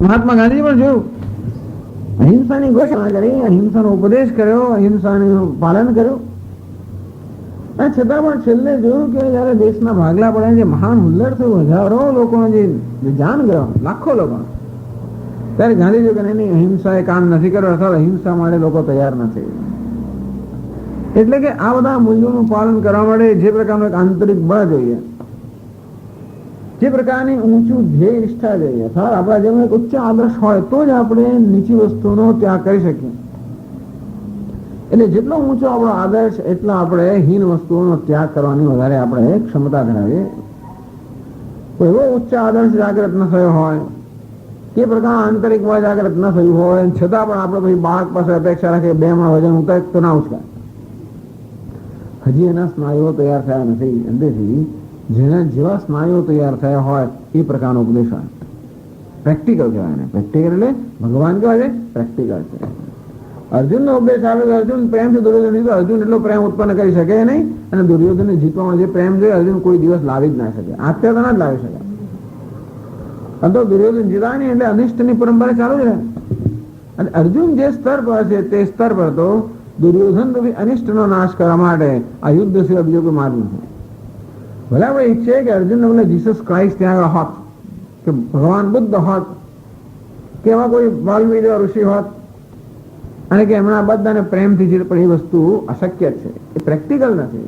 મહાત્મા ગાંધી પણ જોયું, અહિંસાની ઘોષણા કરી, અહિંસાનો ઉપદેશ કર્યો, અહિંસાનું પાલન કર્યું, અને છતાં પણ છેલ્લે જોયું કે જયારે દેશના ભાગલા પડે, જે મહાન હુલ્લડ થયું, હજારો લોકોનો જે જાન ગયો, લાખો લોકો, ત્યારે ગાંધીજી કે નહીં, અહિંસા એ કામ નથી કર્યું, અથવા અહિંસા માટે લોકો તૈયાર નથી. એટલે કે આ બધા મૂલ્યોનું પાલન કરવા માટે જે પ્રકારનું એક આંતરિક બળ જોઈએ, જે પ્રકારની ઊંચું ધ્યેય નિષ્ઠા જોઈએ, અથવા આપણા જેવો એક ઉચ્ચ આદર્શ હોય તો જ આપણે નીચી વસ્તુનો ત્યાગ કરી શકીએ. એટલે જેટલો ઊંચો આપણો આદર્શ એટલો આપણે હીન વસ્તુઓનો ત્યાગ કરવાની વધારે આપણે ક્ષમતા ધરાવીએ. કોઈ એવો ઉચ્ચ આદર્શ જાગૃત ન થયો હોય, એ પ્રકાર આંતરિક બળ જાગૃત ન થયું હોય, છતાં પણ આપણે પછી બાળક પાસે અપેક્ષા રાખીએ 2 માં વજન ઉતારે તો ના ઉચકાય. હજી એના સ્નાયુઓ તૈયાર થયા નથી. અંતેથી જેના જેવા સ્નાયુઓ તૈયાર થયા હોય એ પ્રકારનો ઉપદેશ હોય. પ્રેક્ટિકલ કહેવાય ને. પ્રેક્ટિકલ એટલે ભગવાન કહેવાય છે, પ્રેક્ટિકલ છે. અર્જુનનો ઉપદેશ આવે તો અર્જુન પ્રેમથી દુર્યોધન લીધો. અર્જુન એટલો પ્રેમ ઉત્પન્ન કરી શકે નહીં, અને દુર્યોધનને જીતવામાં જે પ્રેમ જોઈએ અર્જુન કોઈ દિવસ લાવી જ ના શકે. આત્યતા ના જ લાવી શકે. અને તો દુર્યોધન જીતા નહીં એટલે અનિષ્ટની પરંપરા ચાલુ જ રહે. અને અર્જુન જે સ્તર પર છે તે સ્તર પર તો દુર્યોધન તો અનિષ્ટનો નાશ કરવા માટે આ યુદ્ધ સિવાય બીજો કોઈ માર્ગ નથી. ભલે આપણે ઈચ્છીએ કે અર્જુનને બોલે જીસસ ક્રાઇસ્ટ ત્યાં આગળ હોત, કે ભગવાન બુદ્ધ હોત, કે એવા કોઈ વાલ્મીકી ઋષિ હોત, અને કે એમના બધાને પ્રેમથી જીતે, પણ એ વસ્તુ અશક્ય છે, એ પ્રેક્ટિકલ નથી.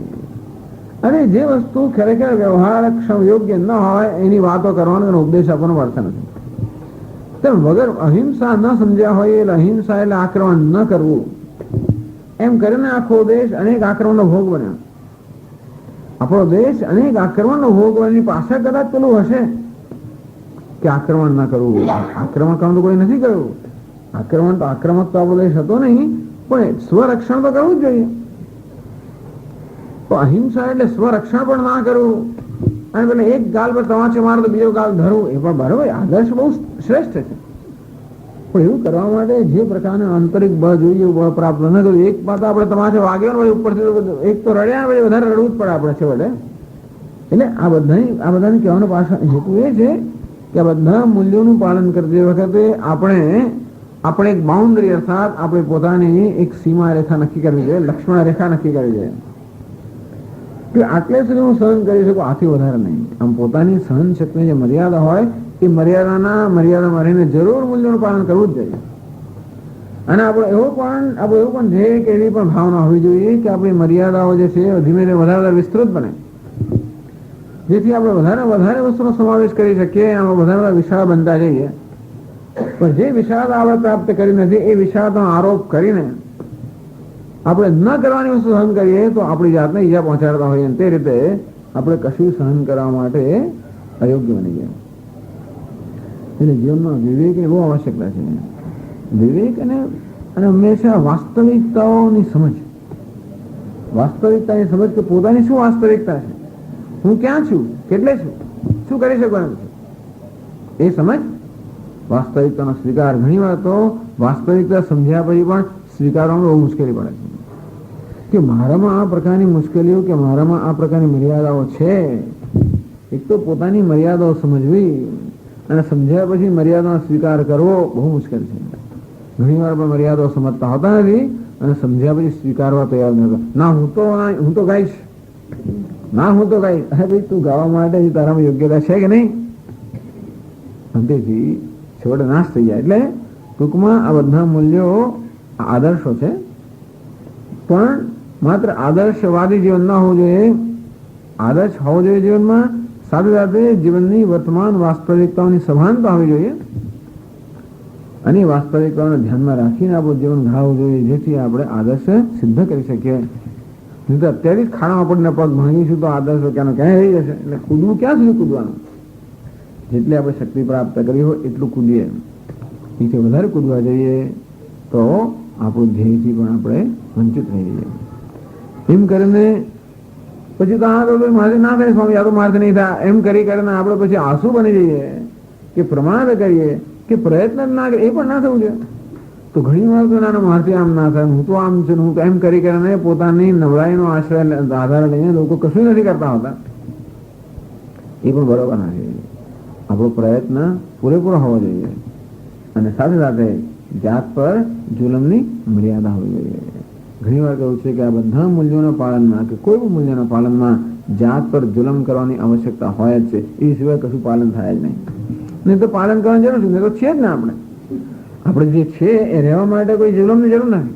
અને જે વસ્તુ ખરેખર વ્યવહારક્ષમ યોગ્ય ન હોય એની વાતો કરવાનો ઉપદેશ આપવાનો અર્થ નથી. તેમ વગર અહિંસા ન સમજ્યા હોય એટલે અહિંસા એટલે આક્રમણ ન કરવું, એમ કરીને આખો દેશ અનેક આક્રમણનો ભોગ બન્યો. આપણો દેશ અનેક આક્રમણનો ભોગ બનવાની પાછળ કદાચ પેલું હશે કે આક્રમણ ના કરવું. આક્રમણ કરવાનું તો કોઈ નથી કર્યું. આક્રમક તો આપણો દેશ હતો નહીં, પણ સ્વરક્ષણ તો કરવું જ જોઈએ. તો અહિંસા એટલે સ્વરક્ષણ પણ ના કરવું, અને પેલા એક ગાલ પર તમાચો મારો તો બીજો ગાલ ધરવું, એ પણ બરાબર આદર્શ બહુ શ્રેષ્ઠ છે. પણ એવું કરવા માટે જે પ્રકારના આંતરિક બળ જોઈએ બળ પ્રાપ્ત ન કર્યું. એક વાત આપણે તમાચો વાગ્યો ને ઉપરથી એક તો રડ્યા પછી વધારે રડવું જ પડે આપણે છેવટે. એટલે આ બધાને કહેવાનો પાછળ હેતુ એ છે કે આ બધા મૂલ્યોનું પાલન કરતી વખતે આપણે એક બાઉન્ડ્રી અર્થાત આપણે પોતાની એક સીમા રેખા નક્કી કરવી જોઈએ, લક્ષ્મણ રેખા નક્કી કરવી જોઈએ કે આટલે સુધી હું સહન કરી શકું, આથી વધારે નહીં. આમ પોતાની સહન શક્તિની જે મર્યાદા હોય એ મર્યાદામાં રહીને જરૂર મૂલ્યોનું પાલન કરવું જ જોઈએ. અને આપણે એવો પણ છે કે એવી પણ ભાવના હોવી જોઈએ કે આપણી મર્યાદાઓ જે છે ધીમે ધીમે વધારે વિસ્તૃત બને, જેથી આપણે વધારે વસ્તુનો સમાવેશ કરી શકીએ, આમાં વધારે વિશાળ બનતા જઈએ. પણ જે વિશાળતા આપણે પ્રાપ્ત કરી નથી એ વિશાળતાનો આરોપ કરીને આપણે ન કરવાની વસ્તુ સહન કરીએ તો આપણી જાતને ઈજા પહોંચાડતા હોઈએ, તે રીતે આપણે કશું સહન કરવા માટે અયોગ્ય બની ગયા. એટલે જીવનમાં વિવેકની બહુ આવશ્યકતા છે. વિવેક અને હંમેશા વાસ્તવિકતાઓની સમજ, વાસ્તવિકતાની સમજ કે પોતાની શું વાસ્તવિકતા છે, હું ક્યાં છું, કેટલે છું, શું કરી શકું એમ એ સમજ, વાસ્તવિકતાનો સ્વીકાર. ઘણી વાર તો વાસ્તવિકતા સમજ્યા પછી પણ સ્વીકારવામાં બહુ મુશ્કેલી પડે છે કે મારામાં આ પ્રકારની મુશ્કેલીઓ કે મારામાં આ પ્રકારની મર્યાદાઓ છે. એક તો પોતાની મર્યાદાઓ સમજવી અને સમજ્યા પછી મર્યાદાનો સ્વીકાર કરવો બહુ મુશ્કેલ છે. ઘણી વાર પણ મર્યાદાઓ સમજતા હોતા નથી અને સમજ્યા પછી સ્વીકારવા તૈયાર નથી. ના હું તો ગાઈશ, ના હું તો ગાઈશ. અરે ભાઈ તું ગાવા માટે તારામાં યોગ્યતા છે કે નહીં? અંતેથી છેવટે નાશ થઈ જાય. એટલે ટૂંકમાં આ બધા મૂલ્યો આદર્શો છે, પણ માત્ર આદર્શવાદી જીવન ના હોવું જોઈએ. આદર્શ હોવો જોઈએ જીવનમાં, સાથે સાથે જીવનની વર્તમાન વાસ્તવિકતાઓની સભાનતા હોવી જોઈએ, અને વાસ્તવિકતાઓને ધ્યાનમાં રાખીને આપણું જીવન ઘડાવવું જોઈએ, જેથી આપણે આદર્શ સિદ્ધ કરી શકીએ. નહીં તો અત્યારે જ ખાડામાં આપણને પગ ભાંગીશું તો આદર્શો ક્યાં ક્યાં રહી જશે. એટલે કૂદવું ક્યાં સુધી કૂદવાનું? જેટલી આપણે શક્તિ પ્રાપ્ત કરી હોય એટલું કૂદીએ. એથી વધારે કૂદવા જઈએ તો આપણું ધ્યેયથી પણ આપણે વંચિત થઈ જઈએ. એમ કરીને પછી તો મારે ના થાય સ્વામી, આ તો મારથી નહીં થાય, એમ કરીને આપણે પછી આંસુ બની જઈએ કે પ્રમાદ કરીએ કે પ્રયત્ન જ ના કરીએ, એ પણ ના થવું જોઈએ. તો ઘણી વાર તો નાના મારથી આમ ના થાય, હું તો આમ છે, હું તો એમ કરીને પોતાની નબળાઈનો આશ્રય આધાર લઈને લોકો કશું નથી કરતા હોતા. એ પણ બરોબર નથી. આપણો પ્રયત્ન પૂરેપૂરો હોવો જોઈએ. અને સાથે સાથે જાત પર જુલમની મર્યાદા હોવી જોઈએ. ઘણી વાર કહ્યું છે કે આ બધા મૂલ્યોના પાલનમાં કે કોઈ પણ મૂલ્યોના પાલનમાં જાત પર જુલમ કરવાની આવશ્યકતા હોય જ છે. એ સિવાય કશું પાલન થાય જ નહીં તો પાલન કરવાની જરૂર છે, તો છે જ ને. આપણે જે છે એ રહેવા માટે કોઈ જુલમની જરૂર નથી,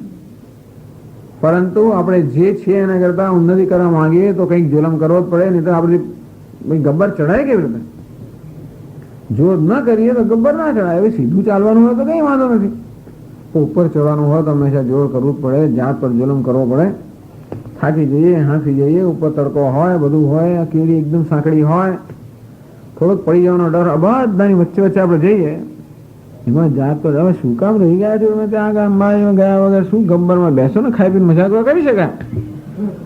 પરંતુ આપણે જે છે એના કરતા ઉન્નતિ કરવા માંગીએ તો કંઈક જુલમ કરવો જ પડે, નહીં તો આપણે ગબ્બર ચડાય કેવી રીતે? જો ન કરીએ તો ગબ્બર ના ચડાય. હવે સીધું ચાલવાનું હોય તો કઈ વાંધો નથી, ઉપર ચડવાનું હોય તો હંમેશા જોર કરવું જ પડે, જાત પર જુલમ કરવો પડે. થાકી જઈએ, હાંફી જઈએ, ઉપર તડકો હોય, બધું હોય, કેરી એકદમ સાંકડી હોય, થોડોક પડી જવાનો ડર, બધાની વચ્ચે વચ્ચે આપણે જઈએ, એમાં જાત પર હવે શું કામ રહી ગયા છો તમે ત્યાં ગામમાં ગયા વગર? શું ગબ્બરમાં બેસો ને, ખાઈ પીને મજા કરી શકાય.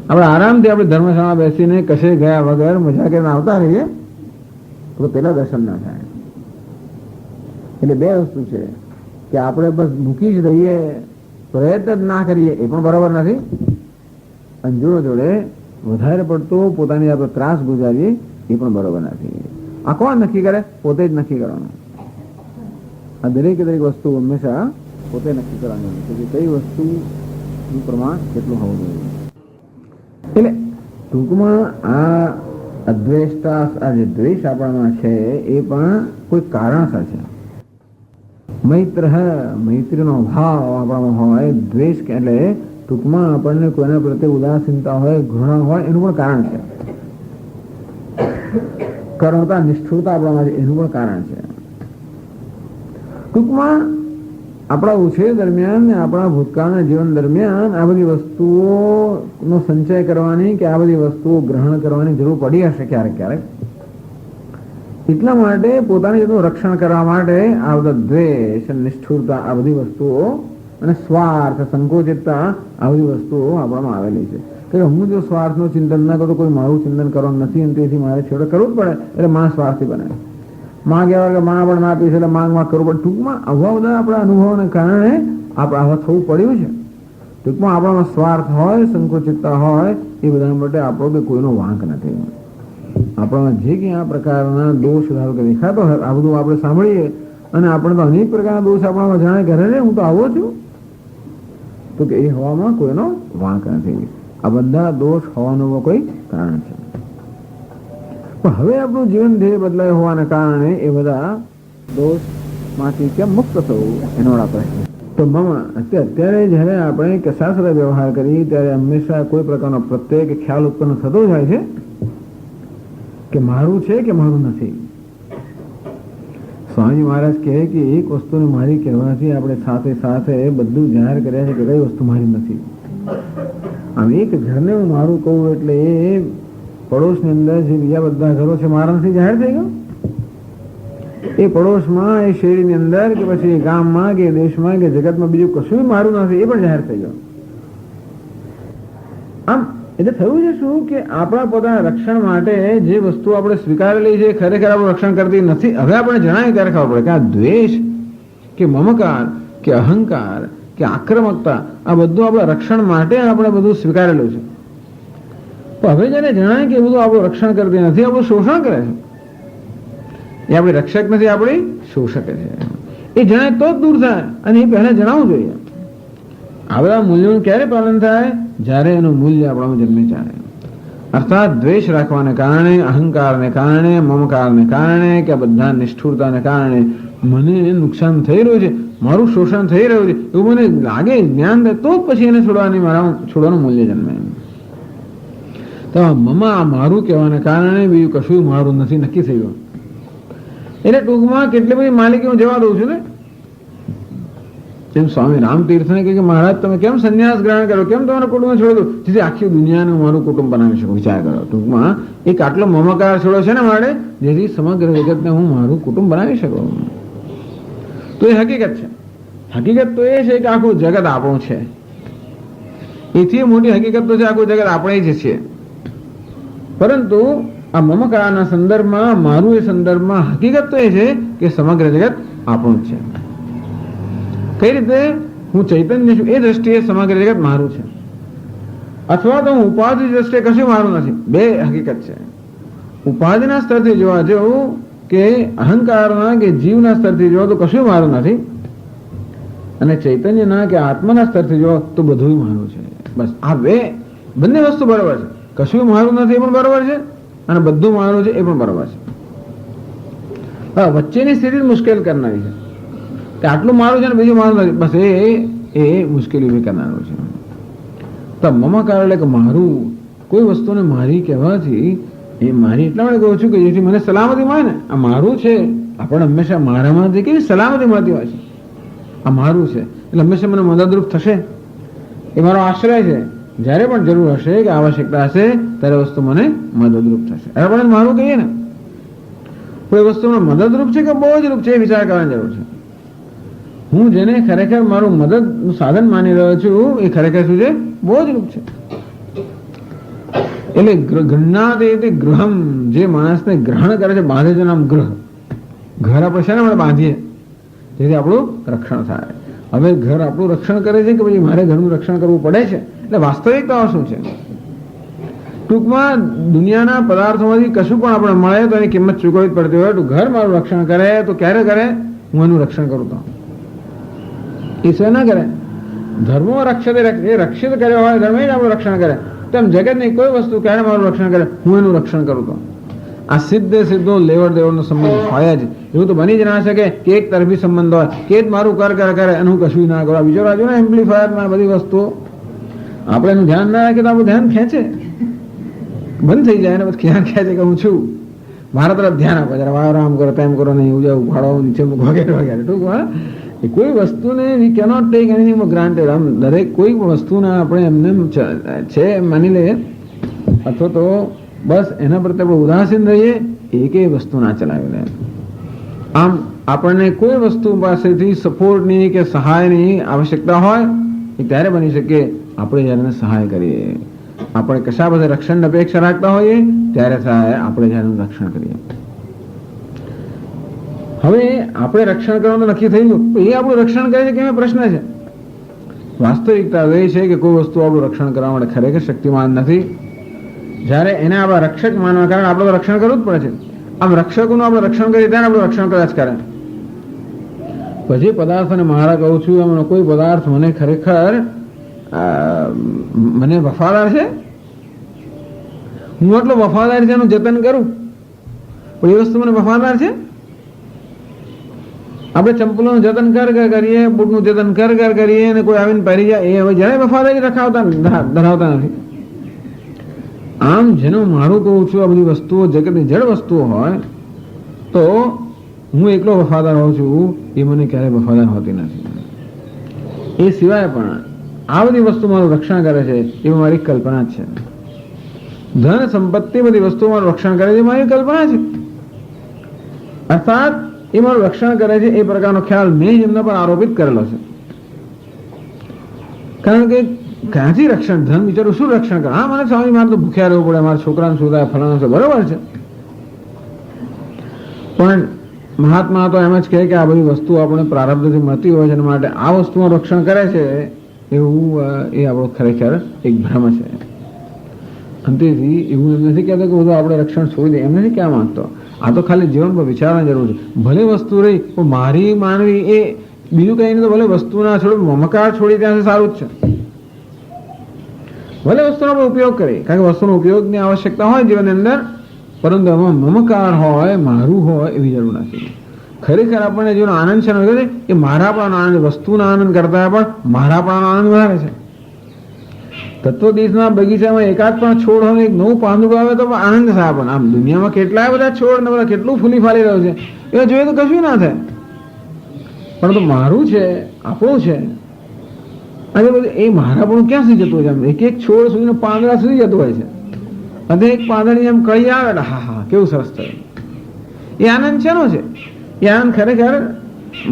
આપણે આરામથી આપણે ધર્મશાળા બેસીને કશે ગયા વગર મજા કરીને આવતા રહીએ તો પેલા દર્શન ના થાય. એટલે બે વસ્તુ છે કે આપણે બસ મૂકી જ રહીએ, પ્રયત્ન જ ના કરીએ, એ પણ બરાબર નથી. અંજુરો જોડે વધારે પડતો પોતાની આપણે ત્રાસ ગુજારીએ એ પણ બરાબર નથી. આ કોણ નક્કી કરે? પોતે જ નક્કી કરવાનું. આ દરેક વસ્તુ હંમેશા પોતે નક્કી કરવાની હોય છે કે કઈ વસ્તુનું પ્રમાણ કેટલું હોવું જોઈએ. એટલે ટૂંકમાં આ અદ્વેષતા, આ જે દ્વેષ આપણામાં છે એ પણ કોઈ કારણસર છે. મૈત્રીનો ભાવ આપણામાં હોય, દ્વેષ એટલે ટૂંકમાં આપણને કોઈના પ્રત્યે ઉદાસીનતા હોય, ઘૃણા હોય, એનું પણ કારણ છે. કરુણતા, નિષ્ઠુરતા આપણામાં છે, એનું પણ કારણ છે. ટૂંકમાં આપણા ઉછેર દરમિયાન ને આપણા ભૂતકાળના જીવન દરમિયાન આ બધી વસ્તુઓનો સંચય કરવાની કે આ બધી વસ્તુઓ ગ્રહણ કરવાની જરૂર પડી હશે ક્યારેક. એટલા માટે પોતાની જાતનું રક્ષણ કરવા માટે આ બધા દ્વેષ, નિષ્ઠુરતા, આ બધી વસ્તુઓ અને સ્વાર્થ, સંકોચિતતા, આ બધી વસ્તુઓ આપણામાં આવેલી છે. કે હું જો સ્વાર્થનું ચિંતન ના કરું, કોઈ મારું ચિંતન કરવાનું નથી અને તેથી મારે છેડે કરવું જ પડે, એટલે માં સ્વાર્થી બને. માં કહેવાય કે માં પણ ના આપી છે એટલે માંગમાં કરવું પડે. ટૂંકમાં આવા બધા આપણા અનુભવોને કારણે આપણે આવા થવું પડ્યું છે. ટૂંકમાં આપણામાં સ્વાર્થ હોય, સંકોચિતતા હોય, એ બધા માટે આપણો કે કોઈનો વાંક નથી. આપણામાં જે કંઈ આ પ્રકારના દોષ ધારો કે દેખાતો હોય, આ બધું આપણે સાંભળીએ અને આપણે તો અનેક પ્રકારના દોષ આપણામાં જાણે ઘરે ને હું તો આવો છું, તો કે એ હવામાં કોઈનો વાંક નથી. આ બધા દોષ હોવાનું કોઈ કારણ છે. પણ હવે આપણું જીવન ધ્યેય બદલાય હોવાના કારણે એ બધા દોષમાંથી કેમ મુક્ત થવું એનો પ્રશ્ન. તો અત્યારે જયારે આપણે કશા સાથે વ્યવહાર કરીએ ત્યારે હંમેશા કોઈ પ્રકારનો પ્રત્યેક ખ્યાલ ઉત્પન્ન થતો જાય છે કે મારું છે કે મારું નથી. સ્વામી મહારાજ કહે કે એક વસ્તુને મારી કહેવાથી આપણે સાથે સાથે બધું જાહેર કર્યા છે કે કઈ વસ્તુ મારી નથી. આમ એક ઘરને હું મારું કહું એટલે એ પડોશની અંદર જે બીજા બધા ઘરો છે મારા નથી જાહેર થઈ ગયો. એ પડોશમાં, એ શેરીની અંદર કે પછી ગામમાં કે દેશમાં કે જગતમાં બીજું કશું મારું નથી, એ પણ જાહેર થઈ ગયો. આમ એટલે થયું છે શું કે આપણા પોતાના રક્ષણ માટે જે વસ્તુ આપણે સ્વીકારેલી છે ખરેખર આપણું રક્ષણ કરતી નથી. હવે આપણે જણાય ત્યારે ખબર પડે કે આ દ્વેષ કે મમકાર કે અહંકાર કે આક્રમકતા આ બધું આપણા રક્ષણ માટે આપણે બધું સ્વીકારેલું છે. તો હવે જેને જણાય કે બધું આપણું રક્ષણ કરતી નથી, આપણું શોષણ કરે છે, એ આપણી રક્ષક નથી, આપણી શોષક છે, એ જણાય તો જ દૂર થાય. અને એ પહેલા જણાવવું જોઈએ. આ બધા મૂલ્યોનું ક્યારે પાલન થાય? જ્યારે એનું મૂલ્ય આપણામાં જન્મે ચાલે. અર્થાત દ્વેષ રાખવાને કારણે, અહંકારને કારણે, મમકારને કારણે કે બધા નિષ્ઠુરતાને કારણે મને નુકસાન થઈ રહ્યું છે, મારું શોષણ થઈ રહ્યું છે એવું મને લાગે, જ્ઞાન થાય તો જ પછી એને છોડવાનું મૂલ્ય જન્મે. તો મમા મારું કહેવાને કારણે બીજું કશું મારું નથી નક્કી થઈ ગયું. એટલે ટૂંકમાં કેટલી બધી માલિકી હું જવા દઉં છું ને. જેમ સ્વામી રામતીર્થને કહે કે મહારાજ તમે કેમ સંન્યાસ ગ્રહણ કરો, કેમ તમારા કુટુંબ છોડી દો, જેથી આખી દુનિયાને મારું કુટુંબ બનાવી શકો. વિચાર કરો. ટૂંકમાં એક આટલો મમકાર છોડો છે ને મારે, જેથી સમગ્ર જગતને હું મારું કુટુંબ બનાવી શકું. તો એ હકીકત છે. હકીકત તો એ છે કે આખું જગત આપણું છે. એથી મોટી હકીકત તો છે આખું જગત આપણે જ છીએ. પરંતુ આ મમકારના સંદર્ભમાં, મારું એ સંદર્ભમાં હકીકત તો એ છે કે સમગ્ર જગત આપણું છે. કઈ રીતે? હું ચૈતન્ય છું એ દ્રષ્ટિએ સમગ્ર જગત મારું છે, અથવા તો હું ઉપાધિ દ્રષ્ટિએ કશું મારું નથી. બે હકીકત છે. ઉપાધિના સ્તરથી જોવા જવું કે અહંકારના કે જીવના સ્તરથી જોવા તો કશું મારું નથી. અને ચૈતન્યના કે આત્માના સ્તરથી જો તો બધું મારું છે. બસ આ બંને વસ્તુ બરાબર છે. કશું મારું નથી એ પણ બરાબર છે, અને બધું મારું છે એ પણ બરાબર છે. હા, વચ્ચેની સ્થિતિ મુશ્કેલ કરનારી છે કે આટલું મારું છે ને બીજું મારું નથી. બસ એ મુશ્કેલી ઉભી કરનારું છે. તો મમકાર એટલે કે મારું, કોઈ વસ્તુને મારી કહેવાથી એ મારી એટલા માટે કહું છું કે જેથી મને સલામતી મળે ને. આ મારું છે, આપણે હંમેશા મારામાંથી કેવી સલામતી મળતી હોય છે. આ મારું છે એટલે હંમેશા મને મદદરૂપ થશે, એ મારો આશ્રય છે. જ્યારે પણ જરૂર હશે કે આવશ્યકતા હશે ત્યારે વસ્તુ મને મદદરૂપ થશે. આપણે મારું કહીએ ને, કોઈ વસ્તુ મદદરૂપ છે કે બોજરૂપ છે એ વિચાર કરવાની જરૂર છે. હું જેને ખરેખર મારું મદદનું સાધન માની રહ્યો છું એ ખરેખર શું છે? બોજરૂપ છે. એટલે ગૃહનાદે ગૃહમ, જે માણસને ગ્રહણ કરે છે, બાંધે છે, નામ ગ્રહ. ઘર આપણે છે ને આપણે બાંધીએ જેથી આપણું રક્ષણ થાય. હવે ઘર આપણું રક્ષણ કરે છે કે પછી મારે ઘરનું રક્ષણ કરવું પડે છે? એટલે વાસ્તવિકતા શું છે? ટૂંકમાં દુનિયાના પદાર્થોમાંથી કશું પણ આપણે મળે તો એની કિંમત ચૂકવવી પડતી હોય. તો ઘર મારું રક્ષણ કરે તો ક્યારે કરે? હું એનું રક્ષણ કરું તો. ઈશ્વર ના કરે. ધર્મો રક્ષિત કર્યો હોય, ધર્મ જ આપણું રક્ષણ કરે. તેમ જગતની કોઈ વસ્તુ ક્યારે મારું રક્ષણ કરે? હું એનું રક્ષણ કરું તો. આ સીધો લેવડ દેવડનો સંબંધ હોય જ. એવું તો બની જ ના શકે કે એક તરફી સંબંધ હોય કે જ મારું કરે અને હું કશું ના કરું. બીજો રાજુ ને એમ્પ્લીફાયર બધી વસ્તુઓ આપણે એનું ધ્યાન ના રાખીએ તો આપણું ધ્યાન ખેંચે, બંધ થઈ જાય ને પછી ધ્યાન ખેંચે કે હું છું. મારા તરફ ધ્યાન આપે, જરા વાયો આમ કરો તેમ કરો નહીં, ઉજાવ ઉઘાડો નીચે વગેરે વગેરે. ટૂંકમાં એ કોઈ વસ્તુને we cannot take anything for granted. આમ દરેક કોઈ વસ્તુના આપણે એમને છે એમ માની લઈએ અથવા તો બસ એના પ્રત્યે આપણે ઉદાસીન રહીએ, એકેય વસ્તુ ના ચલાવી લે. આમ આપણને કોઈ વસ્તુ પાસેથી સપોર્ટની કે સહાયની આવશ્યકતા હોય એ ત્યારે બની શકે આપણે જ્યારે એને સહાય કરીએ. આપણે કશા બધા રક્ષણની અપેક્ષા રાખતા હોઈએ ત્યારે થાય આપણે જ્યારે રક્ષણ કરીએ. હવે આપણે રક્ષણ કરવાનું નક્કી થઈ ગયું, એ આપણું રક્ષણ કરે છે કે એમાં પ્રશ્ન છે. વાસ્તવિકતા એ છે કે કોઈ વસ્તુ આપણું રક્ષણ કરવા માટે ખરેખર શક્તિમાન નથી. જ્યારે એને આપણે રક્ષક માનવા કારણે આપણે રક્ષણ કરવું જ પડે છે. આમ રક્ષકોનું આપણે રક્ષણ કરીએ ત્યારે આપણું રક્ષણ કર્યા જ કરે. પછી પદાર્થને મારા કહું છું, એમનો કોઈ પદાર્થ મને ખરેખર મને વફાદાર છે, હું એટલો વફાદાર છે એનું જતન કરું, પણ એ વસ્તુ મને વફાદાર છે. આપણે ચંપલોનું જતન કરીએ, બૂટનું જતન કરીએ અને કોઈ આવીને પહેરી જાય, એ હવે જરાય વફાદારી ધરાવતા નથી. આમ જેનું મારું કહું છું આ બધી વસ્તુઓ જગતની જડ વસ્તુઓ હોય તો હું એકલો વફાદાર હોઉં છું, એ મને ક્યારેય વફાદાર હોતી નથી. એ સિવાય પણ આ બધી વસ્તુ મારું રક્ષણ કરે છે એ મારી કલ્પના જ છે. ધન સંપત્તિ બધી વસ્તુઓ મારું રક્ષણ કરે છે એ મારી કલ્પના છે. અર્થાત એ મારું રક્ષણ કરે છે એ પ્રકારનો ખ્યાલ મેં જ એમના પર આરોપિત કરેલો છે. કારણ કે ક્યાંથી રક્ષણ? ધન બિચારું શું રક્ષણ કરે? હા, મને સમજ મારે તો ભૂખ્યા રહેવું પડે, મારા છોકરાને શું થાય, ફલાણા છે, બરોબર છે. પણ મહાત્મા તો એમ જ કહે કે આ બધી વસ્તુ આપણે પ્રારબ્ધથી મળતી હોય છે અને માટે આ વસ્તુનું રક્ષણ કરે છે એવું એ આપણો ખરેખર એક ભ્રમ છે. અંતેથી એવું એમ નથી કહેતો કે બધું આપણે રક્ષણ છોડી દે, એમ નથી કહેવા માંગતો. આ તો ખાલી જીવન પર વિચારવાની જરૂર છે. ભલે વસ્તુ રહી પણ મારી માનવી એ બીજું કઈ નહીં તો ભલે વસ્તુના છોડ મમકાર છોડી ત્યાં સારું જ છે. ભલે વસ્તુનો આપણે ઉપયોગ કરીએ, કારણ કે વસ્તુનો ઉપયોગની આવશ્યકતા હોય જીવનની અંદર, પરંતુ એમાં મમકાર હોય, મારું હોય એવી જરૂર નથી. ખરેખર આપણને જેનો આનંદ છે એ મારા પણ આનંદ, વસ્તુના આનંદ કરતા પણ મારા પણ આનંદ વધારે છે. તત્વદીશના બગીચામાં એકાદ પણ છોડ હોય, એક નવું પાંદડું આવે તો આનંદ થાય. પણ આમ દુનિયામાં કેટલાય બધા છોડ ને બધા કેટલું ફૂલી ફાલી રહ્યું છે એ જોઈએ તો કશું ના થાય. પરંતુ મારું છે, આપણું છે, અને બધું એ મારા પણ ક્યાં સુધી જતું હોય છે? એક એક છોડ સુધી પાંદડા સુધી જતું હોય છે. અને એક પાંદડાની એમ કળી આવે ને હા કેવું સરસ થયું. એ આનંદ શેનો છે? એ આનંદ ખરેખર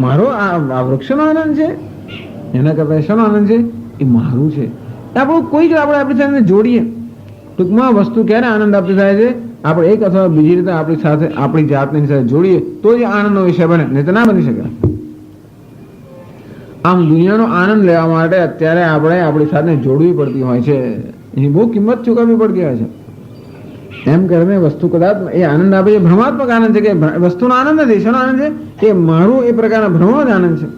મારો આ વૃક્ષનો આનંદ છે, એના કરતા શેનો આનંદ છે? એ મારું છે. આપણું કોઈક આપણે આપણી સાથે જોડીએ. ટૂંકમાં વસ્તુ ક્યારે આનંદ આપતી થાય છે? આપણે એક અથવા બીજી રીતે આપણી સાથે આપણી જાતની સાથે જોડીએ તો જ આનંદનો વિષય બને, નહીં તો ના બની શકે. આમ દુનિયાનો આનંદ લેવા માટે અત્યારે આપણે આપણી સાથે જોડવી પડતી હોય છે, એની બહુ કિંમત ચૂકવવી પડતી હોય છે. એમ કરીને વસ્તુ કદાચ એ આનંદ આપે છે, ભ્રમાત્મક આનંદ છે કે વસ્તુનો આનંદ નથી. શેનો આનંદ છે? એ મારું એ પ્રકારના ભ્રમનો જ આનંદ છે.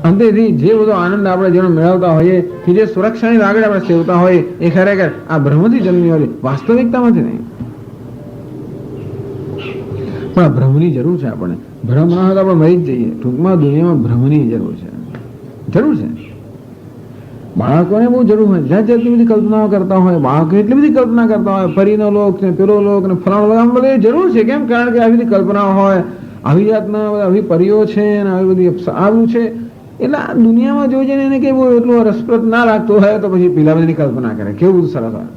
અંતેથી જે બધો આનંદ આપણે જેનો મેળવતા હોઈએ કે જે સુરક્ષાની લાગણી આપણે સેવતા હોઈએ એ ખરેખર આ ભ્રમથી જન્મી હોય, વાસ્તવિકતામાંથી નહીં. પણ આ ભ્રમની જરૂર છે આપણને. ભ્રમ ના હોય તો આપણે મરી જ જઈએ. ટૂંકમાં દુનિયામાં ભ્રમની જરૂર છે, જરૂર છે. બાળકોને બહુ જરૂર હોય, જાત જાતની બધી કલ્પનાઓ કરતા હોય, બાળકો એટલી બધી કલ્પના કરતા હોય, પરીનો લોક ને પેલો લોક ને ફલાણો લોક, આમ બધી જરૂર છે. કેમ? કારણ કે આવી બધી કલ્પનાઓ હોય, આવી જાતના આવી પરીઓ છે ને આવી બધી આવું છે. એટલે આ દુનિયામાં જોઈ જઈને એને કઈ બહુ એટલું રસપ્રદ ના લાગતું હોય તો પછી પેલા બધી કલ્પના કરે, કેવું બધું સરસ હોય.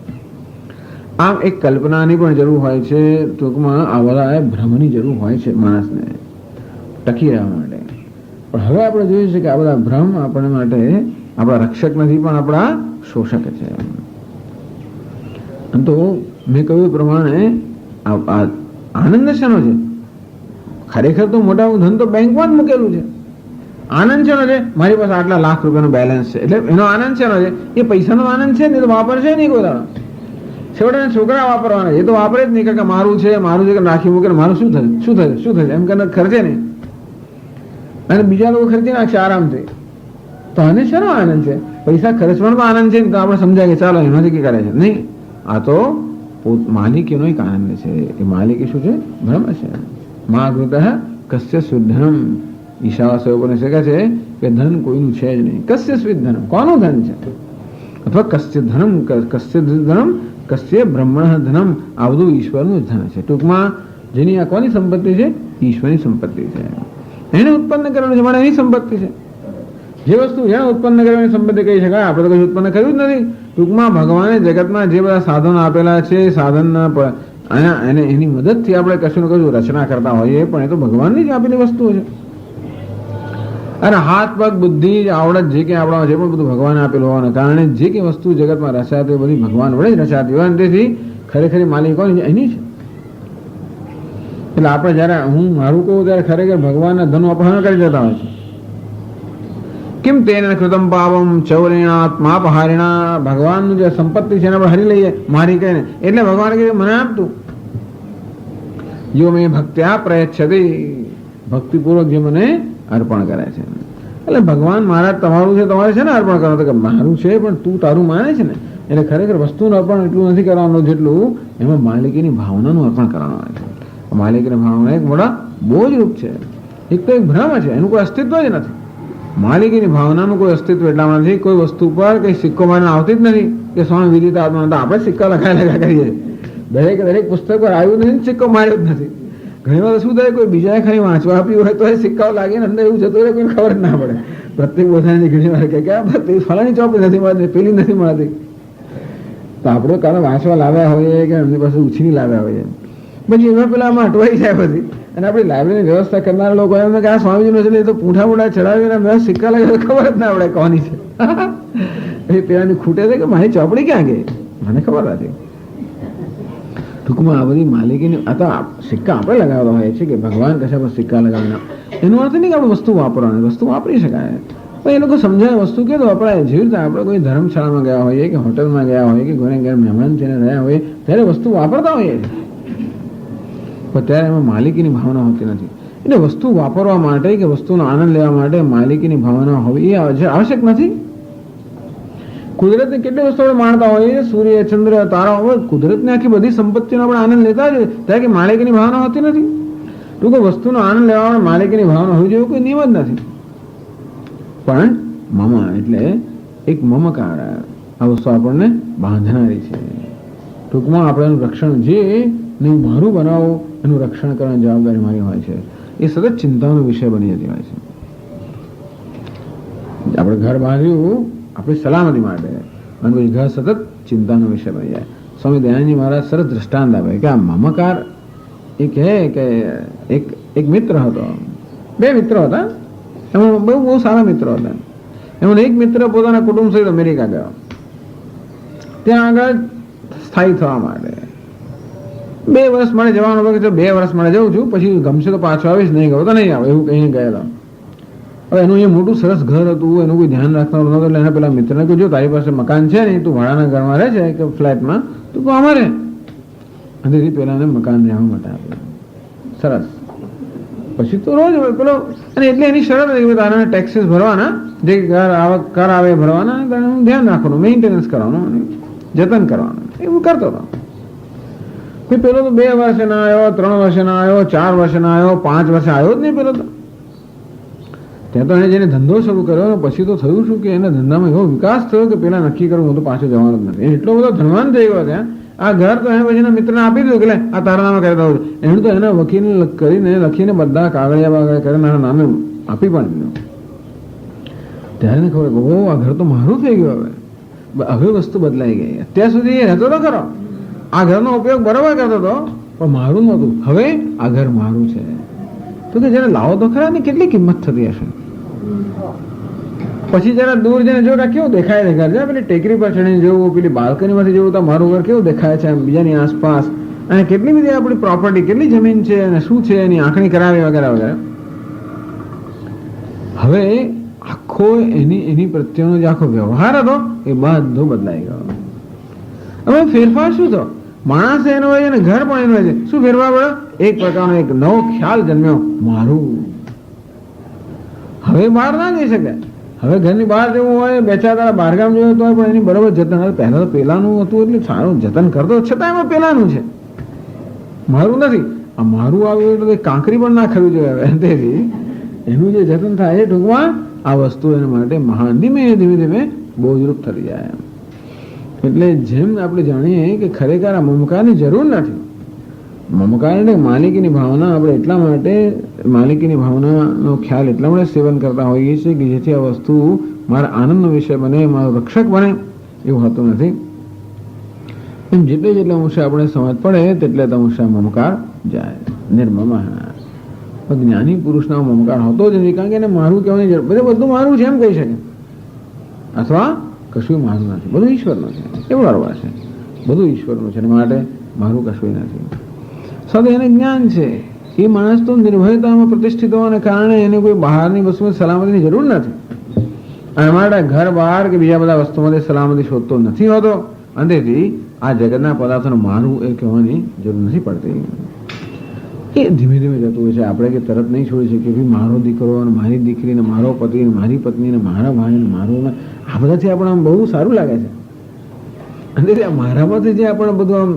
આમ એક કલ્પનાની પણ જરૂર હોય છે. ટૂંકમાં આ બધા ભ્રમની જરૂર હોય છે માણસને ટકી રહેવા માટે. પણ હવે આપણે જોઈએ છે કે આ બધા ભ્રમ આપણા માટે આપણા રક્ષક નથી પણ આપણા શોષક છે. તો મેં કહ્યું પ્રમાણે આનંદ શેનો છે? ખરેખર તો મોટા ધન તો બેંકમાં જ મૂકેલું છે. આનંદ શેનો છે? મારી પાસે આટલા લાખ રૂપિયાનો બેલેન્સ છે, એટલે એનો આનંદ શેનો છે? એ પૈસાનો આનંદ છે ને, તો વાપરશે નહીં કોઈ દાડો. છેવટે છોકરા વાપરવાના, એ તો વાપરે જ નહીં. કે મારું છે કે નાખી મૂકે, મારું શું થશે એમ કરીને ખર્ચે નહીં, અને બીજા લોકો ખર્ચી નાખશે આરામથી. તો આને શેનો આનંદ છે? પૈસા ખર્ચવાનો આનંદ છે ને, તો આપણે સમજાય કે ચાલો એમાંથી કે કરે છે નહીં. આ તો માલિકીનો એક આનંદ છે. એ માલિકી શું છે? ભ્રમ છે. મા કૃત કસ્ય સ્વિધનમ. ઈશાવાસ્ય ઉપનિષદ કહે છે કે ધન કોઈનું છે જ નહીં. કસ્ય સ્વિધનમ, કોનું ધન છે? અથવા કસ્ય ધનમ કસ્ય બ્રહ્મણ ધનમ. આ બધું ઈશ્વરનું ધન છે. ટૂંકમાં જેની આ કોની સંપત્તિ છે? ઈશ્વરની સંપત્તિ છે. એને ઉત્પન્ન કરેલું છે, મારે એની સંપત્તિ છે. જે વસ્તુ એને ઉત્પન્ન કરવાની સંપત્તિ કહી શકાય, આપણે તો કઈ ઉત્પન્ન કર્યું જ નથી. ટૂંકમાં ભગવાને જગતમાં જે બધા સાધનો આપેલા છે, સાધનના એને એની મદદથી આપણે કશું ને કશું રચના કરતા હોઈએ, પણ એ તો ભગવાનની જ આપેલી વસ્તુઓ છે. અને હાથ પગ બુદ્ધિ આવડત જે કે આપણા જે પણ બધું ભગવાને આપેલું હોવાના કારણે જે કે વસ્તુ જગતમાં રચાતી હોય બધી ભગવાન વડે જ રચાતી હોય, અને તેથી ખરેખર માલિક કોની? એની છે. એટલે આપણે જયારે હું મારું કહું ત્યારે ખરેખર ભગવાનના ધનનું અપહરણ કરી જતા હોય છે. કેમ? તેને કૃતમ પાપમ ચૌરેણાત્માપહારિણા. ભગવાનનું જે સંપત્તિ છે એને આપણે હરી લઈએ મારી કહીને. એટલે ભગવાન કહે મને આપતું. યો મેં ભક્ત્યા પ્રયચ્છતિ. ભક્તિપૂર્વક જે મને અર્પણ કરે છે. એટલે ભગવાન મારા તમારું છે, તમારે છે ને અર્પણ કરવાનું. તો કે મારું છે પણ તું તારું માને છે ને. એટલે ખરેખર વસ્તુનું અર્પણ એટલું નથી કરવાનું જેટલું એમાં માલિકીની ભાવનાનું અર્પણ કરવાનું આવે છે. માલિકીની ભાવના એક મોટા બોજ રૂપ છે. એક તો એક ભ્રમ છે, એનું કોઈ અસ્તિત્વ જ નથી. માલિકીની ભાવનાનું કોઈ અસ્તિત્વ એટલામાં નથી. કોઈ વસ્તુ પર કઈ સિક્કો મારીને આવતી જ નથી કે સ્વામી વિદિતા આત્મા. આપણે સિક્કા લગા કરીએ. દરેક પુસ્તક પર આવ્યું નથી, સિક્કો માર્યો જ નથી. ઘણી વાર શું થાય, કોઈ બીજાએ ખાલી વાંચવા આપ્યું હોય તો એ સિક્કાઓ લાગીને અંદર એવું જતું રહે, કોઈ ખબર જ ના પડે. પ્રત્યેક બધાની ઘણી વાર કે ફલાણી ચોપડી નથી મળતી, પેલી નથી મળતી. તો આપણે કાલે વાંચવા લાવ્યા હોઈએ કે એમની પાસે ઉછીની લાવ્યા હોઈએ, પછી એમાં પેલા આમાં અટવાઈ જાય બધી. અને આપણી લાઇબ્રેરીની વ્યવસ્થા કરનારા લોકો એમને કે આ સ્વામીજીનો છે, તો પૂંઠા પૂંઠા ચડાવીને સિક્કા લાગે ખબર જ ના પડે કોની છે. એ પેલાની ખૂટે છે કે મારી ચોપડી ક્યાં ગઈ, મને ખબર નથી. ટૂંકમાં આ બધી માલિકીની આ તો સિક્કા આપણે લગાવતા હોય છે કે ભગવાન કશા પર સિક્કા લગાવીને. એનો અર્થ નહીં કે આપણે વસ્તુ વાપરવાની, વસ્તુ વાપરી શકાય પણ એ લોકો સમજાય વસ્તુ કે તો વપરાય. જેવી રીતે આપણે કોઈ ધર્મશાળામાં ગયા હોઈએ કે હોટલમાં ગયા હોઈએ કે ઘરે ઘરે મહેમાન થઈને રહ્યા હોઈએ ત્યારે વસ્તુ વાપરતા હોઈએ છીએ, પણ ત્યારે એમાં માલિકીની ભાવના હોતી નથી. એટલે વસ્તુ વાપરવા માટે કે વસ્તુનો આનંદ લેવા માટે માલિકીની ભાવના હોવી એ આવશ્યક નથી. કુદરતની કેટલી વસ્તુ આપણે માણતા હોઈએ, સૂર્ય ચંદ્ર તારા હોય, કુદરતની આખી બધી સંપત્તિનો આપણે આનંદ લેતા જ ત્યારે કે માલિકીની ભાવના હોતી નથી. ટૂંકો વસ્તુનો આનંદ લેવા માટે માલિકીની ભાવના હોવી જોઈએ કોઈ નિયમ જ નથી. પણ મમ એટલે એક મમકાર, આ વસ્તુ આપણને બાંધનારી છે. ટૂંકમાં આપણે એનું રક્ષણ જે હું મારું બનાવો એનું રક્ષણ કરવાની જવાબદારી મારી હોય છે. એ સતત ચિંતાનો વિષય બની જતી હોય છે. આપણે ઘર બાંધ્યું આપણી સલામતી માટે અને પછી ઘર સતત ચિંતાનો વિષય બની જાય. સ્વામી દયાનંદજી મહારાજ સરસ દ્રષ્ટાંત આપે કે આ મમકાર એ કહે કે એક મિત્ર હતો, બે મિત્રો હતા, એમાં બહુ સારા મિત્રો હતા. એમાં એક મિત્ર પોતાના કુટુંબ સહિત અમેરિકા ગયો, ત્યાં આગળ સ્થાયી થવા માટે 2 વર્ષ માટે જવાનું હોય કે 2 વર્ષ માટે જઉં છું, પછી ગમશે તો પાછો આવીશ, નહીં ગયો તો નહીં આવે, એવું કહીને ગયેલો. હવે એનું એ મોટું સરસ ઘર હતું, એનું કોઈ ધ્યાન રાખવાનું નહોતું. એટલે એના પેલા મિત્રને કહ્યું જો તારી પાસે મકાન છે નહીં, તું ભાડાના ઘરમાં રહે છે કે ફ્લેટમાં, તું કહું અમારે અને પેલાને મકાન રહેવા માટે આપ્યું. સરસ. પછી તો રોજ પેલો, અને એટલે એની શરત હતી કે તારે ટેક્સીસ ભરવાના, જે કર આવે ભરવાના, તારે ધ્યાન રાખવાનું, મેન્ટેનન્સ કરવાનું અને જતન કરવાનું, એવું કરતો હતો. પેલો તો 2 વર્ષે ના આવ્યો, 3 વર્ષે ના આવ્યો, 4 વર્ષે ના આવ્યો, 5 વર્ષે આવ્યો જ નહીં પેલો તો. ત્યાં તો એને જેને ધંધો શરૂ કર્યો ને પછી તો થયું શું કે એના ધંધામાં એવો વિકાસ થયો કે પેલા નક્કી કરવું હું તો પાછો જવાનો જ નથી. એટલો બધો ધનવાન થઈ ગયો ત્યાં. આ ઘર તો એને પછી એના મિત્રને આપી દીધું કે આ તારા નામે કરી દઉં. એને તો એના વકીલ કરીને લખીને બધા કાગળિયા બાગળિયા કરીને એના નામે આપી પણ દીધું. ત્યારે ખબર કે ઓ આ ઘર તો મારું થઈ ગયું. હવે વસ્તુ બદલાઈ ગઈ. અત્યાર સુધી એ રહેતો તો ખરો, આ ઘરનો ઉપયોગ બરોબર કરતો હતો, પણ મારું નહોતું. હવે આ ઘર મારું છે. તો કે જયારે લાવો તો ખરા ને કેટલી કિંમત થતી હશે. પછી જરા દૂર જઈને જો કેવું દેખાય છે ઘર, પેલી ટેકરી પર ચડીને જોવું, પેલી બાલ્કની માંથી જોવું તો મારું ઘર કેવું દેખાય છે બીજાની આસપાસ, અને કેટલી બધી આપણી પ્રોપર્ટી, કેટલી જમીન છે અને શું છે એની આંકણી કરાવી વગેરે વગેરે. હવે આખો એની પ્રત્યેનો જે આખો વ્યવહાર હતો એ બધો બદલાઈ ગયો. હવે ફેરફાર શું થયો? માણસ એનો હોય અને ઘર પણ એનું હોય છે. શું ફેરફાર પડ્યો? એક પ્રકારનો એક નવો ખ્યાલ જન્મ્યો, મારું. હવે બહાર ના જઈ શકે. હવે ઘરની બહાર જવું હોય, 2-4 દાડા બહારગામ જવું હોય પણ એની બરોબર જતન. પહેલા તો પેલાનું હતું એટલે સારું જતન કરતો, છતાં એમાં પેલાનું છે, મારું નથી. આ મારું આવ્યું એટલે કાંકરી પણ ના ખરવી જોઈએ. તેથી એનું જે જતન થાય એ ટૂંકમાં આ વસ્તુ એના માટે મહાન ધીમે ધીમે બોજરૂપ થઈ જાય. એટલે જેમ આપણે જાણીએ કે ખરેખર આ મમકારની જરૂર નથી. મમકાર એટલે માલિકીની ભાવના. આપણે એટલા માટે માલિકીની ભાવનાનો ખ્યાલ એટલા માટે સેવન કરતા હોઈએ છીએ કે જેથી આ વસ્તુ મારા આનંદનો વિષય બને, મારો રક્ષક બને, એવું હોતું નથી. એમ જેટલે અંશે આપણે સમજ પડે તેટલે અંશે મમકાર જાય. નિર્મમઃ. જ્ઞાની પુરુષનો મમકાર હોતો જ નથી, કારણ કે એને મારું કહેવાની જરૂર, બધું મારું છે એમ કહી શકે, અથવા કશું મારું નથી, બધું ઈશ્વરનું છે, એવું બરાબર છે, બધું ઈશ્વરનું છે, માટે મારું કશું નથી. સાથે એને જ્ઞાન છે. એ માણસ તો નિર્ભયતામાં પ્રતિષ્ઠિત હોવાને કારણે એને કોઈ બહારની વસ્તુમાં સલામતીની જરૂર નથી. અને માટે ઘર બહાર કે બીજા બધા વસ્તુમાંથી સલામતી શોધતો નથી હોતો. અને તેથી આ જગતના પદાર્થોને મારું એ કહેવાની જરૂર નથી પડતી. એ ધીમે ધીમે જતું હોય છે. આપણે કે તરત નહીં છોડી શકીએ ભાઈ મારો દીકરો અને મારી દીકરી ને મારો પતિ ને મારી પત્ની ને મારા ભાઈ ને મારું, આ બધાથી આપણે આમ બહુ સારું લાગે છે. અને મારામાંથી જે આપણે બધું આમ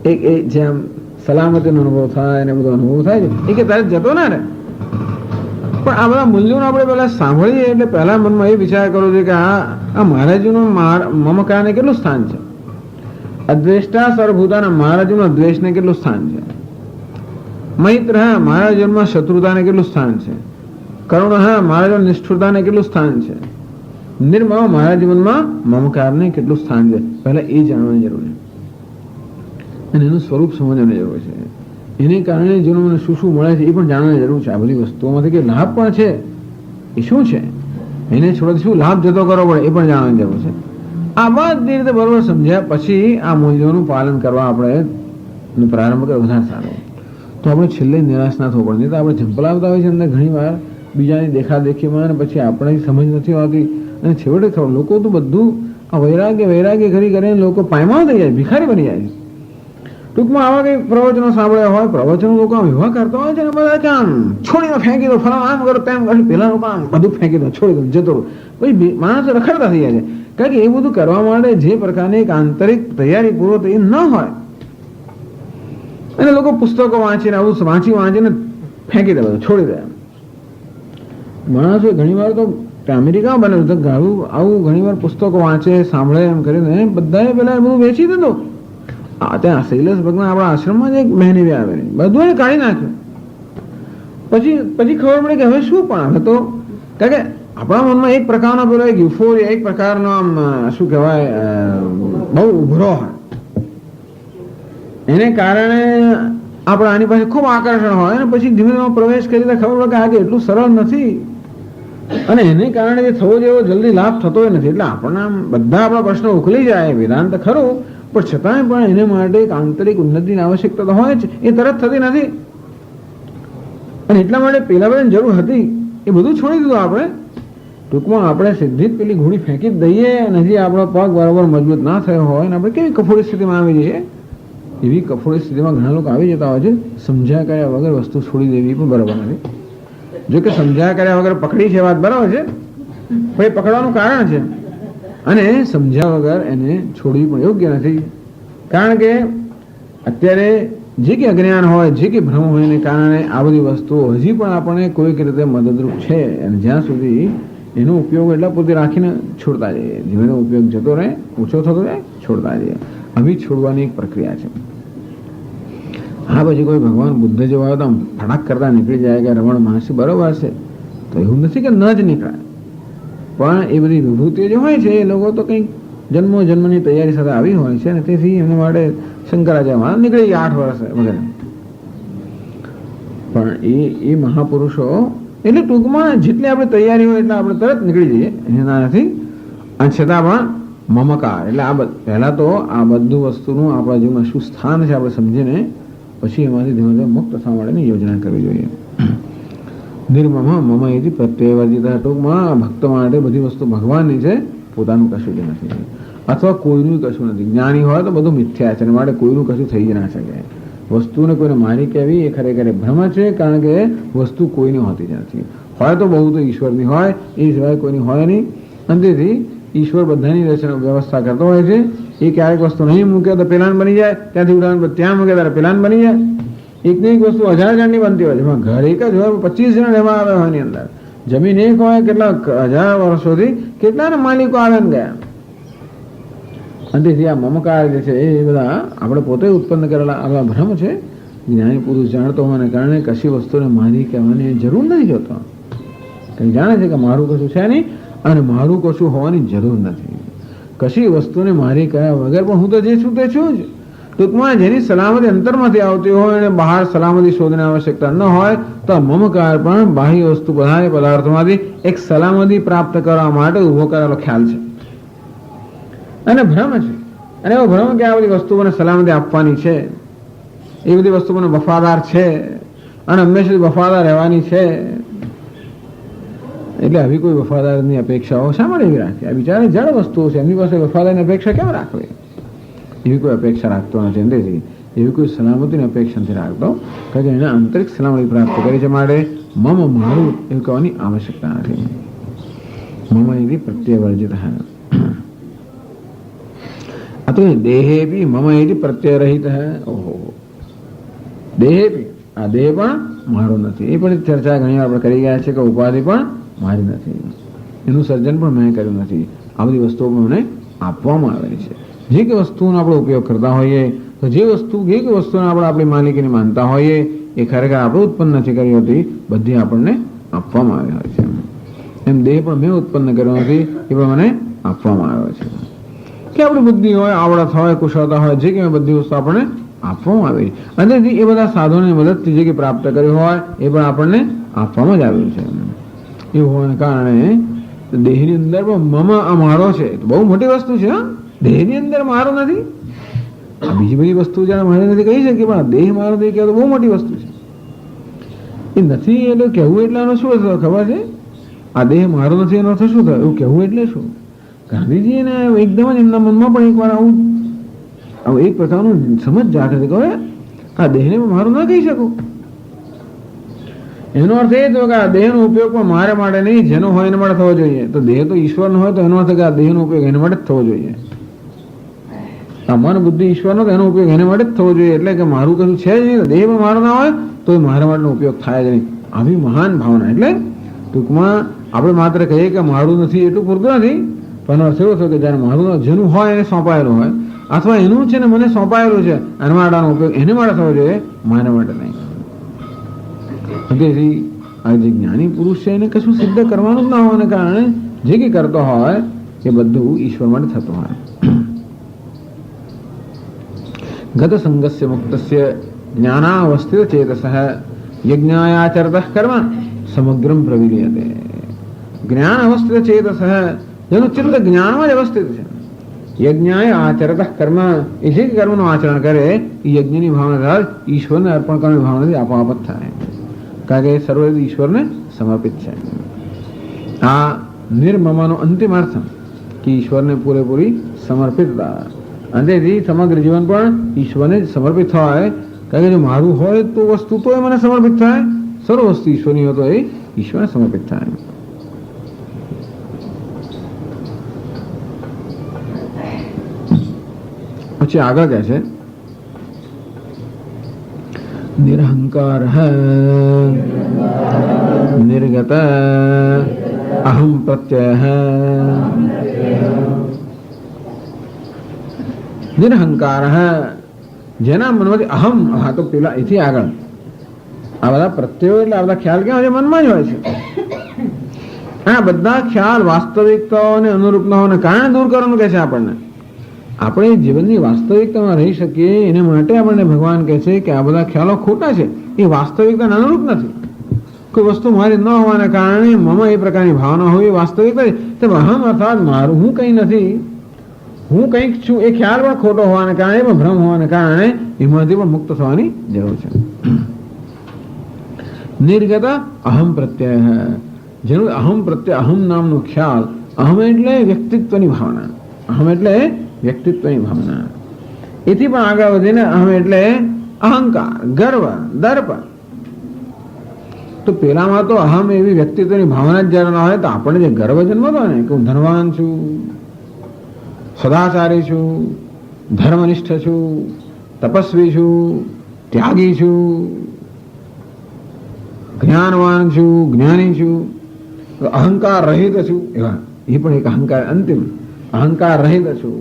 એક જે આમ સલામતીનો અનુભવ થાય અને બધો અનુભવ થાય છે એ કે તારે જતો ના રહે. પણ આ બધા મૂલ્યોને આપણે પહેલા સાંભળીએ એટલે પહેલા મનમાં એ વિચાર કરવો જોઈએ કે આ મહારાજનું મમકારને કેટલું સ્થાન છે. અદ્વેષ્ટા સર્વભૂતાના મહારાજનું દ્વેષને કેટલું સ્થાન છે. મૈત્ર મહારાજમાં શત્રુતાને કેટલું સ્થાન છે. કરુણ મહારાજ નિષ્ઠુરતાને કેટલું સ્થાન છે. નિર્મમ મહારાજ જીવનમાં મમકારને કેટલું સ્થાન છે. પહેલા એ જાણવાની જરૂર છે અને એનું સ્વરૂપ સમજવાની જરૂર છે. એને કારણે જેનો મને શું શું મળે છે એ પણ જાણવાની જરૂર છે. આ બધી વસ્તુઓમાંથી કે લાભ પણ છે એ શું છે, એને છોડી શું લાભ જતો કરવો પડે એ પણ જાણવાની જરૂર છે. આ બધી રીતે બરોબર સમજ્યા પછી આ મૂલ્યોનું પાલન કરવા આપણે પ્રારંભ કરીએ વધારે સારો. તો આપણે છેલ્લે નિરાશ ના થવું પડે. નહીં તો આપણે ઝંપલાવતા હોય છે અંદર ઘણી વાર બીજાની દેખાદેખીમાં, અને પછી આપણે સમજ નથી આવતી અને છેવટે ખબર લોકો તો બધું આ વૈરાગ્ય કરીને લોકો પાયમાલ થઈ જાય, ભિખારી બની જાય. ટૂંકમાં આવા કંઈક પ્રવચનો સાંભળ્યા હોય, પ્રવચનો લોકો આમ એવા કરતા હોય છે ને બધા કે આમ છોડીને ફેંકી દો, ફલાણા આમ કરો તેમ કરો, પેલા લોકો આમ બધું ફેંકી દો, છોડી દો, જતો રહો. પછી માણસ રખડતા થઈ જાય છે. કારણ કે એ બધું કરવા માટે જે પ્રકારની એક આંતરિક તૈયારી પૂર્વ એ ન હોય. અને લોકો પુસ્તકો વાંચીને આવું વાંચીને ફેંકી દે, બધું છોડી દે. માણસો ઘણી વાર તો અમેરિકા બને તો આવું ઘણી વાર પુસ્તકો વાંચે, સાંભળે, એમ કરીને બધાએ પેલા બધું વેચી દીધું. ત્યાં શૈલેષ ભગવાન આપણા આશ્રમમાં જ એક બહેની આવેલી, બધું એને કાઢી નાખ્યું. પછી ખબર પડે કે હવે શું, પણ હવે તો કારણ કે આપણા મનમાં એક પ્રકારનો પેલો એક યુફોરિયા, એક પ્રકારનો આમ શું કહેવાય બહુ ઉભરો હોય, એને કારણે આપણે આની પાસે ખૂબ આકર્ષણ હોય અને પછી ધીમે ધીમે પ્રવેશ કરી ખબર પડે કે આજે એટલું સરળ નથી અને એને કારણે જે થવો જેવો જલ્દી લાભ થતો નથી. એટલે આપણને આમ બધા આપણા પ્રશ્નો ઉકલી જાય, વેદાંત ખરું, પણ છતાંય પણ એને માટે એક આંતરિક ઉન્નતિની આવશ્યકતા તો હોય જ, એ તરત થતી નથી. અને એટલા માટે પેલા બધાની જરૂર હતી એ બધું છોડી દીધું આપણે. ટૂંકમાં આપણે સીધી જ પેલી ઘોડી ફેંકી જ દઈએ અને હજી આપણો પગ બરાબર મજબૂત ના થયો હોય અને આપણે કેવી કફોડી સ્થિતિમાં આવી જઈએ. એવી કફોડી સ્થિતિમાં ઘણા લોકો આવી જતા હોય છે. સમજ્યા કર્યા વગર વસ્તુ છોડી દેવી પણ બરાબર નથી. જો કે સમજાયા કર્યા વગર પકડી છે વાત બરાબર છે, પણ એ પકડવાનું કારણ છે, અને સમજ્યા વગર એને છોડવી પણ યોગ્ય નથી. કારણ કે અત્યારે જે કે અજ્ઞાન હોય, જે કે ભ્રમ હોય એને કારણે આ બધી વસ્તુઓ હજી પણ આપણને કોઈક રીતે મદદરૂપ છે, અને જ્યાં સુધી એનો ઉપયોગ એટલા પૂરતી રાખીને છોડતા જઈએ, ધીમે ધીમે ઉપયોગ જતો રહે, ઓછો થતો જાય, છોડતા જઈએ. આવી છોડવાની એક પ્રક્રિયા છે. હા, પછી કોઈ ભગવાન બુદ્ધ જેવા હોય તો આમ ફટાક કરતા નીકળી જાય કે રમણ મહર્ષિ બરોબર છે, તો એવું નથી કે ન જ નીકળાય, પણ એ બધી વિભૂતિઓ જે હોય છે એ લોકો તો કંઈક જન્મો જન્મની તૈયારી સાથે આવી હોય છે, અને તેથી એમના માટે શંકરાચાર્ય નીકળી ગયા 8 વર્ષ વગેરે. પણ એ મહાપુરુષો એટલે ટૂંકમાં જેટલી આપણે તૈયારી હોય એટલે આપણે તરત નીકળી જઈએ, એના નથી. અને છતાં પણ મમકાર એટલે આ પહેલા તો આ બધું વસ્તુનું આપણા જીવનમાં શું સ્થાન છે આપણે સમજીને પછી એમાંથી ધીમે ધીમે મુક્ત થવા માટેની યોજના કરવી જોઈએ. નિર્મમ મમ એથી પ્રત્યય વર્જિત. ટૂંકમાં ભક્ત માટે બધી વસ્તુ ભગવાનની છે, પોતાનું કશું જ નથી, અથવા કોઈનું કશું નથી. જ્ઞાની હોય તો બધું મિથ્યા છે, માટે કોઈનું કશું થઈ જ ના શકે. વસ્તુને કોઈને મારી કહેવી એ ખરેખર ભ્રમ છે, કારણ કે વસ્તુ કોઈની હોતી જ નથી. હોય તો બહુ તો ઈશ્વરની હોય, એ સિવાય કોઈની હોય નહીં. અને તેથી ઈશ્વર બધાની રચના વ્યવસ્થા કરતો હોય છે. એ ક્યારેક વસ્તુ નહીં મૂકે તો પેલાન બની જાય, ત્યાંથી ઉડાન પેલા મૂકે ત્યારે પેલાન બની જાય. એકને એક વસ્તુ 1000 જણની બનતી હોય છે, ઘર એક જ હોય, 25 જણ રહેવા આવે હોય એની અંદર. જમીન એક હોય, કેટલા 1000 વર્ષોથી કેટલાના માલિકો આવે ને ગયા. અને તેથી આ મમકાર જે છે એ બધા આપણે પોતે ઉત્પન્ન કરેલા આવા ભ્રમ છે. જ્ઞાની પુરુષ જાણતો હોવાને કારણે કશી વસ્તુને મારી કહેવાની જરૂર નથી જોતો. કંઈ જાણે છે કે મારું કશું છે નહીં અને મારું કશું હોવાની જરૂર નથી. કશી વસ્તુને મારી કયા વગર પણ હું તો જે છું તે છું જ. ટૂંકમાં જેની સલામતી અંતરમાંથી આવતી હોય અને બહાર સલામતી શોધની આવશ્યકતા ન હોય તો મમકાર પણ બાહ્ય વસ્તુ બધા પદાર્થોમાંથી એક સલામતી પ્રાપ્ત કરવા માટે ઉભો કરેલો ખ્યાલ છે અને ભ્રમ છે. અને એવો ભ્રમ કે આ બધી વસ્તુઓને સલામતી આપવાની છે, એ બધી વસ્તુઓને વફાદાર છે અને હંમેશા વફાદાર રહેવાની છે. એટલે આવી કોઈ વફાદારની અપેક્ષાઓ શા માટે એવી રાખે? આ બિચારી જળ વસ્તુઓ છે, એમની પાસે વફાદારની અપેક્ષા કેમ રાખવી? એવી કોઈ અપેક્ષા રાખતો નથી. તેથી એવી કોઈ સલામતીની અપેક્ષા નથી રાખતો, કારણ કે એને આંતરિક સલામતી પ્રાપ્ત કરી છે. માટે મમ મારું એવું કહેવાની આવશ્યકતા નથી. મમ એવી પ્રત્યય વર્જિત. તો દેહે બી મમ એથી પ્રત્યય રહિત હૈ. ઓહો, દેહે બી આ દેહ પણ મારો નથી. એ પણ ચર્ચા ઘણી વાર આપણે કરી ગયા છે કે ઉપાધિ પણ મારી નથી, એનું સર્જન પણ મેં કર્યું નથી. આ બધી વસ્તુઓ મને આપવામાં આવે છે. જે કે વસ્તુનો આપણે ઉપયોગ કરતા હોઈએ તો જે વસ્તુને આપણે આપણી માલિકીને માનતા હોઈએ એ ખરેખર આપણે ઉત્પન્ન નથી કરી હોતી, બધી આપણને આપવામાં આવી હોય છે. એમ દેહ પણ મેં ઉત્પન્ન કર્યો નથી, એ પણ મને આપવામાં આવ્યો છે. કે આપણી બુદ્ધિ હોય, આવડત હોય, કુશળતા હોય, જે કે બધી વસ્તુ આપણને આપવામાં આવે છે. અને એ બધા સાધનોની મદદથી જે કે પ્રાપ્ત કર્યું હોય એ પણ આપણને આપવામાં જ આવ્યું છે. એવું હોવાને કારણે દેહની અંદર પણ મમ મારો છે, બહુ મોટી વસ્તુ છે. દેહની અંદર મારો નથી. બીજી બધી વસ્તુ જ્યારે મારી નથી કહી શકીએ, પણ દેહ મારો નથી કહેવાય તો બહુ મોટી વસ્તુ છે. એ નથી એટલે કહેવું એટલે એનો શું ખબર છે? આ દેહ મારો નથી એનો અર્થ શું થાય? એવું કહેવું એટલે શું? ગાંધીજી એને એકદમ જ એમના મનમાં પણ એકવાર આવું એક પ્રકારનું સમજ જાગૃત કહે, આ દેહને મારું ન કહી શકું. એનો અર્થ એ થયો કે આ દેહનો ઉપયોગ પણ મારે માટે નહીં, જેનો હોય એના માટે થવો જોઈએ. તો દેહ તો ઈશ્વરનો હોય તો એનો અર્થ કે આ દેહનો ઉપયોગ એના માટે જ થવો જોઈએ. આ મન બુદ્ધિ ઈશ્વરનો તો એનો ઉપયોગ એના માટે જ થવો જોઈએ. એટલે કે મારું કશું છે જ નહીં, દેહ પણ મારો ના હોય તો મારા માટેનો ઉપયોગ થાય જ નહીં. આવી મહાન ભાવના. એટલે ટૂંકમાં આપણે માત્ર કહીએ કે મારું નથી એટલું પૂરતું નથી, પણ અર્થ એવો થયો કે જ્યારે મારું જેનું હોય એને સોંપાયેલું હોય, અથવા એનું છે ને મને સોંપાયેલું છે, એના માટેનો ઉપયોગ એને માટે થવો જોઈએ, મારા માટે નહીં. તેથી આ જે જ્ઞાની પુરુષ છે એને કશું સિદ્ધ કરવાનું જ ના હોવાને કારણે જે કંઈ કરતો હોય એ બધું ઈશ્વર માટે થતું હોય. ગત સંગસ્ય મુક્તસ્ય જ્ઞાનાવસ્થિત ચેતસઃ યજ્ઞાયાચરતઃ કર્મ સમગ્રમ પ્રવિલીયતે. જ્ઞાન અવસ્થિત ચેતસઃ, જેનું ચિત્ત જ્ઞાનમાં જ અવસ્થિત છે. યજ્ઞાય આચરતઃ કર્મ, એ જે કર્મનું આચરણ કરે એ યજ્ઞની ભાવના દ્વારા ઈશ્વરને અર્પણ કરવાની ભાવનાથી આપોઆપ જ થાય, કારણ કે સર્વ ઈશ્વરને સમર્પિત છે. આ નિર્મમનો અંતિમ અર્થ કે ઈશ્વરને પૂરેપૂરી સમર્પિતતા. અને તેથી સમગ્ર જીવન પણ ઈશ્વરને જ સમર્પિત થાય, કારણ કે જો મારું હોય તો વસ્તુ તો એ મને સમર્પિત થાય, સર્વ વસ્તુ ઈશ્વરની હોય તો એ ઈશ્વર સમર્પિત થાય. પછી આગળ કહે છે નિરહંકાર નિર્ગત અહમ પ્રત્યય. નિરહંકાર જેના મનમાંથી અહમ, હા તો પેલા એથી આગળ આ બધા પ્રત્યયો એટલે આ બધા ખ્યાલ ક્યાં હોય છે? મનમાં જ હોય છે. આ બધા ખ્યાલ વાસ્તવિકતાઓ અને અનુરૂપતાઓને કારણે દૂર કરવાનું કહે છે આપણને. આપણે જીવનની વાસ્તવિકતામાં રહી શકીએ એના માટે આપણને ભગવાન કહે છે કે આ બધા ખ્યાલો ખોટા છે, એ વાસ્તવિકતાને અનુરૂપ નથી. કોઈ વસ્તુ મારી ન હોવાને કારણે મમ એ પ્રકારની ભાવના હોય એ વાસ્તવિકતા છે. તો અહમ અર્થાત મારું, હું કંઈ નથી, હું કંઈક છું, એ ખ્યાલ પણ ખોટો હોવાને કારણે, પણ ભ્રમ હોવાને કારણે એમાંથી પણ મુક્ત થવાની જરૂર છે. નિર્ગત અહમ પ્રત્યય, જેનું અહમ પ્રત્યય, અહમ નામનો ખ્યાલ, અહમ એટલે વ્યક્તિત્વની ભાવના, અહમ એટલે વ્યક્તિત્વની ભાવના. એથી પણ આગળ વધીને અહમ એટલે અહંકાર, ગર્વ, દર્પ. તો પેલામાં તો અહમ એવી વ્યક્તિત્વની ભાવના જ જ્યારે ના હોય તો આપણને જે ગર્વ જન્મતો ને કે હું ધનવાન છું, સદાચારી છું, ધર્મનિષ્ઠ છું, તપસ્વી છું, ત્યાગી છું, જ્ઞાનવાન છું, જ્ઞાની છું, અહંકાર રહિત છું, એવા એ પણ એક અહંકાર, અંતિમ અહંકાર રહિત છું.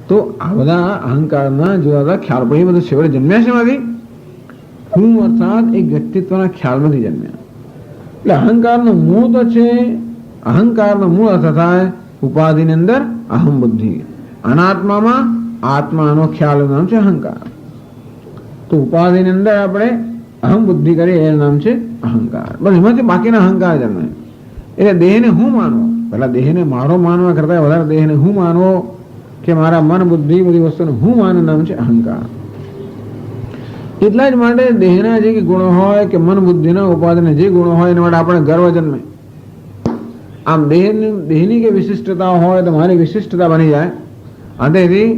તો આ બધા અહંકારના જુદા જુદા ખ્યાલ પણ એ બધું છેવટે જન્મ્યા છે માંથી હું અર્થાત એક વ્યક્તિત્વના ખ્યાલમાંથી જન્મ્યા. એટલે અહંકારનો મૂળ તો છે, અહંકારનો મૂળ અર્થ થાય ઉપાધિની અંદર અહમ બુદ્ધિ, અનાત્મામાં આત્માનો ખ્યાલ નામ છે અહંકાર. તો ઉપાધિની અંદર આપણે અહમ બુદ્ધિ કરીએ એનું નામ છે અહંકાર. બસ એમાંથી બાકીના અહંકાર જન્મે. એટલે દેહને હું માનવો, પેલા દેહને મારો માનવા કરતા વધારે દેહને હું માનવો કે મારા મન બુદ્ધિ બધી વસ્તુને હું માનવું નામ છે અહંકાર. એટલા જ માટે દેહના જે ગુણો હોય કે મન બુદ્ધિના ઉપાધિના જે ગુણો હોય એના માટે આપણે ગર્વ જન્મે. આમ દેહની કે વિશિષ્ટતા હોય તો મારી વિશિષ્ટતા બની જાય. તેથી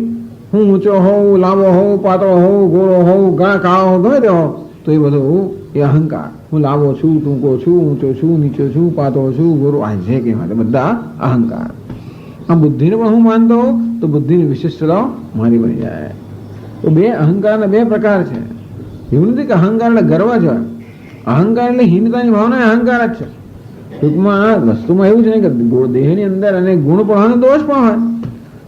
હું ઊંચો હોઉં, લાંબો હોઉં, પાતળો હોઉં, ગોળો હોઉં, કાળો હોઉં, ગમે તે હો, તો એ બધું એ અહંકાર. હું લાંબો છું, ટૂંકો છું, ઊંચો છું, નીચો છું, પાતળો છું, ગોળો, આ જે કંઈ માટે બધા અહંકાર. આ બુદ્ધિને પણ હું માનતો હોઉં તો બુદ્ધિની વિશિષ્ટતાઓ મારી બની જાય. તો બે અહંકારના બે પ્રકાર છે. એવું નથી કે અહંકાર એટલે ગર્વ છે, અહંકાર એટલે હીનતાની ભાવના અહંકાર જ છે. ટૂંકમાં વસ્તુમાં એવું છે ને કે દેહની અંદર અને ગુણ પણ હોય, દોષ પણ હોય.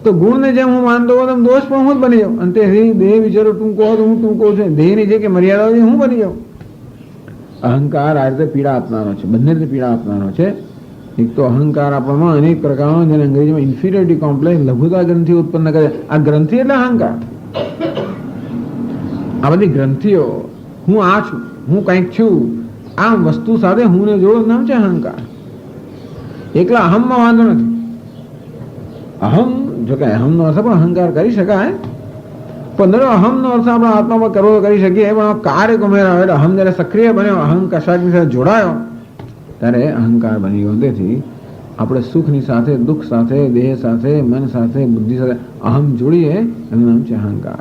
તો ગુણને જેમ હું માનતો હોઉં તેમ દોષ પણ હું જ બની જાઉં. અને તેથી દેહ વિચારો ટૂંકો હોય તો હું ટૂંકો છું, દેહની જે કે મર્યાદાઓ છે હું બની જાઉં. અહંકાર આ રીતે પીડા આપનારો છે, બંને રીતે પીડા આપનારો છે. એક તો અહંકાર આપવામાં અનેક પ્રકારનો, જેને અંગ્રેજીમાં ઇન્ફિરિયોરિટી કોમ્પ્લેક્સ, લઘુતા ગ્રંથિ ઉત્પન્ન કરે. આ ગ્રંથિ એટલે અહંકાર. આ બધી ગ્રંથિઓ, હું આ છું, હું કંઈક છું, આ વસ્તુ સાથે હું ને જોડો નામ છે અહંકાર. એકલા અહમમાં વાંધો નથી. અહમ જો કે અહમનો અર્થ પણ અહંકાર કરી શકાય, પણ અહમનો અર્થ આપણા આત્મામાં કરવો કરી શકીએ, પણ કાર્ય ઉમેરાયો એટલે અહમ જયારે સક્રિય બન્યો, અહમ કશાકની સાથે જોડાયો ત્યારે અહંકાર બની ગયો. તેથી આપણે સુખની સાથે, દુઃખ સાથે, દેહ સાથે, મન સાથે, બુદ્ધિ સાથે અહમ જોડીએ એનું નામ છે અહંકાર.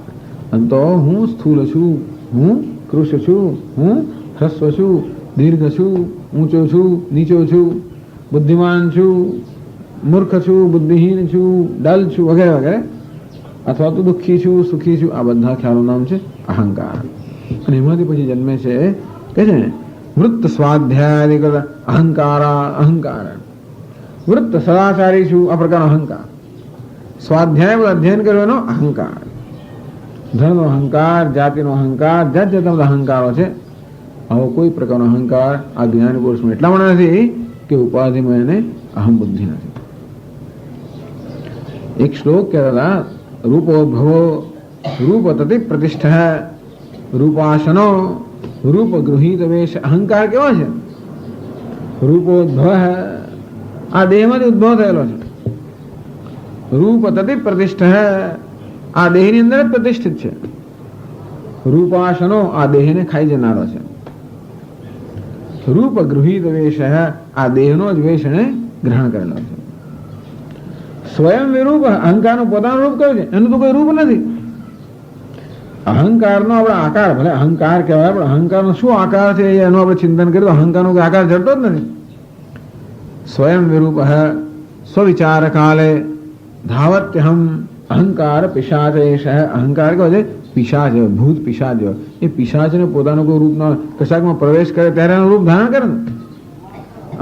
અને તો હું સ્થૂલ છું, હું કૃશ છું, હું હ્રસ્વ છું, દીર્ઘ છું, ઊંચો છું, નીચો છું, બુદ્ધિમાન છું, મૂર્ખ છું, બુદ્ધિહીન છું, ડલ છું, વગેરે વગેરે, અથવા તો દુઃખી છું, સુખી છું, આ બધા ખ્યાલો નામ છે અહંકાર. અને એમાંથી પછી જન્મે છે કે છે વૃત્ત સ્વાધ્યાય અહંકાર. અહંકાર વૃત્ત સદાચારી છું, આ પ્રકારનો અહંકાર. સ્વાધ્યાય અધ્યયન કરવાનો અહંકાર. ધનનો અહંકાર, જાતિનો અહંકાર, જાત જાતના બધા અહંકારો છે. આવો કોઈ પ્રકારનો અહંકાર આ જ્ઞાની પુરુષમાં એટલા માટે નથી કે ઉપાધિમાં એને અહમ બુદ્ધિ નથી. એક શ્લોક કહેતા રૂપોદ્ભવો રૂપ તતિ પ્રતિષ્ઠા રૂપાસનો રૂપ ગૃહિત વેશ. અહંકાર કેવો છે? રૂપોદ્ભવ, આ દેહમાંથી ઉદ્ભવ થયેલો છે. રૂપ તતિ પ્રતિષ્ઠા, આ દેહની અંદર જ પ્રતિષ્ઠિત છે. રૂપાસનો, આ દેહને ખાઈ જનારો છે. રૂપ ગૃહિત વેશ, આ દેહનો જ વેશ એને ગ્રહણ કરેલો છે. સ્વયં વિરૂપ, અહંકારનું પોતાનું રૂપ કયું છે? એનું તો કોઈ રૂપ નથી. અહંકારનો આપણે આકાર, ભલે અહંકાર કહેવાય, પણ અહંકારનો શું આકાર છે એનું આપણે ચિંતન કરીએ તો અહંકારનો આકાર જડતો જ નથી. સ્વયં વિરૂપ સ્વવિચાર કાલે ધાવત્યહમ અહંકાર પિશાચ એષ. અહંકાર કેવો છે? પિશાચ, ભૂત પિશાચ. એ પિશાચને પોતાનું કોઈ રૂપ કશાકમાં પ્રવેશ કરે ત્યારે એનું રૂપ ધારણ કરે ને.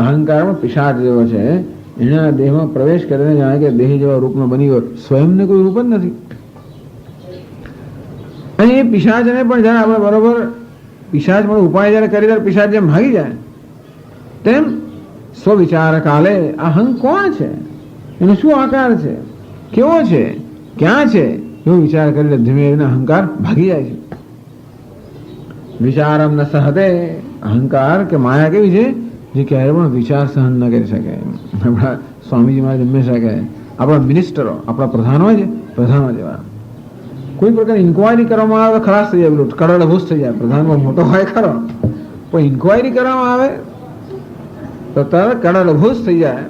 અહંકારમાં પિશાચ જેવો છે, એના દેહમાં પ્રવેશ કરીને જાણે કે દેહ જેવા રૂપમાં બની ગયો, સ્વયંને કોઈ રૂપ જ નથી. અને એ પિશાચને પણ જયારે આપણે બરોબર પિશાચ પણ ઉપાય જયારે કરી ત્યારે પિશાચ જેમ ભાગી જાય તેમ સ્વવિચાર કાલે અહં કોણ છે, એનો શું આકાર છે, કેવો છે, ક્યાં છે, એવો વિચાર કરીને ધીમે ધીમે અહંકાર ભાગી જાય છે. વિચારમ ન સહતે. અહંકાર કે માયા કેવી છે? જે ક્યારે પણ વિચાર સહન ન કરી શકે. આપણા સ્વામીજી મહારાજ હંમેશા કહે, આપણા મિનિસ્ટરો, આપણા પ્રધાન હોય છે, પ્રધાનો જેવા કોઈ પ્રકારની ઇન્કવાયરી કરવામાં આવે ખલાસ થઈ જાય, પેલું કરોડભૂસ થઈ જાય. પ્રધાનમાં મોટો હોય ખરો, પણ ઇન્કવાયરી કરવામાં આવે તો તરત કરોડભૂસ થઈ જાય.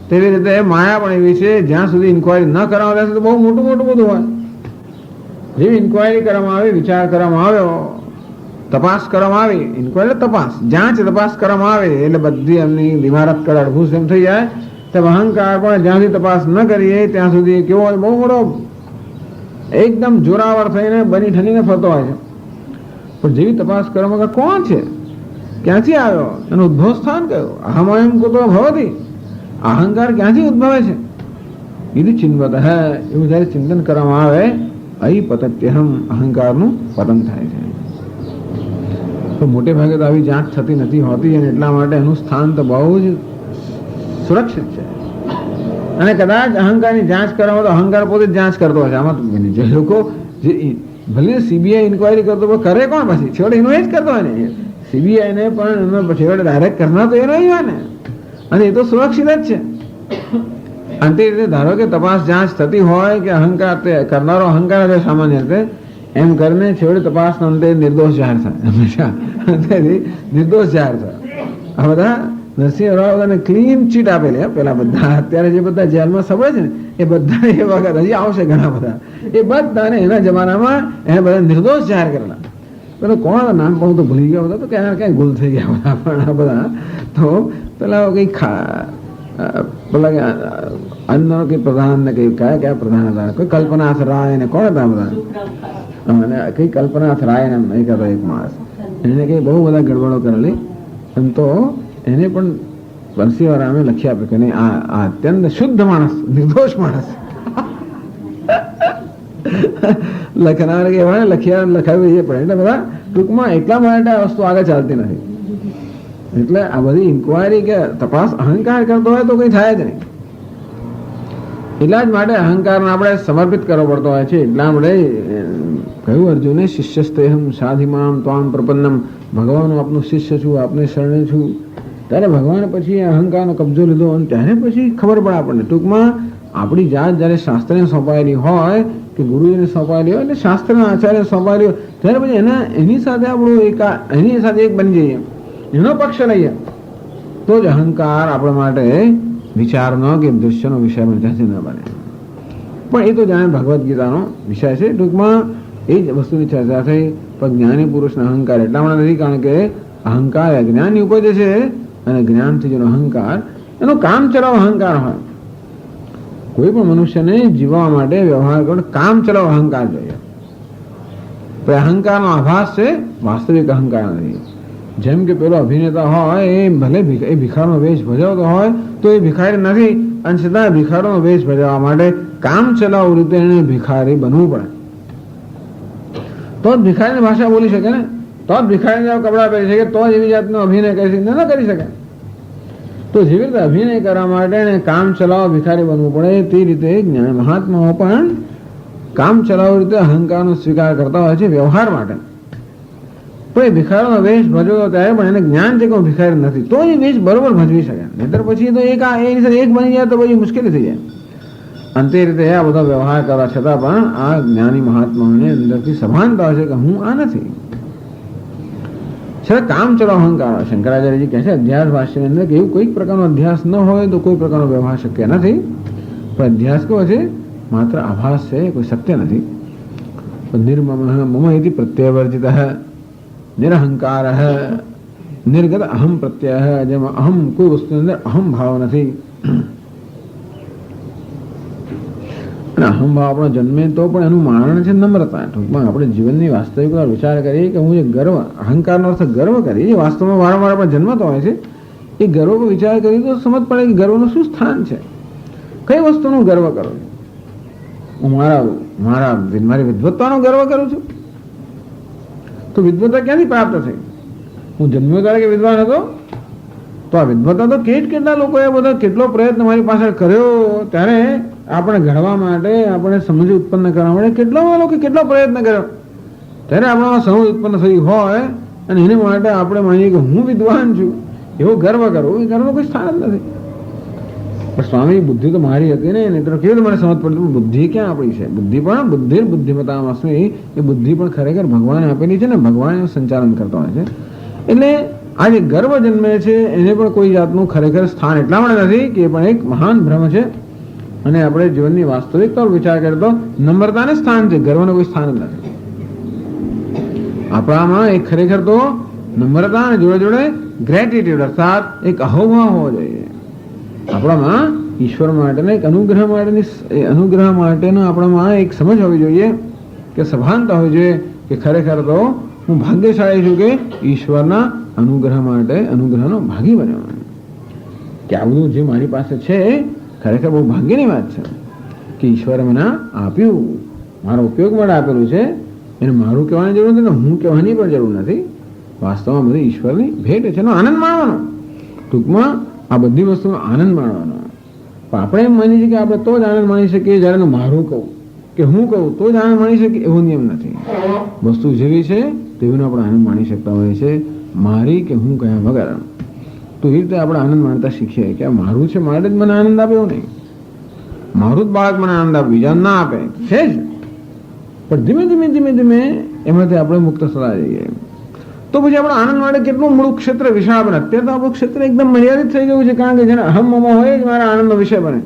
તેવી રીતે માયા પણ એવી છે, જ્યાં સુધી ઇન્કવાયરી ન કરવામાં આવે ત્યાં સુધી બહુ મોટું મોટું બધું હોય. જેવી ઇન્કવાયરી કરવામાં આવે, વિચાર કરવામાં આવ્યો, તપાસ કરવામાં આવી, ઇન્કવાયરી તપાસ, જાંચ તપાસ કરવામાં આવે એટલે બધી એમની ઇમારત કરોડભૂસ એમ થઈ જાય. તેમ અહંકાર પણ જ્યાં સુધી તપાસ ન કરીએ ત્યાં સુધી કેવો હોય? બહુ મોટો એકદમ જોરાવર થઈને બની ઠનીને ફરતો હોય છે. પણ જેવી તપાસ કરવામાં કોણ છે, ક્યાંથી આવ્યો, એનું ઉદ્ભવ સ્થાન કયું, અહમયમ કુતો ભવતી, અહંકાર ક્યાંથી ઉદ્ભવે છે, બીજું ચિંતવત હે. એવું જયારે ચિંતન કરવામાં આવે અહીં પતત્યહમ, અહંકારનું પતન થાય છે. તો મોટે ભાગે તો આવી જાંચ થતી નથી હોતી, અને એટલા માટે એનું સ્થાન તો બહુ જ સુરક્ષિત છે. અને કદાચ અહંકારની જાંચ કરવામાં તો અહંકાર પોતે જ જાંચ કરતો હોય છે. આમાં જે લોકો જે ભલે સીબીઆઈ ઇન્કવાયરી કરતો પણ કરે કોણ? પછી છેવટે એનો જ કરતો હોય ને. સીબીઆઈને પણ એનો છેવટે ડાયરેક્ટ કરનાર તો એનો હોય ને, અને એ તો સુરક્ષિત જ છે. અંતે રીતે ધારો કે તપાસ જાંચ થતી હોય કે અહંકાર કરનારો અહંકાર છે સામાન્ય રીતે, એમ કરીને છેવટે તપાસના અંતે નિર્દોષ જાહેર થાય. હંમેશા નિર્દોષ જાહેર થાય. આ બધા નરસિંહ રાવ બધાને ક્લીન ચીટ આપેલી પેલા બધા અત્યારે જે બધા જેલમાં સબળે છે ને એ બધા એ વખત હજી આવશે ઘણા બધા, એ બધાને એના જમાનામાં એને બધા નિર્દોષ જાહેર કરેલા. પેલો કોણ નામ પણ તો ભૂલી ગયો બધા, તો ક્યાં ક્યાંય ભૂલ થઈ ગયા બધા. પણ આ બધા તો પેલા કઈ પેલા અન્ન કઈ પ્રધાન ને કઈ કયા કયા પ્રધાન હતા, કોઈ કલ્પનાથ રાય ને કોણ હતા બધા, અને કઈ કલ્પનાથ રાય ને નહીં કરતા એક માણસ, એને કઈ બહુ બધા ગડબડો કરેલી. એમ તો એને પણ નરસિંહરામે લખી આપ્યું કે નહીં આ અત્યંત શુદ્ધ માણસ, નિર્દોષ માણસ. લખનાર કહેવાય લખાવ્યું એ પણ. એટલે બધા ટૂંકમાં એટલા માટે આ વસ્તુ આગળ ચાલતી નથી. એટલે આ બધી ઇન્કવાયરી કે તપાસ અહંકાર કરતો હોય તો કઈ થાય જ નહીં. એટલા જ માટે અહંકારને આપણે સમર્પિત કરવો પડતો હોય છે. એટલા માટે કહ્યું અર્જુને શિષ્યસ્તેહમ સાધિમામ ત્વામ પ્રપન્નમ, ભગવાન આપનું શિષ્ય છું, આપને શરણે છું. ત્યારે ભગવાન પછી અહંકારનો કબજો લીધો, અને ત્યારે પછી ખબર પડે આપણને. ટૂંકમાં આપણી જાત જયારે શાસ્ત્રને સોંપાયેલી હોય કે ગુરુજીને સોંપાયેલી હોય, એટલે શાસ્ત્રના આચાર્ય સોંપાયેલી હોય, ત્યારે પછી એની સાથે આપણું એની સાથે એક બની જઈએ, એનો પક્ષ લઈએ, તો જ અહંકાર આપણા માટે વિચારનો કે દૃશ્યનો વિષય ત્યાંથી ન બને. પણ એ તો જાણે ભગવદ્ ગીતાનો વિષય છે. ટૂંકમાં એ જ વસ્તુની ચર્ચા થઈ. પણ જ્ઞાની પુરુષનો અહંકાર એટલા માટે નથી, કારણ કે અહંકાર અજ્ઞાનની ઉપજ છે, અને જ્ઞાનથી જેનો અહંકાર એનો કામ ચલાવ અહંકાર હોય. કોઈ પણ મનુષ્યને જીવવા માટે વ્યવહાર કરવાનો કામ ચલાવ અહંકાર જોઈએ. અહંકારનો આભાસ છે, વાસ્તવિક અહંકાર નથી. જેમ કે પેલો અભિનેતા હોય એ ભલે એ ભિખારનો વેશ ભજવતો હોય તો એ ભિખારી નથી, અને છતાં ભિખારીનો વેશ ભજવવા માટે કામ ચલાવ રીતે એને ભિખારી બનવું પડે, તો જ ભિખારીની ભાષા બોલી શકે ને, તો જ ભિખારીને કપડા પહેરી શકે, તો જ એવી જાતનો અભિનય કરી શકે, ન કરી શકે. તો જેવી રીતે અભિનય કરવા માટે એને કામ ચલાવ ભિખારી બનવું પડે, તે રીતે જ્ઞાન મહાત્માઓ પણ કામ ચલાવ રીતે અહંકારનો સ્વીકાર કરતા હોય છે વ્યવહાર માટે. તો એ ભિખારીનો વેશ ભજવતો ત્યારે પણ એને જ્ઞાન છે કે હું ભિખારી નથી, તો એ વેશ બરોબર ભજવી શકે. નહીતર પછી તો એક બની જાય તો પછી મુશ્કેલી થઈ જાય. અંતે રીતે આ બધો વ્યવહાર કરવા છતાં પણ આ જ્ઞાની મહાત્માઓને અંદરથી સભાનતા હોય છે કે હું આ નથી. છતાં કામ ચલો અહંકાર હોય. શંકરાચાર્યજી કહે છે અધ્યાસ ભાષ્યની અંદર કે એવું કોઈ પ્રકારનો અધ્યાસ ન હોય તો કોઈ પ્રકારનો વ્યવહાર શક્ય નથી. પણ અધ્યાસ કેવો છે? માત્ર આભાસ છે, કોઈ સત્ય નથી. निर्मम मम इति प्रत्ययवर्जितः निरहंकारः निर्गत अहम प्रत्यय જેમાં અહમ કોઈ વસ્તુની અંદર અહમ ભાવ નથી અને અહમ ભાવ આપણો જન્મે તો પણ એનું મારણ છે નમ્રતા. ટૂંકમાં આપણે જીવનની વાસ્તવિકતા વિચાર કરીએ કે હું જે ગર્વ અહંકારનો અર્થ ગર્વ કરીએ જે વાસ્તવમાં વારંવાર આપણે જન્મતો હોય છે એ ગર્વ પર વિચાર કરીએ તો સમજ પડે કે ગર્વનું શું સ્થાન છે, કઈ વસ્તુનો ગર્વ કરું છું. હું મારી વિદ્વત્તાનો ગર્વ કરું છું તો વિદ્વત્તા ક્યાંથી પ્રાપ્ત થઈ? હું જન્મ્યો ત્યારે કે વિદ્વાન હતો તો આ વિદ્વત્તા તો કેટલા લોકોએ બધા કેટલો પ્રયત્ન મારી પાછળ કર્યો ત્યારે આપણે ઘડવા માટે આપણે સમજ ઉત્પન્ન કરવા માટે કેટલો પ્રયત્ન કર્યો ત્યારે આપણામાં સમજ ઉત્પન્ન થઈ હોય અને એને માટે આપણે માનીએ કે હું વિદ્વાન છું એવો ગર્વ કરવો, એ ગર્વનું કોઈ સ્થાન જ નથી. પણ સ્વામી બુદ્ધિ તો મારી હતી ને નહીં તો કેવી મને સમજ પડતી બુદ્ધિ ક્યાં આપણી છે? બુદ્ધિ પણ બુદ્ધિમતા અસ્મી એ બુદ્ધિ પણ ખરેખર ભગવાને આપેલી છે ને ભગવાન સંચાલન કરતા હોય છે. એટલે આ જે ગર્વ જન્મે છે એને પણ કોઈ જાતનું ખરેખર સ્થાન એટલા માટે નથી કે એ પણ એક મહાન ભ્રમ છે અને આપણે જીવનની વાસ્તવિકતા વિચાર કરીએ તો નમ્રતાને સ્થાન છે, ગર્વનું કોઈ સ્થાન જ નથી. આપણામાં એક ખરેખર તો નમ્રતા અને જોડે જોડે ગ્રેટિટ્યુડ અર્થાત એક અહોભાવ હોવો જોઈએ. આપણામાં ઈશ્વર માટેના એક અનુગ્રહ માટેનો આપણામાં એક સમજ હોવી જોઈએ કે સભાનતા હોવી જોઈએ કે ખરેખર તો હું ભાગ્યશાળી છું કે ઈશ્વરના અનુગ્રહનો ભાગી બન્યો કે આ બધું જે મારી પાસે છે ખરેખર બહુ ભાગ્યની વાત છે કે ઈશ્વરે મને આપ્યું, મારો ઉપયોગ માટે આપેલું છે. એને મારું કહેવાની જરૂર નથી, હું કહેવાની પણ જરૂર નથી. વાસ્તવમાં બધી ઈશ્વરની ભેટ છે, એનો આનંદ માણવાનો. ટૂંકમાં આ બધી વસ્તુનો આનંદ માણવાનો. પણ આપણે એમ માની છીએ કે આપણે તો જ આનંદ માણી શકીએ જ્યારે મારું કહું કે હું કહું તો જ આનંદ માણી શકીએ, એવો નિયમ નથી. વસ્તુ જેવી છે તેવીનો આપણે આનંદ માણી શકતા હોઈએ છીએ, મારી કે હું કયા વગર. તો એ રીતે આપણે આનંદ માણતા શીખીએ કે મારું છે મારે જ મને આનંદ આપે એવું નહીં. મારું જ બાળક મને આનંદ આપે, બીજા ના આપે છે જ. પણ ધીમે ધીમે એમાંથી આપણે મુક્ત થતા જઈએ તો પછી આપણા આનંદ માટે કેટલું મૂળ ક્ષેત્ર વિશાળ બને. અત્યારે તો આપણું ક્ષેત્ર એકદમ મર્યાદિત થઈ ગયું છે કારણ કે જેને અહમ મમ હોય જ મારા આનંદનો વિષય બને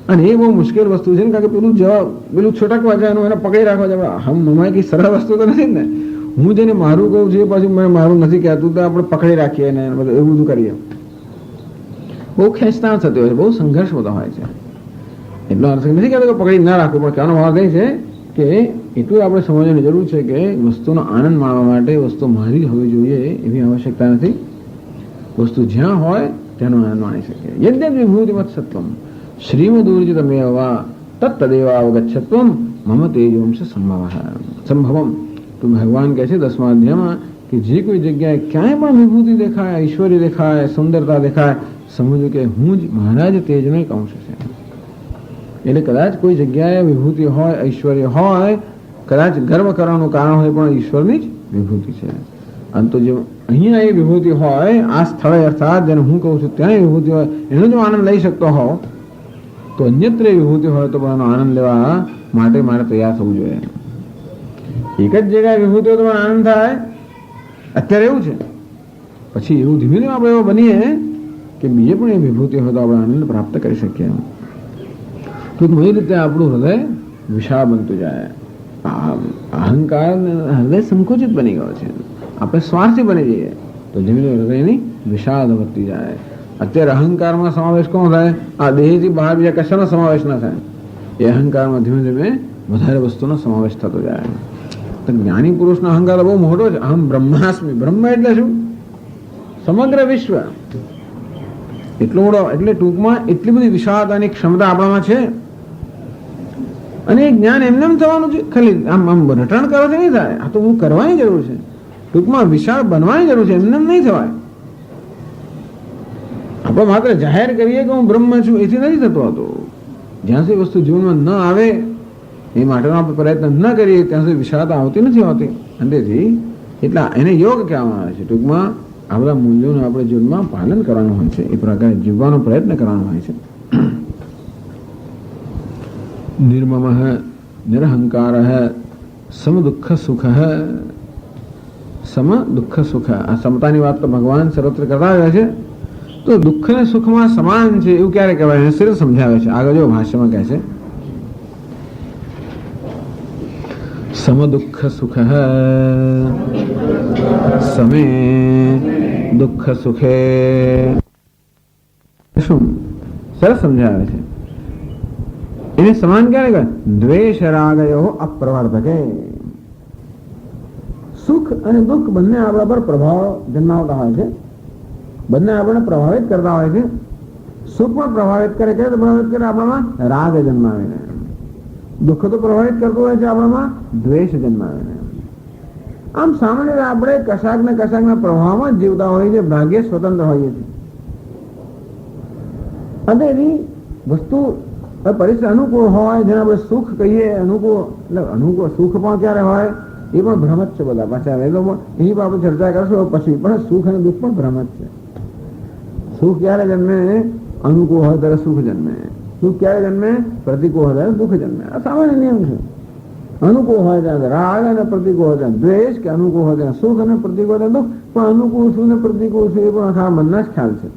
અને એ બહુ મુશ્કેલ વસ્તુ છે કારણ કે પેલું છોટકવા જાય એને પકડી રાખવા જાય. અહમ મમ કઈ સરળ વસ્તુ તો નથી ને. હું જેને મારું કહું છું એ પાછું મને મારું નથી કહેતું તો આપણે પકડી રાખીએ ને એવું બધું કરીએ. બહુ ખેંચતાણ થતી હોય છે, બહુ સંઘર્ષ હોતા હોય છે. એટલો અર્થ નથી કહેતો કે પકડી ના રાખવું, પણ કહેવાનો ભાવ એ છે કે એટલું આપણે સમજવાની જરૂર છે કે વસ્તુનો આનંદ માણવા માટે વસ્તુ મારી જ હોવી જોઈએ એવી આવશ્યકતા નથી. વસ્તુ જ્યાં હોય તેનો આનંદ માણી શકીએ. યદ્યદ્ વિભૂતિમત સત્વમ શ્રીમદૂર્જિતમેવા તત્તદેવાવગચ્છત્વમ મમ તેજોંશ સંભવમ. તો ભગવાન કહે છે 10મા અધ્યાયમાં કે જે કોઈ જગ્યાએ ક્યાંય પણ વિભૂતિ દેખાય, ઐશ્વર્ય દેખાય, સુંદરતા દેખાય, સમજવું કે હું જ મહારાજ તેજનો એક અંશ છે. એટલે કદાચ કોઈ જગ્યાએ વિભૂતિ હોય, ઐશ્વર્ય હોય, કદાચ ગર્વ કરવાનું કારણ હોય પણ ઈશ્વરની જ વિભૂતિ છે. અને તો જે અહીંયા એ વિભૂતિ હોય આ સ્થળે અર્થાત જેને હું કહું છું ત્યાં વિભૂતિ હોય એનો જો આનંદ લઈ શકતો હોવ તો અન્યત્ર વિભૂતિ હોય તો પણ એનો આનંદ લેવા માટે મારે તૈયાર થવું જોઈએ. એક જ જગ્યાએ વિભૂતિ હોય તો પણ આનંદ થાય અત્યારે એવું છે, પછી એવું ધીમે ધીમે આપણે એવો બનીએ કે બીજે પણ એ વિભૂતિ હોય તો આપણે આનંદ પ્રાપ્ત કરી શકીએ. તો એ રીતે આપણું હૃદય વિશાળ બનતું જાય. અહંકાર હૃદય સંકુચિત બની ગયો છે, આપણે સ્વાર્થી બની જઈએ તો ધીમે ધીમે હૃદયની વિશાળ વધતી જાય. અત્યારે અહંકારમાં સમાવેશ કોણ થાય? આ દેહથી બહાર બીજા કશાનો સમાવેશ ના થાય. એ અહંકારમાં ધીમે ધીમે વધારે વસ્તુનો સમાવેશ થતો જાય. તો જ્ઞાની પુરુષનો અહંકાર બહુ મોટો છે. અહમ બ્રહ્માસ્મિ. બ્રહ્મ એટલે શું? સમગ્ર વિશ્વ. એટલો મોટો, એટલે ટૂંકમાં એટલી બધી વિશાળતાની ક્ષમતા આપણામાં છે. અને એ જ્ઞાન એમને થવાનું છે, ખાલી આમ રટણ કરવાથી નહીં થાય. આ તો હું કરવાની જરૂર છે. ટૂંકમાં વિશાળ બનવાની જરૂર છે, એમને નહીં થવાય. આપણે માત્ર જાહેર કરીએ કે હું બ્રહ્મ છું એથી નથી થતો હતો. જ્યાં સુધી વસ્તુ જીવનમાં ન આવે એ માટેનો આપણે પ્રયત્ન ન કરીએ ત્યાં સુધી વિશાળતા આવતી નથી હોતી. અને તેથી એટલા એને યોગ કહેવામાં આવે છે. ટૂંકમાં આ બધા મૂલ્યોનું આપણે જીવનમાં પાલન કરવાનું હોય છે, એ પ્રકારે જીવવાનો પ્રયત્ન કરવાનો હોય છે. નિર્મમ નિરહંકાર સમ દુઃખ સુખ. સમ દુઃખ સુખ, આ સમતાની વાત તો ભગવાન સર્વત્ર કરતા આવ્યા છે. તો દુઃખ અને સુખમાં સમાન છે એવું ક્યારે કહેવાય? એને સિર્ફ સમજાવે છે. આગળ જો ભાષ્યમાં કહે છે સમ દુઃખ સુખ સમે દુઃખ સુખે. શું સરસ સમજાવે છે. એને સમાન ક્યારે કહે? દ્વેષ રાગયો અપ્રવર્તકે. સુખ અને દુઃખ બંને આપણા પર પ્રભાવ જન્માવતા હોય છે, બંને આપણને પ્રભાવિત કરતા હોય છે. સુખ પણ પ્રભાવિત કરે છે, પ્રભાવિત કરે આપણામાં રાગ જન્માવીને. દુઃખ તો પ્રભાવિત કરતું હોય છે આપણામાં દ્વેષ જન્માવીને. આમ સામાન્ય રીતે આપણે કશાક ને કશાકના પ્રભાવમાં જ જીવતા હોઈએ છીએ, ભાગ્યે સ્વતંત્ર હોઈએ છીએ. અને એની વસ્તુ પરિસ્થિતિ અનુકૂળ હોય, જેને આપણે સુખ કહીએ, અનુકૂળ એટલે અનુકૂળ સુખ પણ ક્યારે હોય એ પણ ભ્રમ જ છે. બધા પાછા એની પર આપણે ચર્ચા કરશું પછી. પણ સુખ અને દુઃખ પણ ભ્રમ જ છે. સુખ ક્યારે જન્મે? અનુકૂળ હોય ત્યારે સુખ જન્મે. સુખ ક્યારે જન્મે? પ્રતિકૂળ હોય ત્યારે દુઃખ જન્મે. આ સામાન્ય નિયમ છે. અનુકૂળ હોય ત્યારે રાગ અને પ્રતિકૂળ હોય ત્યારે દ્વેષ, કે અનુકૂળ હોય ત્યારે સુખ અને પ્રતિકૂળ હોય દુઃખ. પણ અનુકૂળ શું ને પ્રતિકૂળ શું એ પણ આખા મનના જ ખ્યાલ છે.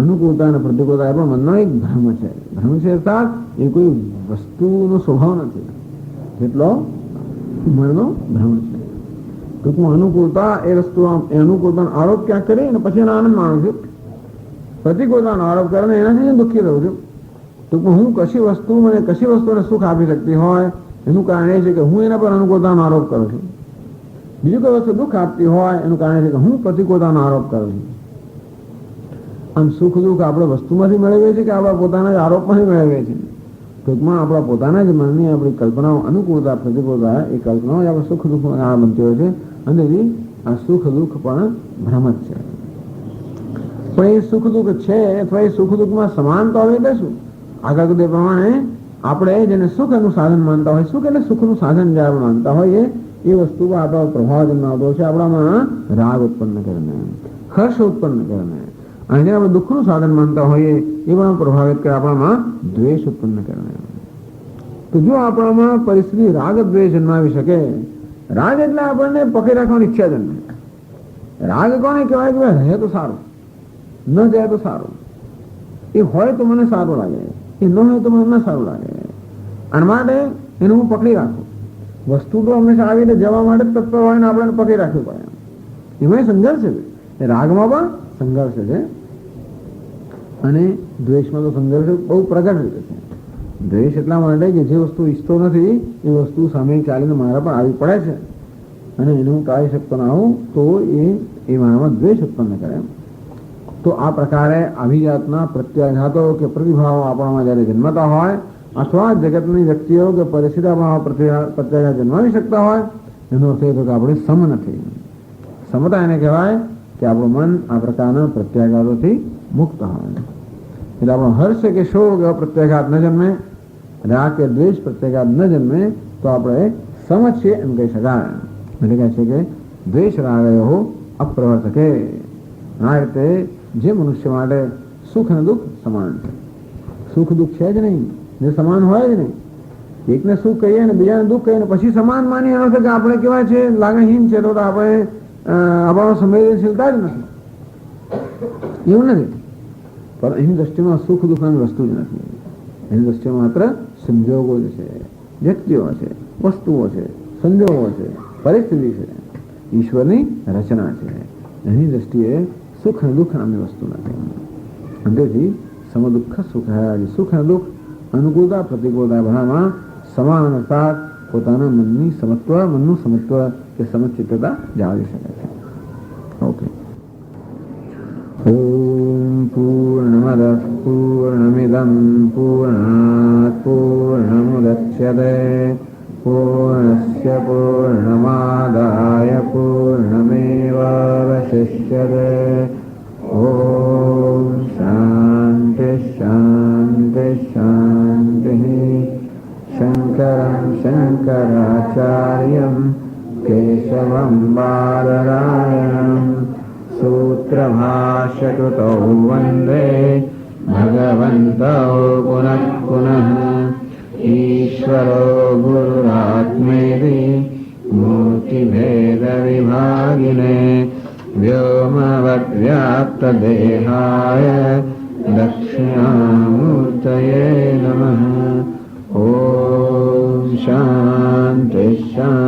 અનુકૂળતા અને પ્રતિકૂળતા એ પણ મનનો એક ભ્રમ છે. ભ્રમ છે અર્થાત એ કોઈ વસ્તુનો સ્વભાવ નથી, જેટલો મનનો ભ્રમ છે. ટૂંકમાં અનુકૂળતા એ વસ્તુ અનુકૂળતાનો આરોપ ક્યાંક કરી અને પછી એનો આનંદ માણું છું. પ્રતિકૂળતાનો આરોપ કરે ને એનાથી દુઃખી રહું છું. ટૂંકમાં હું કશી વસ્તુ મને કશી વસ્તુને સુખ આપી શકતી હોય એનું કારણ એ છે કે હું એના પર અનુકૂળતાનો આરોપ કરું છું. બીજું કોઈ વસ્તુ દુઃખ આપતી હોય એનું કારણ છે કે હું પ્રતિકૂળતાનો આરોપ કરું છું. આમ સુખ દુઃખ આપણે વસ્તુમાંથી મેળવીએ છીએ કે આપણા પોતાના જ આરોપમાંથી મેળવીએ છીએ? ટૂંકમાં આપણા પોતાના જ મનની આપણી કલ્પનાઓ અનુકૂળતા પ્રતિકૂળતા એ કલ્પનાઓ જ આપણે સુખ દુઃખ બનતી હોય છે. અને આ સુખ દુઃખ પણ ભ્રમ જ છે. પણ એ સુખ દુઃખ છે અથવા એ સુખ દુઃખમાં સમાનતા હોય એટલે શું? આગળ કીધું પ્રમાણે આપણે જેને સુખ એનું સાધન માનતા હોય, સુખ એટલે સુખનું સાધન જે આપણે માનતા હોઈએ એ વસ્તુ આપણા પ્રભાવ જન્માવતો છે, આપણામાં રાગ ઉત્પન્ન કરીને, હર્ષ ઉત્પન્ન કરીને. અને જેને આપણે દુઃખનું સાધન માનતા હોઈએ એ પણ પ્રભાવિત કરે, આપણામાં દ્વેષ ઉત્પન્ન કરીને. તો જો આપણામાં પરિસ્થિતિ રાગ દ્વેષ જન્માવી શકે, રાગ એટલે આપણને પકડી રાખવાની ઈચ્છા જન્મે. રાગ કોને કહેવાય? કે રહે તો સારું, ન જાય તો સારું. એ હોય તો મને સારું લાગે, એ ન હોય તો મને ન સારું લાગે. અને માટે એનું હું પકડી રાખું. વસ્તુ તો હંમેશા આવીને જવા માટે તત્પર હોય ને આપણે પકડી રાખવું પડે. એમાં સંઘર્ષ છે. એ રાગમાં પણ સંઘર્ષ છે અને દ્વેષમાં તો સંઘર્ષ બહુ પ્રગટ રીતે છે. દ્વેષ એટલા માટે કે જે વસ્તુ ઈચ્છતો નથી એ વસ્તુ સામે ચાલીને મારા પર આવી પડે છે અને એને હું ટાળી શકતો ના હોઉં તો એ મારામાં દ્વેષ ઉત્પન્ન કરે. તો આ પ્રકારે આવી જાતના પ્રત્યાઘાતો કે પ્રતિભાવો આપણામાં જયારે જન્મતા હોય અથવા જગતની વ્યક્તિઓ કે પરિસ્થિતિ આપણા પ્રત્યાઘાત જન્માવી શકતા હોય એનો અર્થ એ કે આપણે સમ નથી. સમતા એને કહેવાય કે આપણું મન આ પ્રકારના પ્રત્યાઘાતોથી મુક્ત હોય. એટલે આપણો હર્ષ કે શોક એવા પ્રત્યાઘાત ન જન્મે, રાગ કે દ્વેષ પ્રત્યાઘાત ન જન્મે તો આપણે સમ છીએ એમ કહી શકાય. એટલે કહે છે કે દ્વેષ રાગયો અપ્રવર્તકે. આ રીતે જે મનુષ્ય માટે સુખ અને દુઃખ સમાન છે. સુખ દુઃખ છે જ નહીં, જે સમાન હોય જ નહીં. એકને સુખ કહીએ ને બીજાને દુઃખ કહીએ ને પછી સમાન માની એનો કે આપણે કેવા છે લાગણીહીન છે તો આપણે આપણા સંવેદનશીલતા જ નથી, એવું નથી. પણ એની દ્રષ્ટિમાં સુખ દુઃખની વસ્તુ જ નથી. એની દ્રષ્ટિમાં માત્ર સંજોગો જ છે, વ્યક્તિઓ છે, વસ્તુઓ છે, સંજોગો છે, પરિસ્થિતિ છે, ઈશ્વરની રચના છે. એની દ્રષ્ટિએ સુખ અને દુઃખ નામની વસ્તુ નથી. તેથી સમ દુઃખ સુખ, સુખ અને દુઃખ અનુકૂળતા પ્રતિકૂળતા બધામાં સમાનતા પોતાના મનનું સમત્વ કે સમચિત્તતા જાળવી શકે છે. ઓકે. ઓમ પૂર્ણમદ પૂર્ણમિદં પૂર્ણાત પૂર્ણમુદચ્યતે પૂર્ણસ્ય પૂર્ણમાદાય પૂર્ણમેવાવશિષ્યતે. ઓમ શાંતિ શાંતિ શાંતિ. શંકરં શંકરાચાર્યં કેશવં બાદરાયણં સૂત્રભાષ્યકૃતૌ વંદે ભગવन्तૌ પુનઃ પુનઃ. ઈશ્વરો ગુરુરાત્મેતિ મૂર્તિભેદવિભાગિને વ્યોમવદ્વ્યાપ્તદેહાય દક્ષિણામૂર્તયે નમઃ. ઓમ શાંતિ શાંતિ.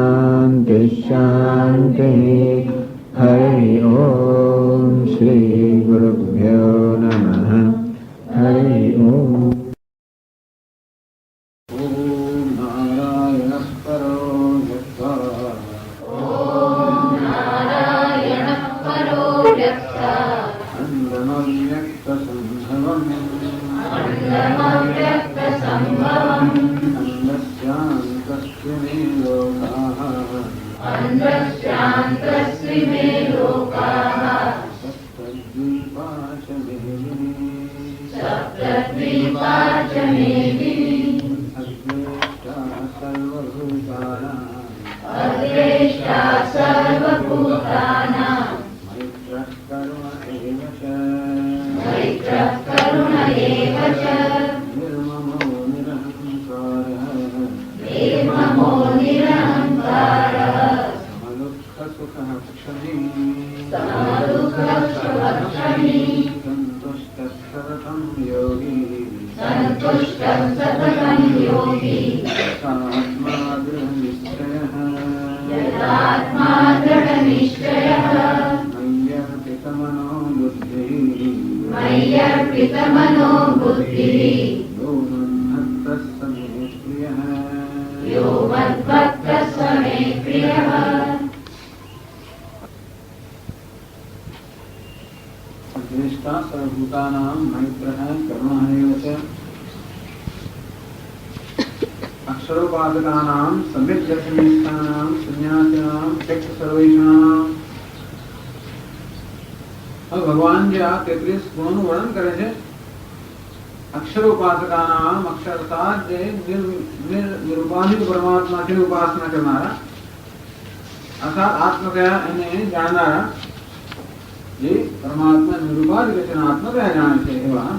अक्षरोपासकानां सम्यक् दर्शननिष्ठानां संन्यासिनां त्यक्त सर्वेषां. હવે ભગવાન જે આ 33 ગુણોનું વર્ણન કરે છે, અક્ષરોપાસકાનામ, અક્ષર અર્થાત જે નિરુપાધિક પરમાત્માની ઉપાસના કરનારા, અર્થાત આત્મકયા એને જાણનારા, જે પરમાત્મા નિરુપાધિક છે આત્મકયા જાણે છે એવા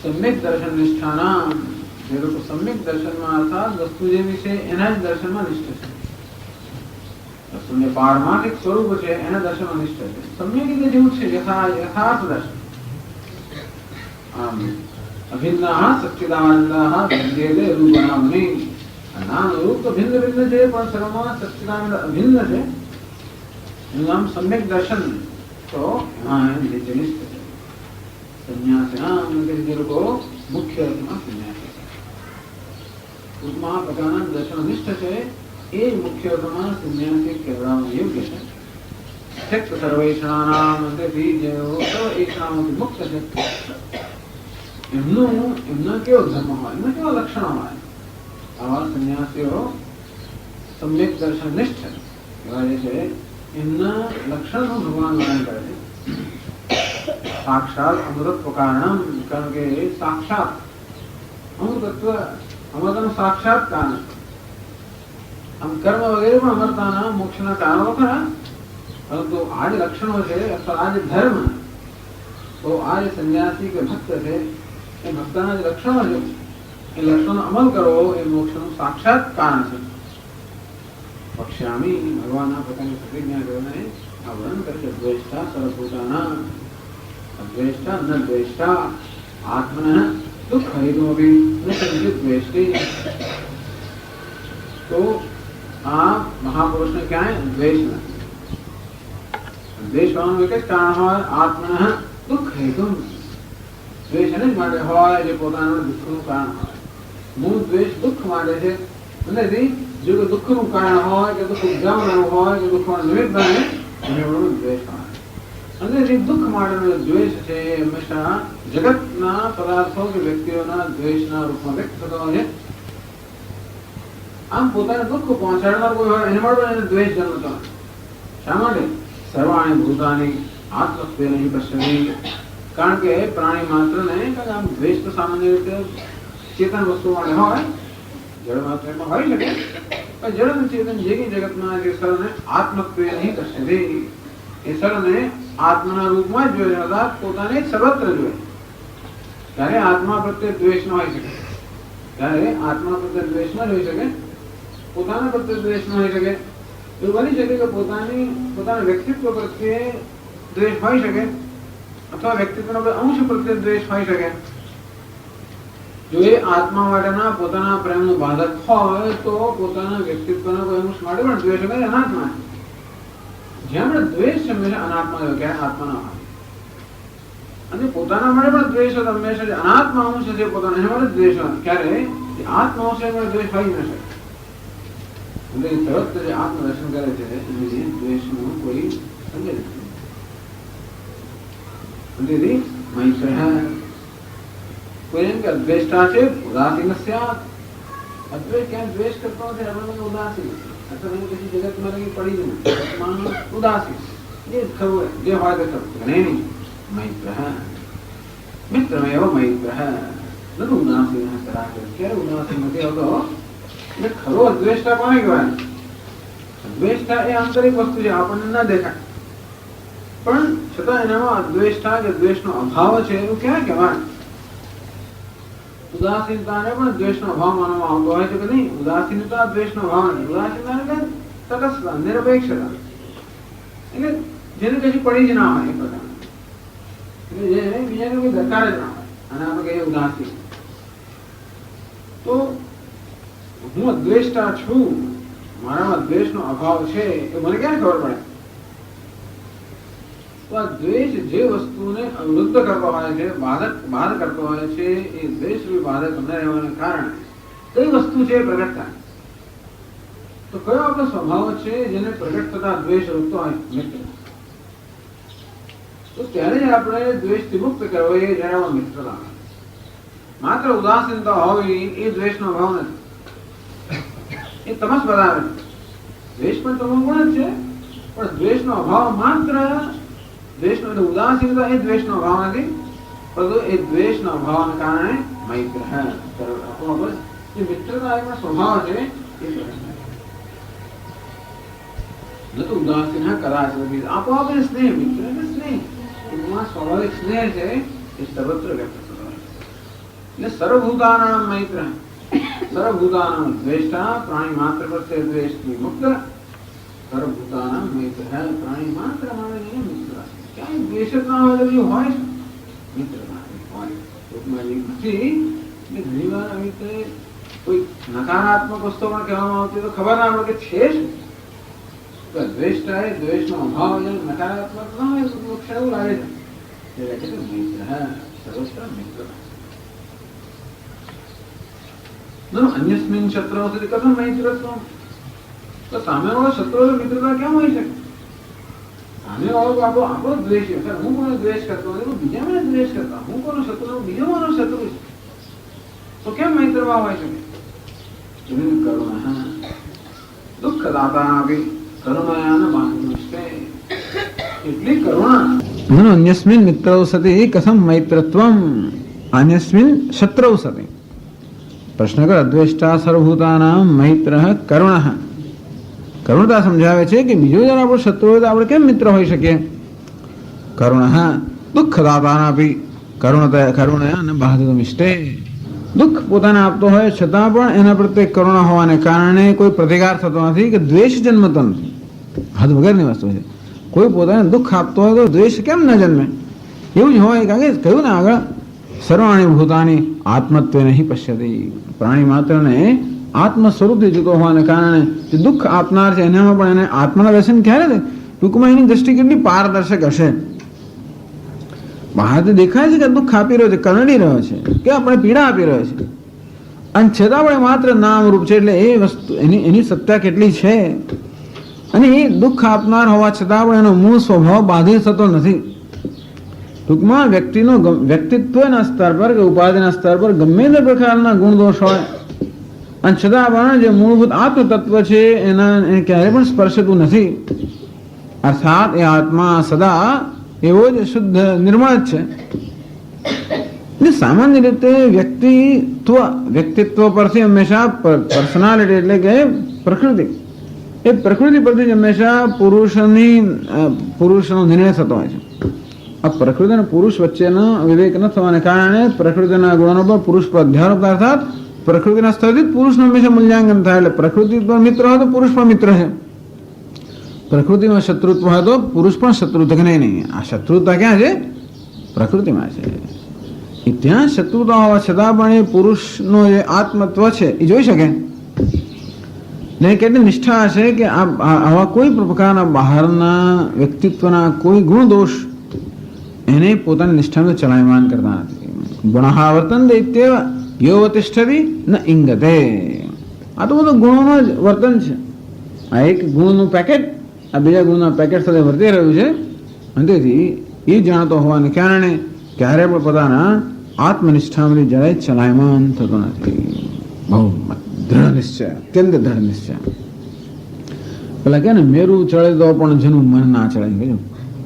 સમ્યક દર્શન નિષ્ઠાનામ, જે લોકો સમ્યક દર્શનમાં અર્થાત વસ્તુ જેવી છે એના જ દર્શનમાં નિષ્ઠ છે, વસ્તુને પારમાર્થિક સ્વરૂપ છે એના દર્શનમાં નિષ્ઠ છે. સમ્યક એટલે જેવું છે યથાર્થ દર્શન. આમ અભિન્ના સચ્ચિદાનંદઃ વિદ્યતે રૂપનામનિ. નામ રૂપ તો ભિન્ન ભિન્ન છે પણ સર્વમાં સચ્ચિદાનંદ અભિન્ન છે, એનું નામ સમ્યક દર્શન. તો નિષ્ઠ છે. સંન્યાસીનામ જે લોકો મુખ્ય અર્થમાં સંન્યાસી છે, ટૂંકમાં પોતાના દર્શન નિષ્ઠ છે, એ મુખ્ય અર્થમાં સંન્યાસી કહેવામાં યોગ્ય છે. त्यक्त સર્વેષણાનામ, તેથી જેઓ સર્વ ઈચ્છાઓથી મુક્ત છે, એમનો કેવો ધર્મ હોય, એમના કેવા લક્ષણો હોય, આવા સંન્યાસીઓ સમ્યક દર્શન નિષ્ઠ એવા જે છે એમના લક્ષણનું ભગવાન વર્ણન કરે છે. સાક્ષાત અમૃતત્વ કારણમ, કારણ કે સાક્ષાત અમૃતત્વ, અમૃતનું સાક્ષાત કારણ. આમ કર્મ વગેરે પણ અમરતાના મોક્ષના કારણો ખરા, પરંતુ આ જે લક્ષણો છે અથવા આ જે ધર્મ, તો આ જે સંન્યાસી કે ભક્ત છે એ ભક્તના જે લક્ષણો છે એ લક્ષણોનો અમલ કરવો એ મોક્ષનું સાક્ષાત કારણ છે. પક્ષ્યામી, ભગવાનના પોતાની પ્રતિજ્ઞા કરીને આ વર્ણન કરે છે. દ્વેષ્ટા સર્વભૂતાનાં, અદ્વેષ્ટા ન દ્વેષ્ટા, આત્મનઃ દુઃખ હેતુમપી ન કિંચિત દ્વેષ્ટિ. તો આ મહાપુરુષને ક્યાંય દ્વેષ નથી. દ્વેષ હોવાનું એક જ કારણ હોય, આત્મનઃ દુઃખ હેતુ. દ્વેષ એને જ માટે હોય જે પોતાના દુઃખનું કારણ હોય. મૂળ દ્વેષ દુઃખ માટે છે, અને જો કોઈ દુઃખનું કારણ હોય કે દુઃખ ઉપજાવનારું હોય કે દુઃખમાં નિમિત્ત બને એને દ્વેષ હોય. અને જે દુઃખ માટેનો દ્વેષ છે એ હંમેશા જગતના પદાર્થો કે વ્યક્તિઓના દ્વેષના રૂપમાં વ્યક્ત થતો હોય છે. આમ પોતાને દુઃખ પહોંચાડનાર કોઈ હોય એને માટે એને દ્વેષ જન્મતો. શા માટે? સર્વાણી ભૂતાની આત્મત્વે નહીં પશ્યતિ. કારણ કે પ્રાણી માત્રને આમ દ્વેષ તો સામાન્ય રીતે ચેતન વસ્તુ માટે હોય, જળ માત્રમાં હોય શકે, પણ જળ ચેતન જેવી જગતમાં જે સર્વને આત્મત્વે નહીં પશ્યતિ, એ સર્વને આત્માના રૂપમાં જ જોઈએ, અર્થાત પોતાને સર્વત્ર જોઈએ. ત્યારે આત્મા પ્રત્યે દ્વેષ ન હોઈ શકે, ત્યારે આત્મા પ્રત્યે દ્વેષ ન હોઈ શકે, પોતાના પ્રત્યે દ્વેષ ન હોઈ શકે. એવું બની શકે કે પોતાના વ્યક્તિત્વ પ્રત્યે દ્વેષ હોઈ શકે, અથવા વ્યક્તિત્વનો અંશ પ્રત્યે દ્વેષ હોઈ શકે. જો એ આત્મા માટેના પોતાના પ્રેમનું બાધક હોય તો પોતાના વ્યક્તિત્વના કોઈ અંશ માટે પણ દ્વેષ કરે અનાત્મા. જ્યાં દ્વેષ છે હંમેશા અનાત્મા હોય, ક્યારે આત્મા ના હોય. અને પોતાના માટે પણ દ્વેષ હંમેશા જે અનાત્મ અંશ છે પોતાના એના માટે દ્વેષ ક્યારે આત્મ અંશ દ્વેષ હોય ન શકે. એટલે તરત જે આત્મદર્શન કરે છે એને દ્વેષનું કોઈ સમજે નથી. કોઈ એમ કે અદ્વેષ્ટા છે ઉદાસીન અદ્વેષ ક્યાં દ્વેષ કરતો નથી આપણે ઉદાસીન અથવા પછી જગતમાં કઈ પડી જ નથી ઉદાસીન જે ખબર જે હોય તે ખબર નહીં મૈત્ર મિત્ર એવો મૈત્ર નથી ઉદાસીન ક્યારે ઉદાસીન નથી આવતો. એટલે ખરો અદ્વેષ્ટા કોને કહેવાય? અદ્વેષ્ટા એ આંતરિક વસ્તુ છે આપણને ના દેખાય પણ છતાં એનામાં અદ્વેષ્ટા કે દ્વેષનો અભાવ છે એવું ક્યાં કહેવાય? ઉદાસીનતાને પણ દ્વેષનો અભાવ માનવામાં આવતો હોય છે કે નહીં? ઉદાસીનતા દ્વેષનો અભાવ નથી. ઉદાસીનતા એટલે તટસ્થતા નિરપેક્ષતા એટલે જેને કશું પડી જ ના હોય એ પ્રકાર એટલે જે બીજાને કોઈ દરકાર જ ના હોય અને આપણે કહીએ ઉદાસીન. તો હું અદ્વેષ્ટા છું મારામાં દ્વેષનો અભાવ છે એ મને ક્યાં ખબર પડે? તો આ દ્વેષ જે વસ્તુને અવરુદ્ધ કરતો હોય છે બાધ કરતો હોય છે એ દ્વેષ બાધક ન રહેવાને કારણે કઈ વસ્તુ છે પ્રગટ થાય. તો કયો આપણો સ્વભાવ છે જેને પ્રગટ થતા દ્વેષ રોકતો હોય મિત્ર? તો ત્યારે જ આપણે દ્વેષથી મુક્ત કરવો એ જયારે મિત્રતા. માત્ર ઉદાસીનતા હોવી એ દ્વેષનો ભાવ નથી. એ તમસ બતાવે. દ્વેષ પણ તમો ગુણ જ છે પણ દ્વેષનો અભાવ માત્ર દ્વેષનો એટલે ઉદાસીનતા એ દ્વેષનો અભાવ નથી પરંતુ એ દ્વેષના અભાવને કારણે મૈત્ર જે મિત્રતા એનો સ્વભાવ છે એ નથી ઉદાસીન કદાચ નથી આપોઆપ સ્નેહ મિત્ર એટલે સ્નેહ સ્વાભાવિક સ્નેહ છે એ સર્વત્ર વ્યક્ત થતો હોય. એટલે સર્વભૂતાનામ મૈત્ર સર્વભૂતાનામ દ્વેષ્ટા પ્રાણી માત્ર પ્રત્યે દ્વેષથી મુક્ત સર્વભૂતાનામ મૈત્ર પ્રાણી માત્ર માનવીને મિત્ર. ક્યાંય દ્વેષ જ ના હોય તો બીજું હોય મિત્રતા હોય નથી. ઘણી વાર આવી રીતે કોઈ નકારાત્મક વસ્તુ પણ કહેવામાં આવતી તો ખબર ના પડે કે છે શું. દ્વેષતા એ દ્વેષનો અભાવ નકારાત્મક ના હોય તો એવું લાગે છે મિત્ર સર્વત્ર મિત્ર. અન્યસ્મિન શત્રુ કથમ મૈત્રત્વ? તો સામેવાળો શત્રુ મિત્રતા કેમ હોઈ શકે? સામેવાળો આપણો દ્વેષ છે. હું કોનો દ્વેષ કરતો નથી બીજા મને દ્વેષ કરતા હું કોનો શત્રુ બીજો મારો શત્રુ છે તો કેમ મૈત્રમાં હોય શકે? કરુણા દુઃખ દાતા આપી કરુણાયાન બાંધે એટલી કરુણા. અન્યસ્મિન મિત્રૌ સતી કથમ મૈત્રત્વમ અન્યસ્મિન શત્રૌ સતી. પ્રશ્ન કર અદ્વેષ્ટા સર્વભૂતાનામ મૈત્ર કરુણ. કરુણતા સમજાવે છે કે બીજો જયારે આપણો શત્રુ હોય તો આપણે કેમ મિત્ર હોઈ શકીએ? કરુણ દુઃખ દાતાનાપી કરુણયા અને બાધુમિષ્ટે. દુઃખ પોતાને આપતો હોય છતાં પણ એના પ્રત્યે કરુણા હોવાને કારણે કોઈ પ્રતિકાર થતો નથી કે દ્વેષ જન્મતો નથી. હદ વગરની વસ્તુ છે. કોઈ પોતાને દુઃખ આપતો હોય તો દ્વેષ કેમ ન જન્મે? એવું જ હોય કારણ કે કહ્યું ને આગળ સર્વાણી ભૂતાની આત્મત્વ નહીં પશ્યતી. પ્રાણી માત્રને આત્મ સ્વરૂપથી જુદો હોવાને કારણે જે દુઃખ આપનાર છે એનામાં પણ એને આત્માના દર્શન ક્યારે થાય? ટૂંકમાં એની દ્રષ્ટિ કેટલી પારદર્શક હશે. બહારથી દેખાય છે કે દુઃખ આપી રહ્યો છે કરડી રહ્યો છે કે આપણે પીડા આપી રહ્યો છે અને છતાં પણ માત્ર નામ રૂપ છે. એટલે એ વસ્તુ એની સત્તા કેટલી છે અને એ દુઃખ આપનાર હોવા છતાં પણ એનો મૂળ સ્વભાવ બાધિત થતો નથી. ટૂંકમાં વ્યક્તિત્વના સ્તર પર કે ઉપાધિના સ્તર પર ગમે તે પ્રકારના ગુણદોષ હોય અને છતાં પણ જે મૂળભૂત આત્મ તત્વ છે એને ક્યારેય પણ સ્પર્શતું નથી. અર્થાત એ આત્મા સદા એવો જ શુદ્ધ નિર્મળ જ છે. સામાન્ય રીતે વ્યક્તિત્વ પરથી હંમેશા પર્સનાલિટી એટલે કે પ્રકૃતિ એ પ્રકૃતિ પરથી જ હંમેશા પુરુષનો નિર્ણય થતો હોય છે. આ પ્રકૃતિ અને પુરુષ વચ્ચેનો વિવેક ન થવાને કારણે પ્રકૃતિના ગુણો પર પુરુષ પર અધ્યારોપ અર્થાત પ્રકૃતિના સ્તરથી પુરુષનું હંમેશા મૂલ્યાંકન થાય. એટલે પ્રકૃતિ પર મિત્ર હોય તો પુરુષ પણ મિત્ર છે. પ્રકૃતિમાં શત્રુત્વ હોય તો પુરુષ પણ શત્રુ છે કે નહીં? આ શત્રુતા ક્યાં છે? પ્રકૃતિમાં છે. એ ત્યાં શત્રુતા હોવા છતાં પણ એ પુરુષનો જે આત્મત્વ છે એ જોઈ શકે. ને કેટલી નિષ્ઠા છે કે આવા કોઈ પ્રકારના બહારના વ્યક્તિત્વના કોઈ ગુણ દોષ એને પોતાની નિષ્ઠાને ચલાયમાન કરતા નથી. ગુણહાવર્તન દૈત્યવ યોવતિષ્ઠતિ ન ઇંગતે. આ તો બધું ગુણોનું જ વર્તન છે. આ એક ગુણનું પેકેટ આ બીજા ગુણના પેકેટ સાથે વર્તી રહ્યું છે. અને તેથી એ જાણતો હોવાને કારણે ક્યારે પણ પોતાના આત્મનિષ્ઠામાં જરાય ચલાયમાન થતો નથી. બહુ દ્રઢ નિશ્ચય, અત્યંત દ્રઢ નિશ્ચય. પેલા કે ને મેરું ચડે તો પણ જેનું મન ના ચડે.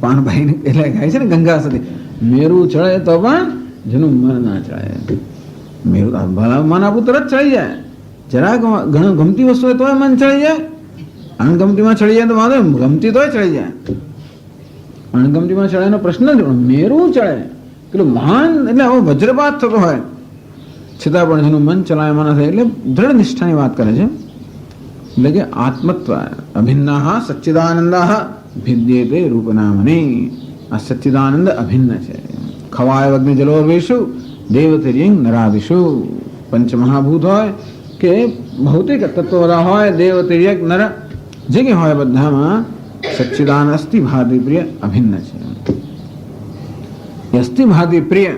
પાનભાઈ ને પેલા ગાય છે ને ગંગા સતી, મેરું ચડે તો પણ જેનું મન ના ચડે. મેરું મન આપણું તરત ચડી જાય. જરાક ઘણું ગમતી વસ્તુ હોય તોય મન ચડી જાય. અણગમતીમાં ચડી જાય તો વાંધો, ગમતી તોય ચડી જાય. અણગમતીમાં ચડેનો પ્રશ્ન જ મેરું ચડે. પેલું મહાન એટલે આવો વજ્રપાત થતો હોય છતાં પણ જેનું મન ચલાયમાન થાય એટલે દ્રઢ નિષ્ઠાની વાત કરે છે. એટલે કે આત્મત્વ અભિન્ના સચ્ચિદાનંદા ભિદ્યતે રૂપનામની. આ સચ્ચિદાનંદ અભિન્ન છે. ખવાય અગ્નિ જલોર્વેશુ દેવતિર્યંગ નરાદિશુ. પંચમહાભૂત હોય કે ભૌતિક તત્વો બધા હોય, દેવતિર્યક નર જે કે હોય બધામાં સચ્ચિદાન અસ્થિ ભાતિ પ્રિય અભિન્ન છે. અસ્થિ ભાતિ પ્રિય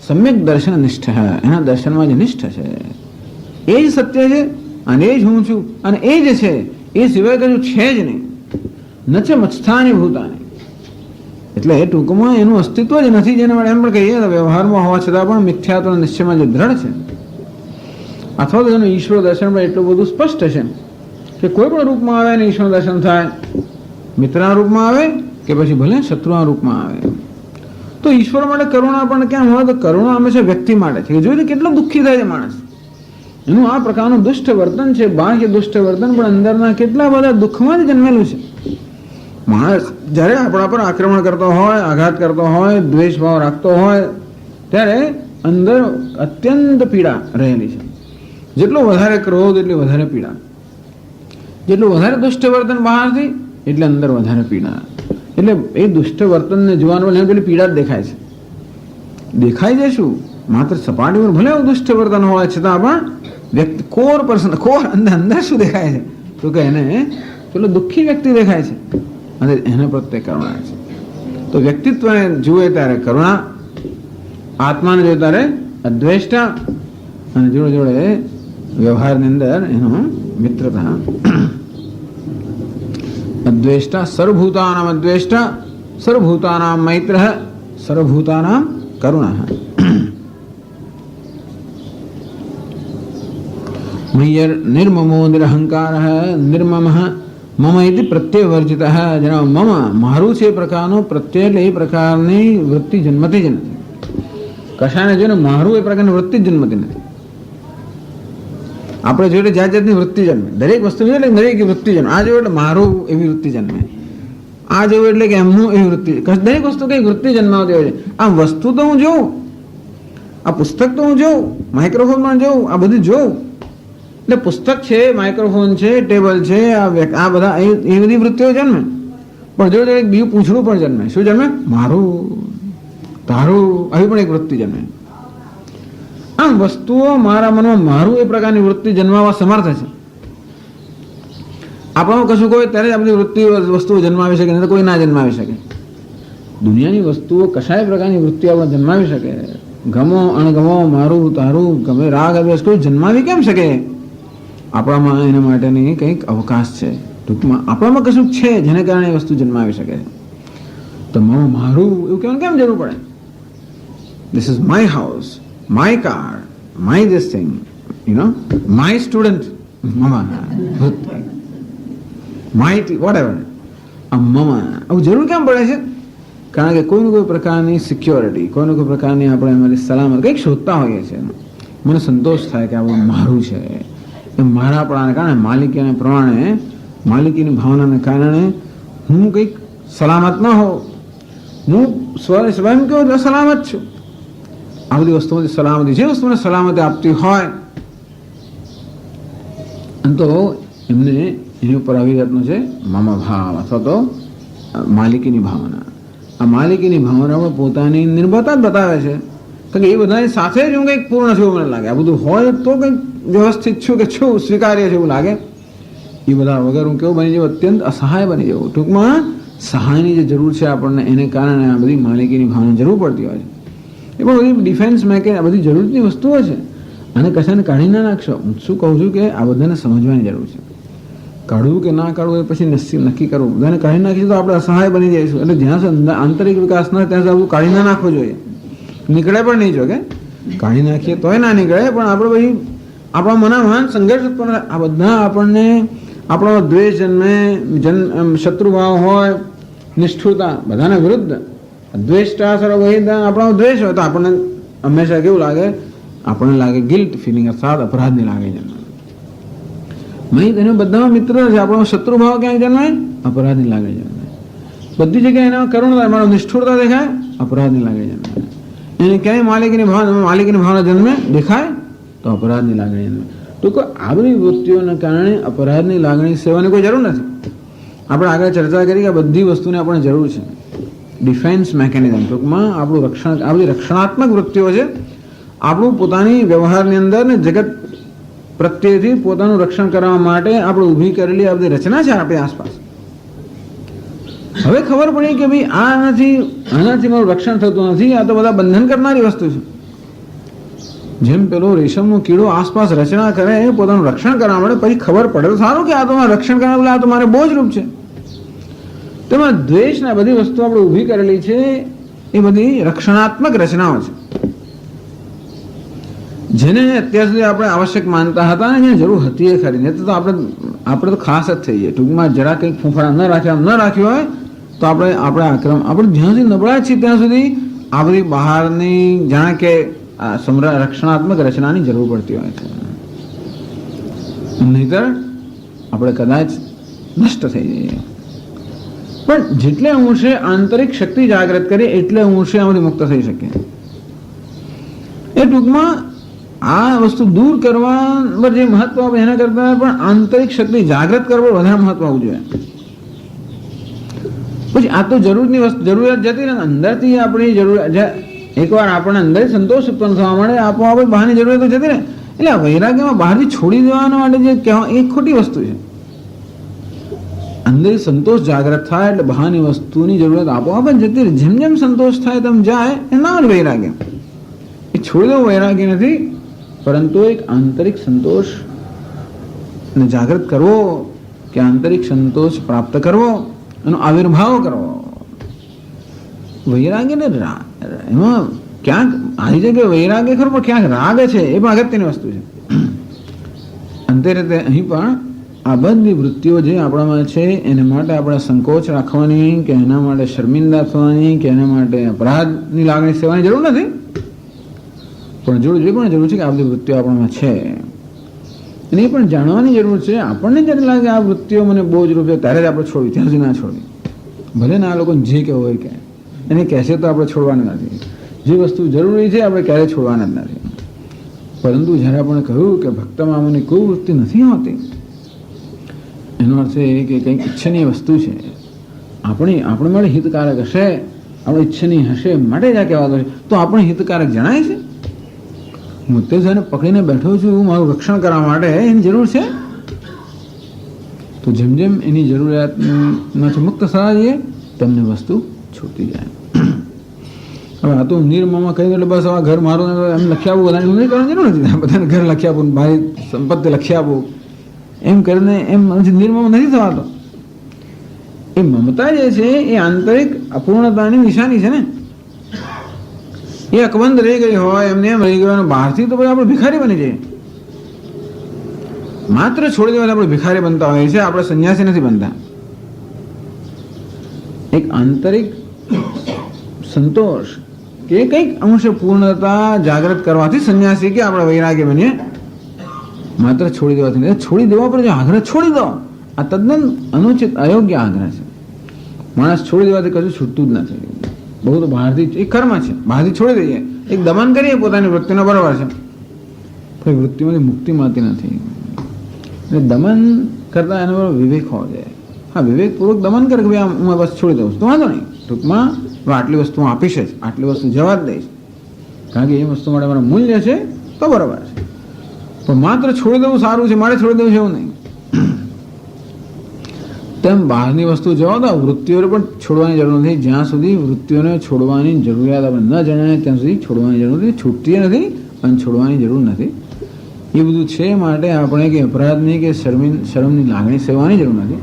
સમ્યક દર્શન નિષ્ઠ, એના દર્શનમાં જે નિષ્ઠ છે એ જ સત્ય છે અને એ જ હું છું અને એ જ છે, એ સિવાય કશું છે જ નહીં. ન છે મચ્છાની ભૂતાની. એટલે ટૂંકમાં એનું અસ્તિત્વ જ નથી. જેને માટે એમ પણ કહીએ વ્યવહારમાં હોવા છતાં પણ મિથ્યાત્વ નિશ્ચયમાં જે દ્રઢ છે, અથવા તો એનું ઈશ્વર દર્શન પણ એટલું બધું સ્પષ્ટ છે કે કોઈ પણ રૂપમાં આવે ને ઈશ્વર દર્શન થાય. મિત્રના રૂપમાં આવે કે પછી ભલે શત્રુના રૂપમાં આવે. તો ઈશ્વર માટે કરુણા પણ કેમ હોય? તો કરુણા હંમેશા વ્યક્તિ માટે છે. જોઈને કેટલો દુઃખી થાય છે માણસ. એનું આ પ્રકારનું દુષ્ટ વર્તન છે, બાહ્ય દુષ્ટ વર્તન, પણ અંદરના કેટલા બધા દુઃખમાં જ જન્મેલું છે. માણસ જ્યારે આપણા પર આક્રમણ કરતો હોય, આઘાત કરતો હોય, દ્વેષ ભાવ રાખતો હોય, ત્યારે અંદર અત્યંત પીડા રહેલી છે. જેટલો વધારે ક્રોધ એટલી વધારે પીડા, જેટલું વધારે દુષ્ટ વર્તન બહારથી એટલે અંદર વધારે પીડા. એટલે એ દુષ્ટ વર્તનને જોવાનું પેલી પીડા જ દેખાય છે. દેખાય છે શું? માત્ર સપાટી પર ભલે દુષ્ટ વર્તન હોય છતાં પણ વ્યક્તિ કોર પર્સન, કોર અંદર શું દેખાય છે? તો કે એને પેલો દુઃખી વ્યક્તિ દેખાય છે અને એના પ્રત્યે કરુણા છે. તો વ્યક્તિત્વને જુએ ત્યારે કરુણા, આત્માને જોઈએ ત્યારે અદ્વેષ્ટા, અને જોડે જોડે વ્યવહારની અંદર એનો મિત્રતા. અદ્વેષ્ટા સર્વભૂતાનામ અદ્વેષ્ટા, સર્વભૂતાનામ મૈત્ર, સર્વભૂતાનામ કરુણા. મય્યર નિર્મમો નિરહંકાર નિર્મમ મમ ઇતિ પ્રત્યવર્જિત. જેના મમ મારું છે એ પ્રકારનો પ્રત્યય, એટલે એ પ્રકારની વૃત્તિ જન્મતી જ નથી. કશાને જોઈને મારું એ પ્રકારની વૃત્તિ જ જન્મતી નથી. આપણે જોઈએ જાત જાતની વૃત્તિ જન્મે. દરેક વસ્તુ જોઈએ એટલે દરેક વૃત્તિ જન્મે. આ જોયું એટલે મારું એવી વૃત્તિ જન્મે, આ જોયું એટલે કે એમનું એવી વૃત્તિ. દરેક વસ્તુ કઈ વૃત્તિ જન્માવતી હોય છે. આ વસ્તુ તો હું જોઉં, આ પુસ્તક તો હું જોઉં, માઇક્રોફોનમાં જોઉં, આ બધું જોઉં. એટલે પુસ્તક છે, માઇક્રોફોન છે, ટેબલ છે, આ બધા એ બધી વૃત્તિઓ જન્મે. પણ જો એક બીજું પૂછડું પણ જન્મે. શું જન્મે? મારું, તારું, આવી પણ એક વૃત્તિ જન્મે. આમ વસ્તુઓ મારા મનમાં મારું એ પ્રકારની વૃત્તિ જન્માવા સમર્થ છે. આપણું કશું કોઈ ત્યારે જ આ બધી વૃત્તિ વસ્તુઓ જન્માવી શકે, નહીં તો કોઈ ના જન્માવી શકે. દુનિયાની વસ્તુઓ કશાય પ્રકારની વૃત્તિ આપણે જન્માવી શકે. ગમો અણગમો, મારું તારું, ગમે રાગ અભ્યાસ કોઈ જન્માવી કેમ શકે? આપણામાં એના માટેની કંઈક અવકાશ છે. ટૂંકમાં આપણામાં કશું છે જેને કારણે એ વસ્તુ જન્માવી શકે. તો મારું એવું કહેવાનું કેમ જરૂર પડે? This is my house, my car, my this thing, my student, mama, my whatever. આ મમા આવું જરૂર કેમ પડે છે? કારણ કે કોઈને કોઈ પ્રકારની સિક્યોરિટી, કોઈને કોઈ પ્રકારની આપણે અમારી સલામત કંઈક શોધતા હોઈએ છીએ. મને સંતોષ થાય કે આ મારું છે. એ મારાપણાને કારણે, માલિકીને પ્રમાણે, માલિકીની ભાવનાને કારણે હું કંઈક સલામત ન હોઉં. હું સ્વયં કેવો સલામત છું. આ બધી વસ્તુઓથી સલામતી, જે વસ્તુને સલામતી આપતી હોય, તો એમને એની ઉપર આવી જાતનો છે મમ ભાવ અથવા તો માલિકીની ભાવના. આ માલિકીની ભાવના પણ પોતાની નિર્ભરતા જ બતાવે છે કે એ બધાની સાથે જ હું કંઈક પૂર્ણ છું એવું મને લાગે. આ બધું હોય તો કંઈક વ્યવસ્થિત છું કે છું, સ્વીકાર્ય છે એવું લાગે. એ બધા વગર હું કેવું બની જવું? અત્યંત અસહાય બની જવું. ટૂંકમાં સહાયની જે જરૂર છે આપણને, એને કારણે આ બધી માલિકીની ભાવના જરૂર પડતી હોય છે. એ પણ બધી ડિફેન્સ મેકે આ બધી જરૂરતની વસ્તુઓ છે. અને કશાને કાઢી ના નાખશો. હું શું કહું છું કે આ બધાને સમજવાની જરૂર છે. કાઢવું કે ના કાઢવું એ પછી નક્કી કરવું. બધાને કાઢી નાખીશું તો આપણે અસહાય બની જઈશું. એટલે જ્યાં સુધી આંતરિક વિકાસ ન ત્યાં સુધી કાઢી ના નાખવો જોઈએ. નીકળે પણ નહીં જો કે કાઢી નાખીએ તોય ના નીકળે, પણ આપણે પછી આપણા મનમાં સંઘર્ષ ઉત્પન્ન. આ બધા આપણને આપણો દ્વેષ જન્મે, શત્રુભાવ હોય, નિષ્ઠુરતા, બધાના વિરુદ્ધ દ્વેષતા સર્વહિતા આપણો દ્વેષ હોય તો આપણને હંમેશા કેવું લાગે? આપણને લાગે ગિલ્ટ ફિલિંગ, અર્થાત અપરાધની લાગે જન્મે. નહીં, તેને બધામાં મિત્ર છે. આપણો શત્રુભાવ ક્યાંય જન્મે? અપરાધની લાગે જન્મે. બધી જગ્યાએ એના કરુણતા, મારો નિષ્ઠુરતા દેખાય, અપરાધની લાગે જન્મે. એને ક્યાંય માલિકીની ભાવના જન્મે દેખાય તો અપરાધની લાગણી જન્મે. તો આ બધી વૃત્તિઓના કારણે અપરાધની લાગણી સેવાની કોઈ જરૂર નથી. આપણે આગળ ચર્ચા કરી કે બધી વસ્તુની આપણને જરૂર છે. ડિફેન્સ મેકેનિઝમ, ટૂંકમાં આપણું રક્ષણ, આ બધી રક્ષણાત્મક વૃત્તિઓ છે. આપણું પોતાની વ્યવહારની અંદર ને જગત પ્રત્યેથી પોતાનું રક્ષણ કરવા માટે આપણે ઊભી કરેલી આ બધી રચના છે આપણી આસપાસ. હવે ખબર પડી કે ભાઈ આનાથી મારું રક્ષણ થતું નથી, આ તો બધા બંધન કરનારી વસ્તુ છે. જેમ પેલો રેશમનો કીડો આસપાસ રચના કરે પોતાનું રક્ષણ કરવા માટે, પછી ખબર પડે તો સારું કે આ તો મારે રક્ષણ કરવા આ તો મારે બોજ રૂપ છે. તેમાં દ્વેષના બધી વસ્તુ આપણે ઊભી કરેલી છે, એ બધી રક્ષણાત્મક રચનાઓ છે, જેને અત્યાર સુધી આપણે આવશ્યક માનતા હતા ને જેને જરૂર હતી એ ખરી. નહીં તો આપણે તો ખાસ જ થઈ જાય. ટૂંકમાં જરા કંઈક ફૂંફાડા ન રાખ્યું હોય તો આપણે જ્યાં સુધી નબળા છીએ ત્યાં સુધી આ બધી બહારની જાણે કે રક્ષણાત્મક રચનાની જરૂર પડતી હોય છે. નહીતર આપણે કદાચ નષ્ટ થઈ જઈએ. પણ જેટલે અંશે આંતરિક શક્તિ જાગૃત કરીએ એટલે અંશે આમાંથી મુક્ત થઈ શકીએ. એ ટૂંકમાં આ વસ્તુ દૂર કરવા પર જે મહત્વ આપે એના કરતા પણ આંતરિક શક્તિ જાગૃત કરવા વધારે મહત્વ આવવું જોઈએ. પછી આ તો જરૂરિયાત જતી રહે, અંદરથી આપણી જરૂરિયાત એકવાર આપણને અંદર સંતોષ ઉત્પન્ન થવા મળે, આપોઆપ બહારની જરૂરિયાતો જતી રહે. એટલે વૈરાગ્યમાં બહારથી છોડી દેવાના માટે જે કહેવા એ ખોટી વસ્તુ છે. અંદર સંતોષ જાગૃત થાય એટલે બહારની વસ્તુની જરૂરિયાત આપોઆપ જ જતી રહે. જેમ જેમ સંતોષ થાય તેમ જાય એ નામ જ વૈરાગ્ય. એ છોડી દેવું વૈરાગ્ય નથી, પરંતુ એક આંતરિક સંતોષ ને જાગૃત કરવો, કે આંતરિક સંતોષ પ્રાપ્ત કરવો, એનો આવિર્ભાવ કરવો. વૈરાગ્યને એમાં ક્યાંક આવી જગ્યાએ વૈરાગ્ય ખરું, પણ ક્યાંક રાગ છે, એ પણ અગત્યની વસ્તુ છે. અંતે રીતે અહીં પણ આ બધી વૃત્તિઓ જે આપણામાં છે એના માટે આપણે સંકોચ રાખવાની, કે એના માટે શર્મિંદા થવાની, કે એના માટે અપરાધની લાગણી સેવાની જરૂર નથી. પણ જે પણ જરૂર છે કે આ બધી વૃત્તિઓ આપણામાં છે અને એ પણ જાણવાની જરૂર છે. આપણને જ્યારે લાગે આ વૃત્તિઓ મને બહુ જ રૂપે ત્યારે જ આપણે છોડવી, ત્યાં સુધી ના છોડવી. ભલે ને આ લોકોને જે કહેવું હોય કે એને કહેશે તો આપણે છોડવાના નથી. જે વસ્તુ જરૂરી છે આપણે ક્યારેય છોડવાના જ નથી. પરંતુ જ્યારે આપણે કહ્યું કે ભક્તમાં મને કોઈ વૃત્તિ નથી હોતી, એનો અર્થ એ કે કંઈક ઈચ્છનીય વસ્તુ છે, આપણી માટે હિતકારક હશે, આપણે ઈચ્છનીય હશે માટે જ આ કહેવાતો છે, તો આપણે હિતકારક જણાય છે. હું તે જેને પકડીને બેઠો છું મારું રક્ષણ કરવા માટે, એની જરૂર છે. તો જેમ જેમ એની જરૂરિયાતમાંથી મુક્ત થવા જઈએ તેમને વસ્તુ છૂટી જાય. હવે આ તો નિર્મમાં કહી દો એટલે બસ આ ઘર મારું એમ લખી આપવું, બધાને નહીં કરવાની જરૂર નથી. બધાને ઘર લખી આપવું, મારી સંપત્તિ લખી આપવું, એમ કરીને એમ નિર્મમ નથી થવાતો. એ મમતા જે છે એ આંતરિક અપૂર્ણતાની નિશાની છે ને. એ અકબંધ રહી ગઈ હોય, એમને એમ રહી ગયો, બહારથી તો આપણે ભિખારી બની જઈએ. માત્ર છોડી દેવાથી આપણે ભિખારી બનતા હોઈએ છીએ, આપણે સંન્યાસી નથી બનતા. એક આંતરિક સંતોષ કે કંઈક અંશે પૂર્ણતા જાગૃત કરવાથી સંન્યાસી કે આપણે વૈરાગ્ય બનીએ. માત્ર છોડી દેવાથી, છોડી દેવા પર જો આગ્રહ છોડી દો, આ તદ્દન અનુચિત અયોગ્ય આગ્રહ છે. માણસ છોડી દેવાથી કશું છૂટતું જ નથી. બહુ તો બહારથી એક કર્મ છે, બહારથી છોડી દઈએ, એક દમન કરીએ પોતાની વૃત્તિનો, બરાબર છે, પણ વૃત્તિમાંથી મુક્તિ મળતી નથી. એટલે દમન કરતા એનો વિવેક હોવો જોઈએ. હા, વિવેકપૂર્વક દમન કરે કે ભાઈ હું બસ છોડી દઉં તો વાંધો નહીં, ટૂંકમાં આટલી વસ્તુ હું આપીશ જ, આટલી વસ્તુ જવા જ દઈશ, કારણ કે એ વસ્તુ માટે મારું મૂલ્ય છે, તો બરાબર છે. પણ માત્ર છોડી દેવું સારું છે, મારે છોડી દેવું છે એવું નહીં. તેમ બહારની વસ્તુ જવા દો, વૃત્તિઓને પણ છોડવાની જરૂર નથી. જ્યાં સુધી વૃત્તિઓને છોડવાની જરૂરિયાત આપણે ન જણાય ત્યાં સુધી છોડવાની જરૂર નથી. છૂટતી નથી અને છોડવાની જરૂર નથી. એ બધું છે માટે આપણે કે અપરાધની કે શરમની લાગણી સેવાની જરૂર નથી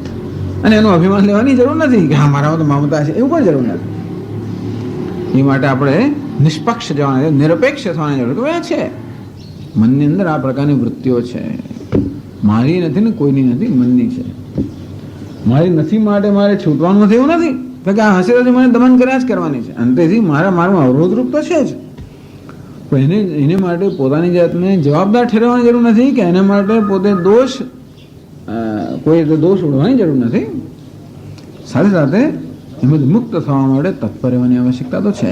અને એનું અભિમાન લેવાની જરૂર નથી કે હા મારામાં તો મમતા છે, એવું પણ જરૂર નથી. એ માટે આપણે નિષ્પક્ષ જવાની, નિરપેક્ષ થવાની જરૂર કે છે મનની અંદર આ પ્રકારની વૃત્તિઓ છે, મારી નથી ને કોઈની નથી, મનની છે. મારી નથી માટે મારે છૂટવાનું નથી એવું નથી કે આ હશે તો મને દમન કર્યા જ કરવાની છે. અંતેથી મારું અવરોધરૂપ તો છે જ, પણ એને માટે પોતાની જાતને જવાબદાર ઠેરવવાની જરૂર નથી કે એના માટે પોતે કોઈ દોષ ઉડવાની જરૂર નથી. સાથે સાથે એમાંથી મુક્ત થવા માટે તત્પર રહેવાની આવશ્યકતા તો છે.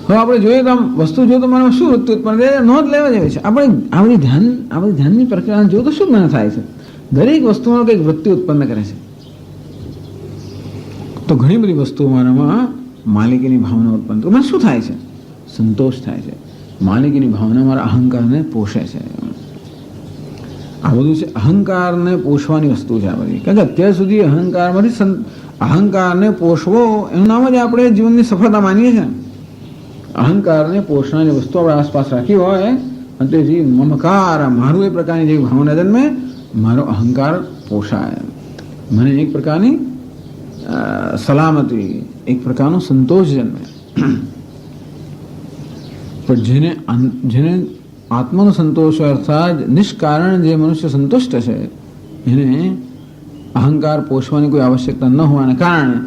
હવે આપણે જોઈએ તો આમ વસ્તુ જો તો મને શું વૃત્તિ ઉત્પન્ન થાય નોંધ લેવા જેવી છે. આપણે આ બધી ધ્યાનની પ્રક્રિયા જો તો શું મને થાય છે, દરેક વસ્તુમાં કંઈક વૃત્તિ ઉત્પન્ન કરે છે. તો ઘણી બધી વસ્તુઓ મારામાં માલિકીની ભાવના ઉત્પન્ન તો મને શું થાય છે, સંતોષ થાય છે. માલિકીની ભાવના મારા અહંકારને પોષે છે. આ બધું છે અહંકારને પોષવાની વસ્તુ છે આ બધી. કારણ કે અત્યાર સુધી અહંકારને પોષવો એનું નામ જ આપણે જીવનની સફળતા માનીએ છીએ. અહંકારને પોષવાની વસ્તુ આપણે આસપાસ રાખી હોય અને તેથી મમકાર મારું એ પ્રકારની જે ભાવના જન્મે, મારો અહંકાર પોષાય, મને એક પ્રકારની સલામતી, એક પ્રકારનો સંતોષ જન્મે. પણ જેને આત્માનો સંતોષ અર્થાત નિષ્કારણ જે મનુષ્ય સંતુષ્ટ છે એને અહંકાર પોષવાની કોઈ આવશ્યકતા ન હોવાને કારણે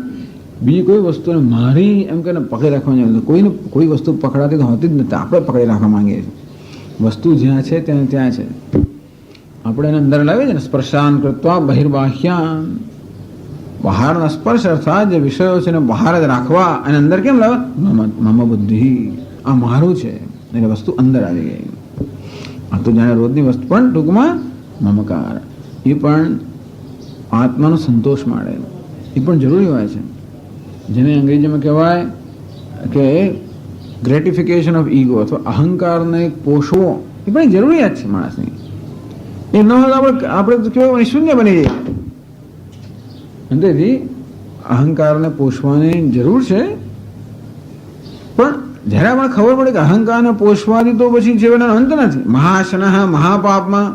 બીજી કોઈ વસ્તુને મારી એમ કરીને પકડી રાખવાની જરૂર નથી. કોઈ વસ્તુ પકડાતી તો હોતી જ નથી, આપણે પકડી રાખવા માંગીએ છીએ. વસ્તુ જ્યાં છે ત્યાં છે. આપણે એને અંદર લાવીએ છીએ ને, સ્પર્શાન કૃત્વા બહિર્બાહ્યાન, બહારના સ્પર્શ અર્થાત જે વિષયો છે એને બહાર જ રાખવા અને અંદર કેમ લાવવા, મમ બુદ્ધિ, આ મારું છે એટલે વસ્તુ અંદર આવી ગઈ. આ તો જાણે રોજની વસ્તુ પણ ટૂંકમાં મમકાર, એ પણ આત્માનો સંતોષ મળે એ પણ જરૂરી હોય છે. જેને અંગ્રેજીમાં કહેવાય કે ગ્રેટિફિકેશન ઓફ ઈગો અથવા અહંકારને પોષવો એ પણ જરૂરિયાત છે માણસની. એ ન હોય તો આપણે તો કેવું શૂન્ય બની જઈએ. તેથી અહંકારને પોષવાની જરૂર છે. પણ જ્યારે આપણે ખબર પડે કે અહંકારને પોષવાથી તો પછી જીવનનો અંત નથી. મહાશનઃ મહાપાપમાં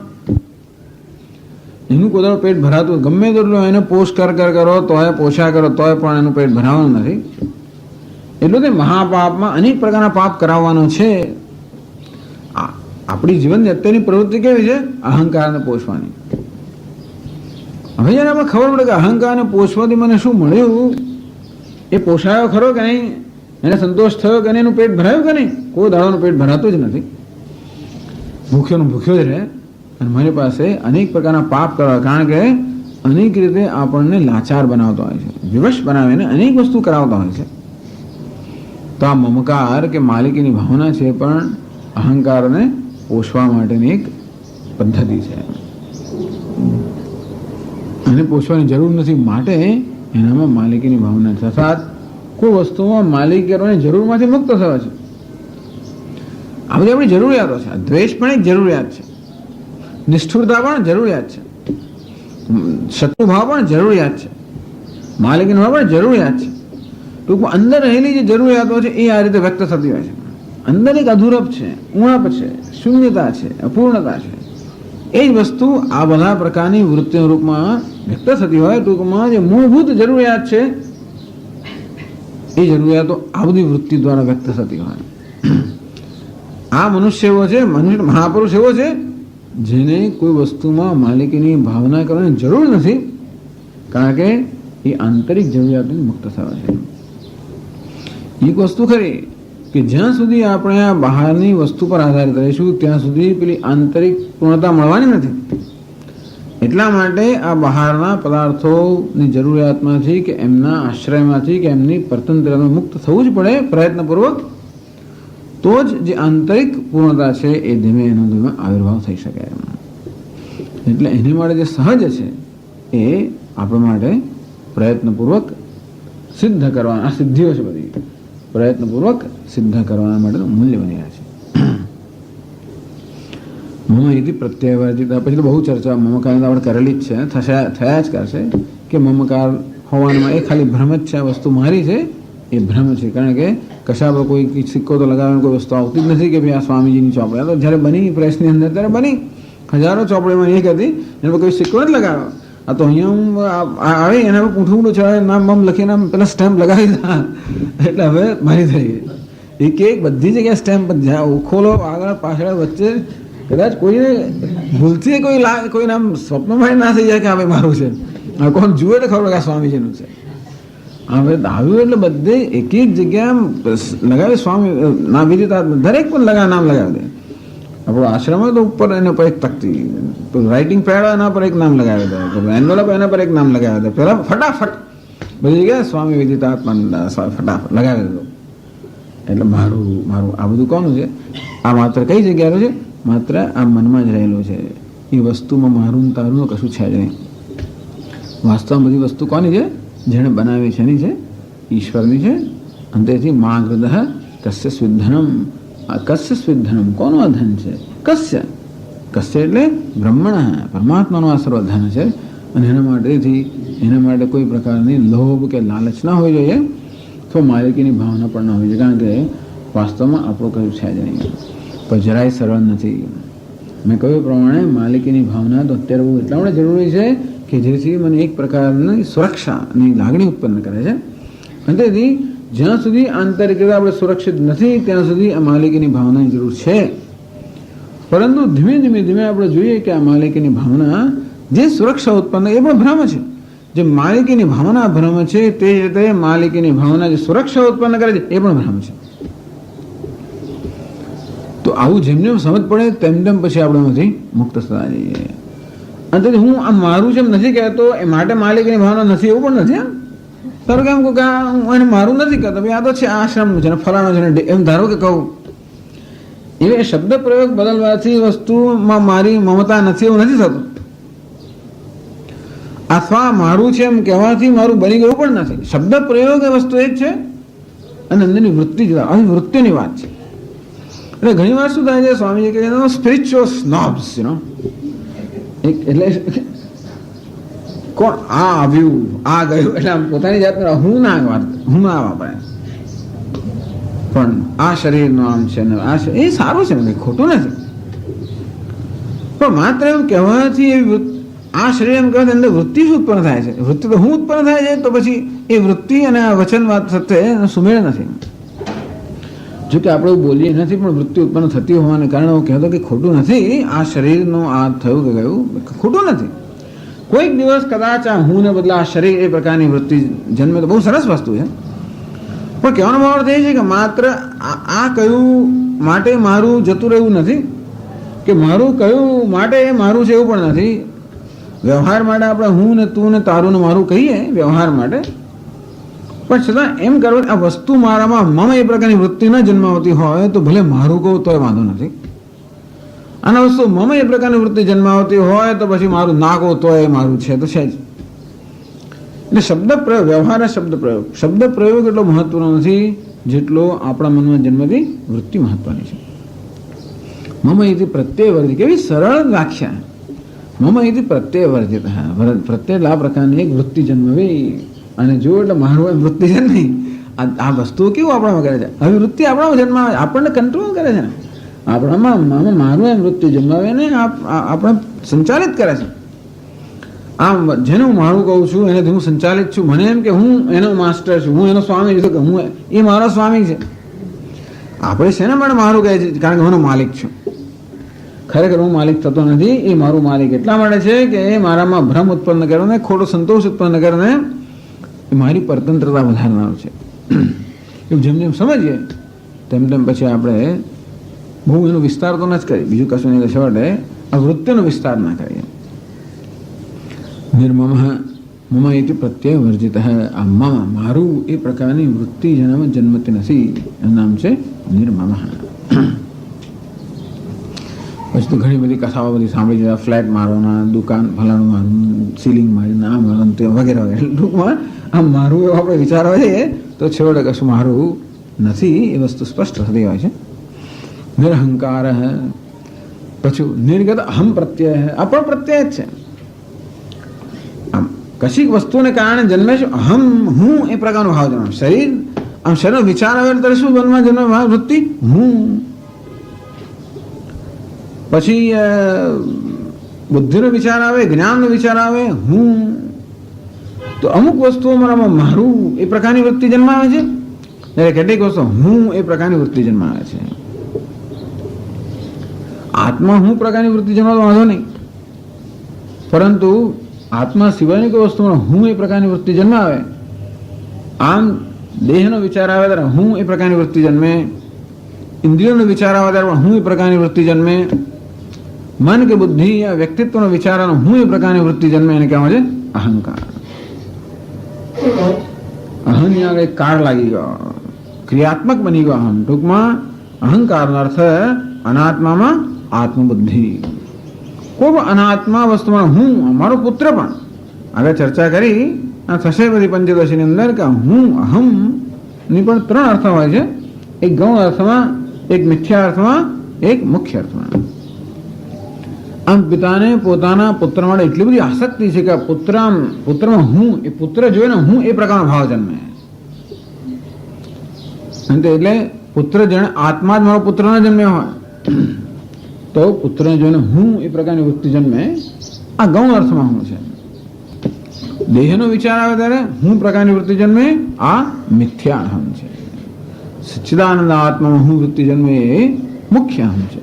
એનું કોદાળો પેટ ભરાતું ગમે તેટલું એને પોષ કરો તોય પોષા કરો તોય પણ એનું પેટ ભરાવાનું નથી. એટલું તે મહાપાપમાં અનેક પ્રકારના પાપ કરાવવાનો છે. આપણી જીવનની અત્યારની પ્રવૃત્તિ કેવી છે, અહંકારને પોષવાની. હવે જ્યારે આપણે ખબર પડે કે અહંકારને પોષવાથી મને શું મળ્યું, એ પોષાયો ખરો કે નહીં, એને સંતોષ થયો કે નહીં, એનું પેટ ભરાયું કે નહીં, કોઈ દાડાનું પેટ ભરાતું જ નથી, ભૂખ્યો જ રહે. અને મારી પાસે અનેક પ્રકારના પાપ કરવા, કારણ કે અનેક રીતે આપણને લાચાર બનાવતો હોય છે, વિવશ બનાવીને અનેક વસ્તુ કરાવતા હોય છે. તો આ મમકાર કે માલિકીની ભાવના છે પણ અહંકારને પોષવા માટેની એક પદ્ધતિ છે. એને પોષવાની જરૂર નથી, માટે એનામાં માલિકીની ભાવના છે. અર્થાત કોઈ વસ્તુમાં માલિક કરવાની જરૂરમાંથી મુક્ત થવા છે. આ બધી આપણી જરૂરિયાતો છે. દ્વેષ પણ એક જરૂરિયાત છે, નિષ્ઠુરતા પણ જરૂરિયાત છે, શત્રુભાવ પણ જરૂરિયાત છે, માલિકીનો ભાવ પણ જરૂરિયાત છે. ટૂંકમાં અંદર રહેલી જે જરૂરિયાતો છે એ આ રીતે વ્યક્ત થતી હોય છે. અંદર એક અધૂરપ છે, ઉણપ છે, શૂન્યતા છે, અપૂર્ણતા છે. એ જ વસ્તુ આ બધા પ્રકારની વૃત્તિના રૂપમાં વ્યક્ત થતી હોય. ટૂંકમાં જે મૂળભૂત જરૂરિયાત છે એ જરૂરિયાતો આ બધી વૃત્તિ દ્વારા વ્યક્ત થતી હોય. આ મનુષ્ય એવો છે, મહાપુરુષ એવો છે જેને કોઈ વસ્તુમાં માલિકીની ભાવના કરવાની જરૂર નથી, કારણ કે એ આંતરિક જરૂરિયાતોથી મુક્ત થવા છે. એક વસ્તુ ખરી કે જ્યાં સુધી આપણે આ બહારની વસ્તુ પર આધારિત રહીશું ત્યાં સુધી પેલી આંતરિક પૂર્ણતા મળવાની નથી. એટલા માટે આ બહારના પદાર્થોની જરૂરિયાતમાંથી કે એમના આશ્રયમાંથી કે એમની પરતંત્રતામાં મુક્ત થવું જ પડે પ્રયત્નપૂર્વક. તો જ જે આંતરિક પૂર્ણતા છે એ ધીમે આવિર્ભાવ થઈ શકે. એટલે એની માટે જે સહજ છે એ આપણા માટે પ્રયત્નપૂર્વક સિદ્ધ કરવાના, આ સિદ્ધિઓ છે બધી પ્રયત્નપૂર્વક સિદ્ધ કરવાના માટેનું મૂલ્ય બની રહ્યા છે. મમ ઇતિ પ્રત્યયવર્જિત. પછી તો બહુ ચર્ચા મમકારની આપણે કરેલી જ છે, થયા જ કરશે કે મમકાર હોવામાં એ ખાલી ભ્રમ જ છે. આ વસ્તુ મારી છે એ ભ્રમ છે. કારણ કે કશા પર કોઈ સિક્કો તો લગાવવાની કોઈ વસ્તુ આવતી જ નથી કે ભાઈ આ સ્વામીજીની ચોપડી. આ તો જ્યારે બની પ્રેસની અંદર ત્યારે બની હજારો ચોપડીમાં એક હતી એના પર કોઈ સિક્કો જ લગાવ્યો. આ તો અહીંયા હું આવે એના પર પૂઠું ઊંડું ચડાવે નામ બમ લખીને પેલા સ્ટેમ્પ લગાવી દીધા એટલે હવે મારી થઈ ગઈ. એક એક બધી જગ્યાએ સ્ટેમ્પ ખોલો આગળ પાછળ વચ્ચે. કદાચ કોઈને ભૂલથી કોઈ નામ સ્વપ્નમાં ના થઈ જાય કે હવે મારું છે. હવે કોણ જુએ તો ખબર કે આ સ્વામીજીનું છે. હવે આવ્યું એટલે બધે એક એક જગ્યા લગાવે સ્વામી ના વિજેતા દરેક પણ નામ લગાવી દે. આપણો આશ્રમ હોય તો ઉપર એના પર એક તકતી રાઇટિંગ પેડ હોય એના પર એક નામ લગાવી દે, એન્વેલપ એના પર એક નામ લગાવી દે. પેલા ફટાફટ બધી જગ્યાએ સ્વામી વિદિતાત્મા ફટાફટ લગાવી દો. એટલે મારું આ બધું કોનું છે? આ માત્ર કઈ જગ્યાનું છે? માત્ર આ મનમાં જ રહેલું છે. એ વસ્તુમાં મારું તારું કશું છે જ નહીં. વાસ્તવમાં બધી વસ્તુ કોની છે? જેણે બનાવી છે એની છે, ઈશ્વરની છે. અંતેથી મા ગૃદ કસ્ય સ્વિધનમ. આ કસ્ય સ્વિધનમ કોનું આ ધન છે? કસ્ય એટલે બ્રહ્મણ પરમાત્માનું આ સર્વ ધન છે. અને એના માટે કોઈ પ્રકારની લોભ કે લાલચ ના હોવી જોઈએ. તો માલિકીની ભાવના પણ ના હોવી જોઈએ. કારણ કે વાસ્તવમાં આપણું કયું છે જ નહીં. પણ જરાય સરળ નથી. મેં કહ્યું પ્રમાણે માલિકીની ભાવના તો અત્યારે બહુ એટલા માટે જરૂરી છે કે જેથી મને એક પ્રકારની સુરક્ષાની લાગણી ઉત્પન્ન કરે છે. અને તેથી જ્યાં સુધી આંતરિક રીતે આપણે સુરક્ષિત નથી ત્યાં સુધી આ માલિકીની ભાવનાની જરૂર છે. પરંતુ ધીમે આપણે જોઈએ કે આ માલિકીની ભાવના જે સુરક્ષા ઉત્પન્ન એ પણ ભ્રમ છે. જે માલિકીની ભાવના ભ્રમ છે તે જ રીતે માલિકીની ભાવના જે સુરક્ષા ઉત્પન્ન કરે છે એ પણ ભ્રમ છે. તો આવું જેમ જેમ સમજ પડે તેમ પછી આપણે એમાંથી મુક્ત થતા જઈએ. અને હું આ મારું જેમ નથી કહેતો એ માટે માલિકીની ભાવના નથી એવું પણ નથી. ધારો કે એમ કહું કે હું એને મારું નથી કહેતો ભાઈ આ તો છે આશ્રમનું છે ને ફલાણું છે એમ ધારો કે કહું. એ શબ્દ પ્રયોગ બદલવાથી વસ્તુમાં મારી મમતા નથી એવું નથી થતું. અથવા મારું છે એમ કહેવાથી મારું બની ગયું પણ નથી. શબ્દ પ્રયોગ એ વસ્તુ એક છે અને અંદરની વૃત્તિ જુદા. આવી વૃત્તિની વાત છે. એટલે ઘણી વાર શું થાય છે સ્વામીજી કહે સ્પિરિચ્યુઅલ સ્નોબ્સ એટલે કોણ આ આવ્યું આ ગયું એટલે પોતાની જાત હું ના વાપરાય. પણ આ શરીરનું આમ છે ને આ એ સારું છે ને ખોટું નથી. પણ માત્ર એવું કહેવાથી એવી આ શરીર એમ કહેવાથી અંદર વૃત્તિ શું ઉત્પન્ન થાય છે? વૃત્તિ તો હું ઉત્પન્ન થાય છે. તો પછી એ વૃત્તિ અને આ વચન વાત સાથે સુમેળ નથી. જો કે આપણે બોલીએ નથી પણ વૃત્તિ ઉત્પન્ન થતી હોવાને કારણે હું કહેતો કે ખોટું નથી. આ શરીરનું આ થયું કે ગયું ખોટું નથી. કોઈક દિવસ કદાચ આ હું ને બદલે આ શરીર એ પ્રકારની વૃત્તિ જન્મે તો બહુ સરસ વસ્તુ છે. પણ કહેવાનો ભાવ એ છે કે માત્ર આ કયું માટે મારું જતું રહેવું નથી કે મારું કયું માટે એ મારું છે એવું પણ નથી. વ્યવહાર માટે આપણે હું ને તું ને તારું ને મારું કહીએ વ્યવહાર માટે. પણ છતાં એમ કરવું આ વસ્તુ મારામાં મમ એ પ્રકારની વૃત્તિ ન જન્માવતી હોય તો ભલે મારું કહું તોય વાંધો નથી. અને વસ્તુ મમ એ પ્રકારની વૃત્તિ જન્માવતી હોય તો પછી મારું ના કહું તોય મારું છે તો છે જ. એટલે શબ્દ પ્રયોગ વ્યવહાર શબ્દ પ્રયોગ એટલો મહત્વનો નથી જેટલો આપણા મનમાં જન્મતી વૃત્તિ મહત્વની છે. મમ ઇતિ પ્રત્યય વર્જિત કેવી સરળ વ્યાખ્યા. મમ ઇતિ પ્રત્યય વર્જિત પ્રત્યય આ પ્રકારની એક વૃત્તિ જન્મવી અને જો એટલે મારું એમ વૃત્તિ છે નહીં. આ વસ્તુઓ કેવું આપણામાં કરે છે? હવે વૃત્તિ આપણામાં જન્માવે આપણને કંટ્રોલ કરે છે ને આપણામાં મારું એમ વૃત્તિ જન્માવે ને આપણે સંચાલિત કરે છે. આમ જેને હું મારું કહું છું એનાથી હું સંચાલિત છું. મને એમ કે હું એનો માસ્ટર છું, હું એનો સ્વામી છું, કે હું એ મારો સ્વામી છે. આપણે શેના માટે મારું કહે છે? કારણ કે હું માલિક છું. ખરેખર હું માલિક થતો નથી. એ મારું માલિક એટલા માટે છે કે એ મારામાં ભ્રમ ઉત્પન્ન કરે ને ખોટો સંતોષ ઉત્પન્ન કરે ને મારી પરતંત્રતા વધારનારું છે. એવું જેમ જેમ સમજીએ તેમ પછી આપણે બહુ એનો વિસ્તાર તો ન જ કરીએ. બીજું કશું નહીં છેવટે આ વૃત્તિનો વિસ્તાર ના કરીએ. નિર્મમ મમ ઇતિ પ્રત્યય વર્જિત. આ મમ મારું એ પ્રકારની વૃત્તિ જેનામાં જન્મતી નથી એનું નામ છે નિર્મમ. પછી તો ઘણી બધી કથાઓ બધી સાંભળી છે. ફ્લેટ મારવાના, દુકાન ફલાણું મારું, સીલિંગ મારીને આ મારવાનું તે વગેરે વગેરે. ટૂંકમાં આમ મારું એવું આપણે વિચારવા જઈએ તો છેવટે કશું મારું નથી એ વસ્તુ સ્પષ્ટ થતી હોય છે. નિરહંકાર પછી નિર્ગત અહમ પ્રત્યય આ પણ પ્રત્યય જ છે. આમ કશીક વસ્તુને કારણે જન્મે છે અહમ હું એ પ્રકારનો ભાવ જન્મે. શરીર આમ શરીરનો વિચાર આવે ત્યારે શું બનવા જન્મે ભાવ વૃત્તિ હું. પછી બુદ્ધિનો વિચાર આવે, જ્ઞાનનો વિચાર આવે હું. તો અમુક વસ્તુઓ મારામાં મારું એ પ્રકારની વૃત્તિ જન્માવે છે, જ્યારે કેટલીક વસ્તુ હું એ પ્રકારની વૃત્તિ જન્માવે છે. આત્મા હું પ્રકારની વૃત્તિ જન્માતો વાંધો નહીં, પરંતુ આત્મા સિવાયની કોઈ વસ્તુમાં હું એ પ્રકારની વૃત્તિ જન્માવે. આમ દેહનો વિચાર આવે ત્યારે હું એ પ્રકારની વૃત્તિ જન્મે, ઇન્દ્રિયોનો વિચાર આવે ત્યારે હું એ પ્રકારની વૃત્તિ જન્મે, મન કે બુદ્ધિ યા વ્યક્તિત્વનો વિચાર અને હું એ પ્રકારની વૃત્તિ જન્મે, એને કહેવાય છે અહંકાર. અહં યા કઈ કાર લાગી ગયો, ક્રિયાત્મક બની ગયો અહમ. ટૂંકમાં અહંકારનો અર્થ અનાત્મામાં આત્મબુદ્ધિ. કોઈ પણ અનાત્મા વસ્તુમાં હું, અમારો પુત્ર પણ આગળ ચર્ચા કરી આ થશે બધી પંચદશીની અંદર કે હું અહમ ની પણ ત્રણ અર્થ હોય છે. એક ગૌણ અર્થમાં, એક મિથ્યા અર્થમાં, એક મુખ્ય અર્થમાં. આમ પિતાને પોતાના પુત્ર માટે એટલી બધી આસક્તિ છે કે પુત્રમાં હું, એ પુત્ર જોઈને હું એ પ્રકારનો ભાવ જન્મે. એટલે પુત્ર જાણે આત્મા જ મારો પુત્ર ન જન્મ્યો હોય તો પુત્રને જોઈને હું એ પ્રકારની વૃત્તિ જન્મે. આ ગૌણ અર્થમાં હું છે. દેહનો વિચાર આવે ત્યારે હું પ્રકારની વૃત્તિ જન્મે, આ મિથ્યા અહમ છે. સચ્ચિદાનંદ આત્મામાં હું વૃત્તિ જન્મે એ મુખ્ય અહમ છે.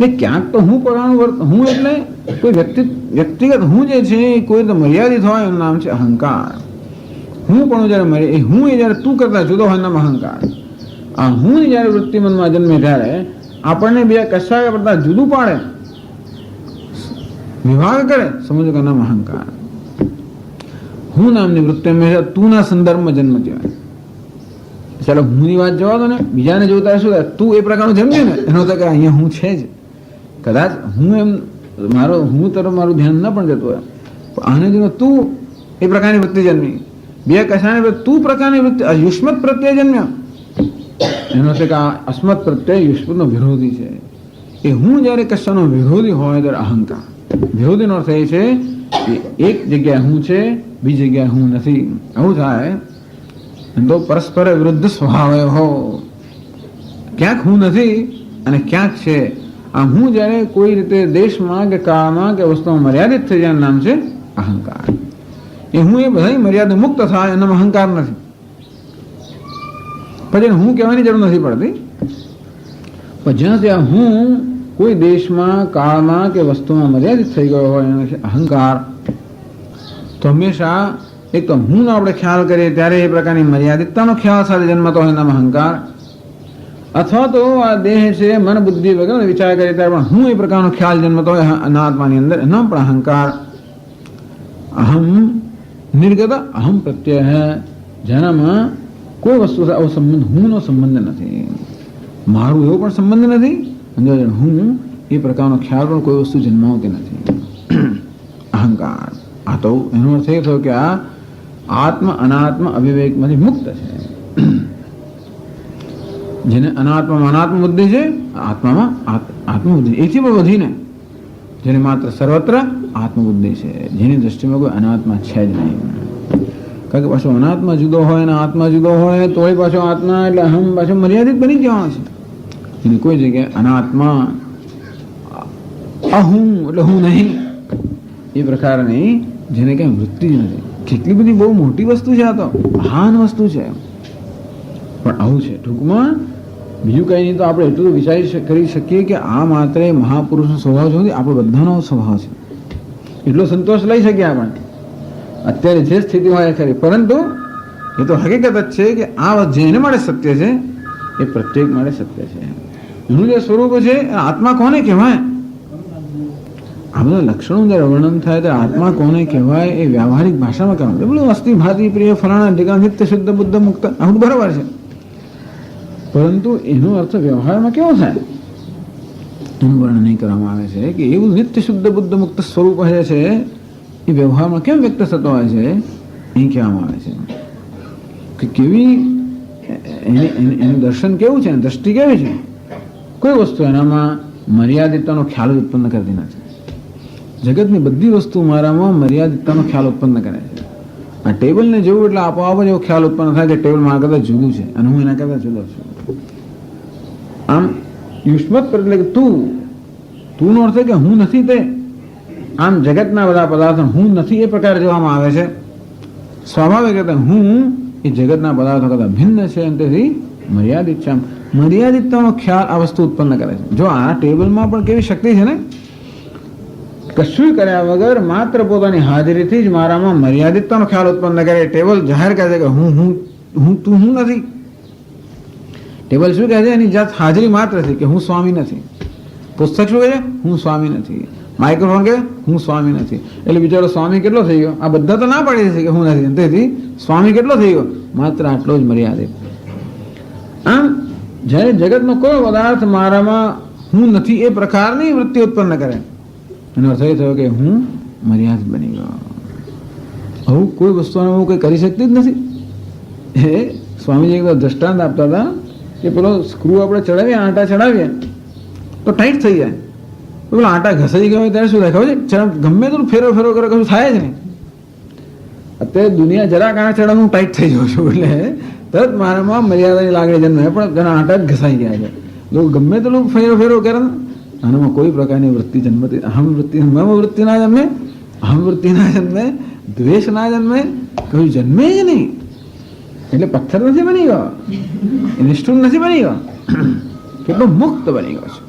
એટલે ક્યાંક તો હું પ્રકારનું હું એટલે કોઈ વ્યક્તિગત હું જે છે એ કોઈ રીતે મર્યાદિત હોય એનું નામ છે અહંકાર. હું પણ જયારે હું એ જયારે તું કરતા જુદો હોય નામ અહંકાર. આ હું જયારે વૃત્તિ મનમાં જન્મે ત્યારે આપણને બે કશા કરતા જુદું પાડે, વિભાગ કરે, સમજો કે નામ અહંકાર. હું નામની વૃત્તિ હંમેશા તું ના સંદર્ભમાં જન્મતી હોય. ચાલો હું ની વાત જવા દો ને, બીજાને જોતા શું થાય, તું એ પ્રકારનું જન્મ્યું ને એનો તો કે અહીંયા હું છે જ. કદાચ હું એમ હું તરફ મારું ધ્યાન ન પણ જતું હોય, આને જો તું એ પ્રકારની વૃત્તિ જન્મી, બે કશાને તું પ્રકારની વૃત્તિ યુષ્મત પ્રત્યે જન્મ્યો, એનો છે કે આ અસ્મત પ્રત્યય યુષ્મતનો વિરોધી છે. એ હું જયારે કશાનો વિરોધી હોય ત્યારે અહંકાર. વિરોધીનો અર્થ એ છે કે એક જગ્યાએ હું છે, બીજી જગ્યાએ હું નથી. આવું થાય તો પરસ્પર વિરુદ્ધ સ્વભાવ હો. ક્યાંક હું નથી અને ક્યાંક છે. આ હું જયારે કોઈ રીતે દેશમાં કે કાળમાં કે વસ્તુમાં મર્યાદિત થઈ જાય નામ છે અહંકાર. એ હું એ બધા મર્યાદા મુક્ત થાય એનામાં અહંકાર નથી. પછી હું કહેવાની જરૂર નથી પડતી. પણ જ્યાં ત્યાં હું કોઈ દેશમાં કાળમાં કે વસ્તુમાં મર્યાદિત થઈ ગયો હોય એનો છે અહંકાર. તો હંમેશા એક તો હું આપણે ખ્યાલ કરીએ ત્યારે એ પ્રકારની મર્યાદિતતાનો ખ્યાલ સાથે જન્મતો હોય એનામાં અહંકાર, અથવા તો આ દેહ છે મન બુદ્ધિ વગેરે વિચાર કરીએ ત્યારે પણ હું એ પ્રકારનો ખ્યાલ જન્મતો હોય અનાત્માની અંદર, એનો પણ અહંકાર. અહમ નિર્ગત અહમ પ્રત્યય, જેનામાં કોઈ વસ્તુ આવો સંબંધ હુંનો સંબંધ નથી, મારું એવો પણ સંબંધ નથી, અને હું એ પ્રકારનો ખ્યાલ પણ કોઈ વસ્તુ જન્માવતી નથી. અહંકાર. આ તો એનો અર્થ એ થયો કે આ આત્મ અનાત્મ અવિવેકમાંથી મુક્ત છે. જેને અનાત્મામાં અનાત્મ બુદ્ધિ છે, આત્મામાં આત્મબુદ્ધિ. એથી પણ વધીને જેને માત્ર સર્વત્ર આત્મબુદ્ધિ છે, જેની દ્રષ્ટિમાં કોઈ અનાત્મા છે જ નહીં. કારણ કે પાછો અનાત્મા જુદો હોય અને આત્મા જુદો હોય તો એ પાછો આત્મા એટલે અહમ પાછો મર્યાદિત બની જવાનો છે. એની કોઈ જગ્યાએ અનાત્મા અહું એટલે હું નહીં એ પ્રકારની જેને કઈ વૃત્તિ જ નથી. કેટલી બધી બહુ મોટી વસ્તુ છે, આ તો મહાન વસ્તુ છે. પણ આવું છે. ટૂંકમાં બીજું કંઈ નહીં તો આપણે એટલું વિચારી કરી શકીએ કે આ માત્ર મહાપુરુષનો સ્વભાવ છે, આપણો બધાનો સ્વભાવ છે. એટલો સંતોષ લઈ શકીએ આપણે અત્યારે જે સ્થિતિ હોય ખરી. પરંતુ એ તો હકીકત જ છે કે આ જેને માટે સત્ય છે એ પ્રત્યેક માટે સત્ય છે. એનું જે સ્વરૂપ છે આત્મા કોને કહેવાય, આ બધા લક્ષણો જયારે વર્ણન થાય ત્યારે આત્મા કોને કહેવાય એ વ્યવહારિક ભાષામાં કહેવાય. બોલું અસ્થિ ભાતિ પ્રિય ફલાણા ઢીકા નિત્ય શુદ્ધ બુદ્ધ મુક્ત, આવું બરાબર છે. પરંતુ એનો અર્થ વ્યવહારમાં કેવો થાય એનું વર્ણન નહીં કરવામાં આવે છે કે એવું નિત્ય શુદ્ધ બુદ્ધ મુક્ત સ્વરૂપ હોય છે એ વ્યવહારમાં કેમ વ્યક્ત થતો હોય છે એ કહેવામાં આવે છે. કે કેવી એનું દર્શન કેવું છે, દ્રષ્ટિ કેવી છે. કોઈ વસ્તુ એનામાં મર્યાદિતતાનો ખ્યાલ જ ઉત્પન્ન કરતી નથી. જગતની બધી વસ્તુ મારામાં મર્યાદિતતાનો ખ્યાલ ઉત્પન્ન કરે છે. આ ટેબલને જોવું એટલે આપોઆપ જ એવો ખ્યાલ ઉત્પન્ન થાય કે ટેબલ મારા કરતાં જુદું છે અને હું એના કરતાં જુદો છું. આમ યુષ્મત પર એટલે કે તું નો અર્થ કે હું નથી તે. આમ જગતના બધા પદાર્થો હું નથી એ પ્રકારે જોવામાં આવે છે. સ્વાભાવિક રીતે હું એ જગતના પદાર્થો કરતાં ભિન્ન છે અને તેથી મર્યાદિત છે. આમ મર્યાદિતતાનો ખ્યાલ આ વસ્તુ ઉત્પન્ન કરે છે. જો આ ટેબલમાં પણ કેવી શક્તિ છે ને, કશું કર્યા વગર માત્ર પોતાની હાજરીથી જ મારામાં મર્યાદિતતાનો ખ્યાલ ઉત્પન્ન કરે. ટેબલ જાહેર કરે છે કે હું નથી. ટેબલ શું કહે છે? એની જાત હાજરી માત્ર છે કે હું સ્વામી નથી. પુસ્તક શું કહે છે? હું સ્વામી નથી. માઇક્રોફોન કે હું સ્વામી નથી. એટલે બિચારો સ્વામી કેટલો થઈ ગયો? આ બધા તો ના પાડી છે કે હું નથી. તેથી સ્વામી કેટલો થઈ ગયો? માત્ર આટલો જ મર્યાદિત. આમ જ્યારે જગતનો કોઈ પદાર્થ મારામાં હું નથી એ પ્રકારની વૃત્તિ ઉત્પન્ન કરે, એનો અર્થ એ થયો કે હું મર્યાદિત બની ગયો. આવું કોઈ વસ્તુને હું કંઈ કરી શકતી જ નથી. એ સ્વામીજી એક દ્રષ્ટાંત આપતા હતા કે પેલો સ્ક્રૂ આપણે ચડાવીએ, આંટા ચડાવીએ તો ટાઈટ થઈ જાય. પેલો આંટા ઘસાઈ ગયો ત્યારે શું થાય ખબર છે? ગમે તેટલું ફેરો કરે કશું થાય જ નહીં. અત્યારે દુનિયા જરાક આંટા ચડાવવાનું ટાઈટ થઈ જાઉં છું એટલે તરત મારામાં મર્યાદાની લાગણી જન્મે, પણ ઘણા આંટા જ ઘસાઈ ગયા છે. લોકો ગમે તેટલું ફેરો કરે ને, આનામાં કોઈ પ્રકારની વૃત્તિ જન્મતી મમ વૃત્તિ ના જન્મે, અહમ વૃત્તિ ના જન્મે, દ્વેષ ના જન્મે, કયું જન્મે જ નહીં. એટલે પથ્થર નથી બની ગયો, નિષ્ઠુર નથી બની ગયો, કેટલો મુક્ત બની ગયો છે.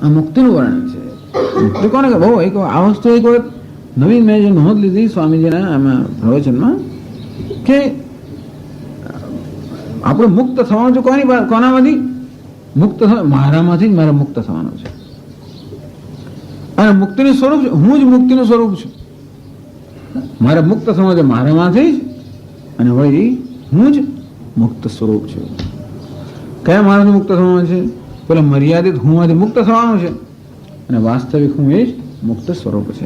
આ મુક્તિનું વર્ણન છે. મુક્તિ કોને કે બહુ એક આ વસ્તુ એક વખત નવીન મેં જે નોંધ લીધી સ્વામીજીના આમાં પ્રવચનમાં કે આપણે મુક્ત થવાનું છે કોનામાંથી? મુક્ત મારામાંથી જ મારે મુક્ત થવાનું છે. અને મુક્તિનું સ્વરૂપ છે, હું જ મુક્તિનું સ્વરૂપ છું. મારે મુક્ત થવાનું છે મારામાંથી જ, અને વળી હું જ મુક્ત સ્વરૂપ છું. કયા મારાથી મુક્ત થવાનું છે? પેલા મર્યાદિત હુંમાંથી મુક્ત થવાનું છે, અને વાસ્તવિક હું એ જ મુક્ત સ્વરૂપ છે.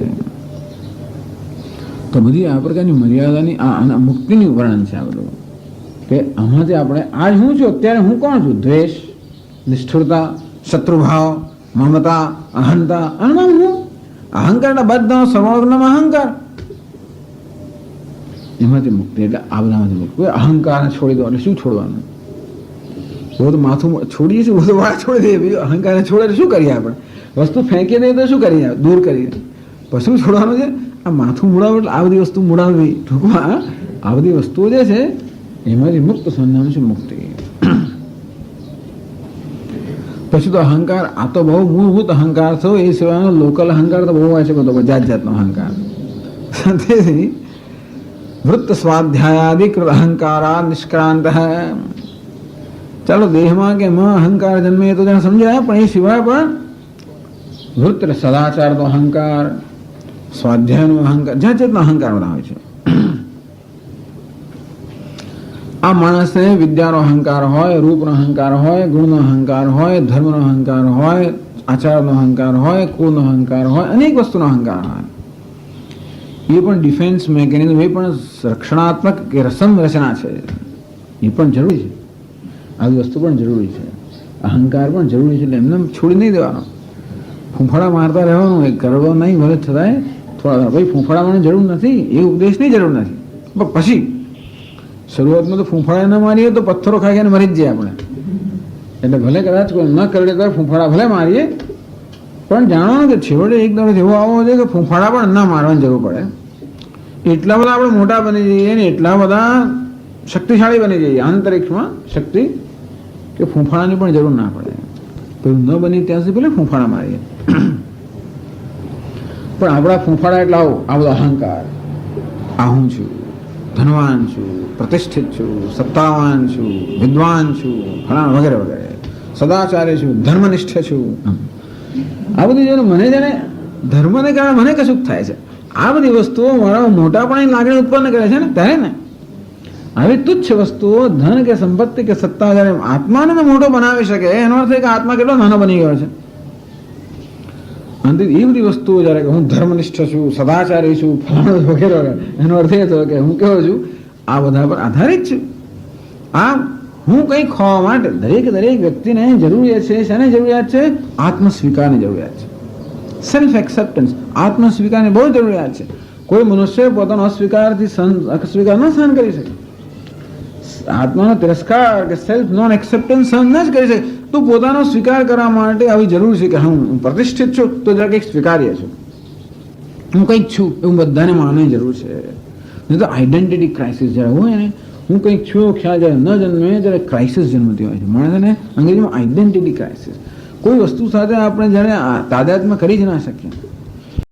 તો બધી આ પ્રકારની મર્યાદાની આ મુક્તિની વર્ણન છે આ બધું. કે આમાંથી આપણે આજ હું છું, અત્યારે હું કોણ છું? દ્વેષ, નિષ્ઠુરતા, શત્રુભાવ, મમતા, અહંતા, અહંકાર. હું અહંકારના બધા સર્વજ્ઞમાં અહંકાર, એમાંથી મુક્તિ. એટલે આ બધામાંથી મુક્તિ. અહંકાર છોડી દો એટલે શું છોડવાનું? બધું માથું છોડીએ છીએ, બધું વાળ છોડી દઈએ. બીજું અહંકારને છોડે શું કરીએ? આપણે વસ્તુ ફેંકી દઈએ તો શું કરીએ? દૂર કરીએ. પછી છોડવાનું છે આ માથું મુડાવવું. એટલે આ બધી વસ્તુ મુડાવવી. ટૂંકમાં આ બધી વસ્તુઓ જે છે એમાંથી મુક્ત થવાનું છે મુક્તિ. પછી તો અહંકાર, આ તો બહુ મૂળભૂત અહંકાર થયો. એ સિવાયનો લોકલ અહંકાર તો બહુ હોય છે, બધો જાત જાતનો અહંકાર. તેથી વૃત્ત સ્વાધ્યાયાદિકૃત અહંકારા નિષ્ક્રાંત. ચાલો દેહમાં કે એમાં અહંકાર જન્મે તો તેને સમજાય, પણ એ સિવાય પણ વૃત્ત સદાચારનો અહંકાર, સ્વાધ્યાયનો અહંકાર, જાત જાતનો અહંકાર બધા હોય છે. આ માણસને વિદ્યાનો અહંકાર હોય, રૂપનો અહંકાર હોય, ગુણનો અહંકાર હોય, ધર્મનો અહંકાર હોય, આચારનો અહંકાર હોય, કુળનો અહંકાર હોય, અનેક વસ્તુનો અહંકાર હોય. એ પણ ડિફેન્સ મેકેનિઝમ, એ પણ રક્ષણાત્મક કે રચના છે. એ પણ જરૂરી છે. આવી વસ્તુ પણ જરૂરી છે. અહંકાર પણ જરૂરી છે. એટલે એમને છોડી નહીં દેવાનો. ફૂંફાડા મારતા રહેવાનું. એ કરવો નહીં ભલે છતાંય થોડા ભાઈ ફૂંફાડા મારવાની જરૂર નથી, એ ઉપદેશની જરૂર નથી. પણ પછી શરૂઆતમાં તો ફૂંફાડા ન મારીએ તો પથ્થરો ખાઈને મરી જ જાય આપણે. એટલે ભલે કદાચ કોઈ ન કરડે તો ફૂંફાડા ભલે મારીએ, પણ જાણવાનું કે છેવટે એક દડો એવો આવવો જોઈએ કે ફૂંફાડા પણ ન મારવાની જરૂર પડે. એટલા બધા આપણે મોટા બની જઈએ ને એટલા બધા શક્તિશાળી બની જઈએ અંતરિક્ષમાં શક્તિ, કે ફૂંફાડાની પણ જરૂર ના પડે. પેલું ન બની ત્યાં સુધી પેલે ફૂંફાડા મારીએ. પણ આપણા ફૂંફાડા એટલે આ બધો અહંકાર, આ હું છું, ધનવાન છું, પ્રતિષ્ઠિત છું, સત્તાવાન છું, વિદ્વાન છું, ફલાણ વગેરે વગેરે, સદાચારી છું, ધર્મનિષ્ઠ છું. આ બધી જો મને જાણે ધર્મને કારણે મને કશું થાય છે. આ બધી વસ્તુઓ મારા મોટાપણાની લાગણી ઉત્પન્ન કરે છે ને ત્યારે ને આવી તુચ્છ વસ્તુઓ, ધન કે સંપત્તિ કે સત્તા જયારે આત્માને મોટો બનાવી શકે, એનો અર્થ એ કે આત્મા કેટલો નાનો બની ગયો છે. અને એ બધી વસ્તુઓ જયારે હું ધર્મનિષ્ઠ છું, સદાચારી છું, ફલાણું વગેરે, એનો અર્થ એ થયો કે હું કેવો છું? આ બધા પર આધારિત છું. આ હું કંઈક ખોવા માટે દરેક વ્યક્તિને જરૂરિયાત છે. શાની જરૂરિયાત છે? આત્મ સ્વીકારની જરૂરિયાત છે. સેલ્ફ એક્સેપ્ટન્સ, આત્મ સ્વીકારની બહુ જરૂરિયાત છે. કોઈ મનુષ્ય પોતાનો અસ્વીકારથી અસ્વીકાર ન સહન કરી શકે, આત્માનો તિરસ્કાર કે સેલ્ફ નોન એક્સેપ્ટન્સ સહન ન જ કરી શકે. તો પોતાનો સ્વીકાર કરવા માટે આવી જરૂર છે કે હું પ્રતિષ્ઠિત છું તો જરા કંઈક સ્વીકાર્ય છું, હું કંઈક છું એવું બધાને માનવાની જરૂર છે. નહીં તો આઈડેન્ટિટી ક્રાઇસિસ જ્યારે હોય ને, હું કંઈક છું એવો ખ્યાલ જ્યારે ન જન્મે ત્યારે ક્રાઇસિસ જન્મતી હોય છે માણસને. અંગ્રેજીમાં આઈડેન્ટિટી ક્રાઇસિસ. કોઈ વસ્તુ સાથે આપણે જ્યારે તાદાત્મ્ય કરી જ ના શકીએ.